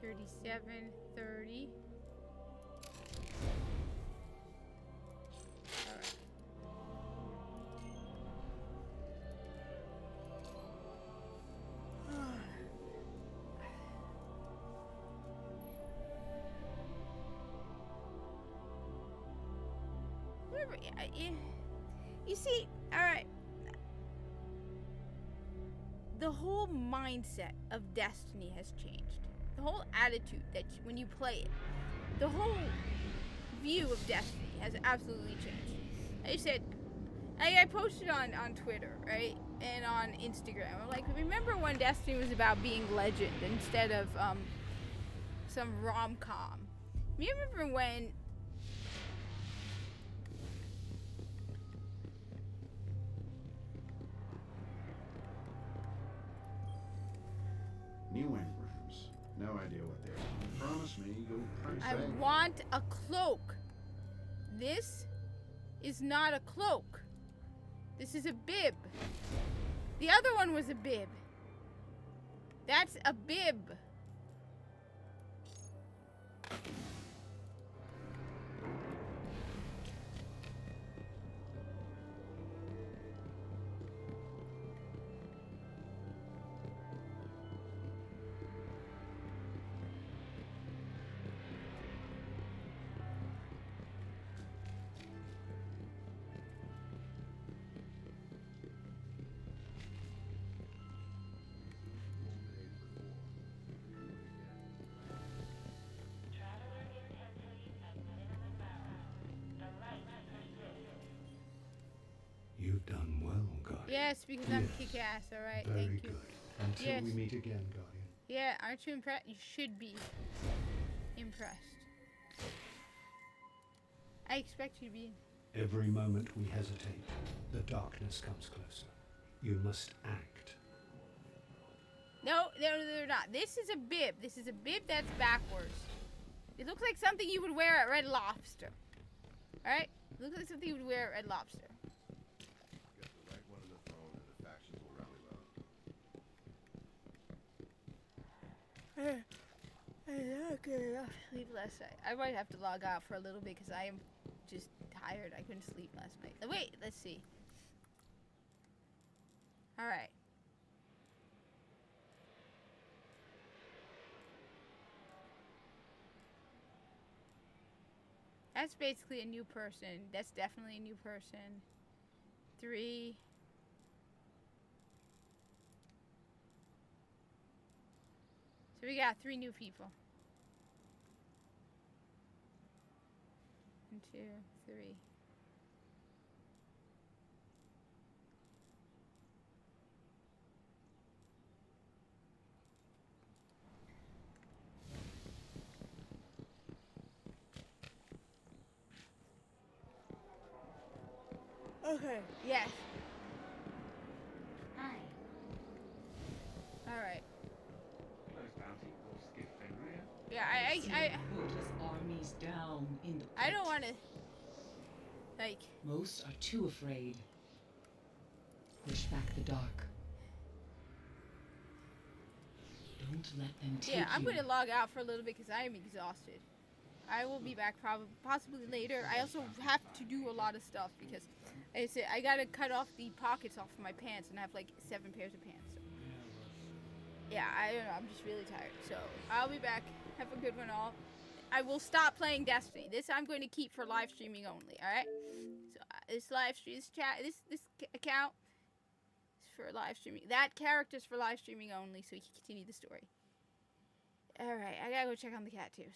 37, 30. Alright. You see, all right. The whole mindset of Destiny has changed. The whole attitude that when you play it, the whole view of Destiny has absolutely changed. I said, I posted on Twitter, right, and on Instagram. I'm like, remember when Destiny was about being legend instead of some rom-com? You remember when? New engrams. No idea what they are. Promise me you'll price I tag. want a cloak. This is not a cloak. This is a bib. The other one was a bib. That's a bib. You've done well, Guardian. Yes, because I'm kick-ass, alright? Very Thank you. good. Until Yes. we meet again, Guardian. Yeah, aren't you impressed? You should be impressed. I expect you to be. Every moment we hesitate, the darkness comes closer. You must act. No, they're not. This is a bib. This is a bib that's backwards. It looks like something you would wear at Red Lobster. Alright? It looks like something you would wear at Red Lobster. I did not get enough sleep last night. I might have to log out for a little bit because I am just tired. I couldn't sleep last night. Wait, let's see. Alright. That's basically a new person. That's definitely a new person. 3. So we got 3 new people. 1, 2, 3. Okay, yes. Hi. Alright. Those bounty wolves give Fenrir. Yeah, I Put his armies down in the I don't pit. want to, like... Most are too afraid. Push back the dark. Don't let them take Yeah, I'm you. going to log out for a little bit because I am exhausted. I will be back possibly later. I also have to do a lot of stuff because I said I got to cut off the pockets off of my pants and I have like 7 pairs of pants. So. Yeah, I don't know. I'm just really tired. So I'll be back. Have a good one all. I will stop playing Destiny. This I'm going to keep for live streaming only. All right. So this live stream, this account is for live streaming. That character's for live streaming only, so you can continue the story. All right, I gotta go check on the cat too. So.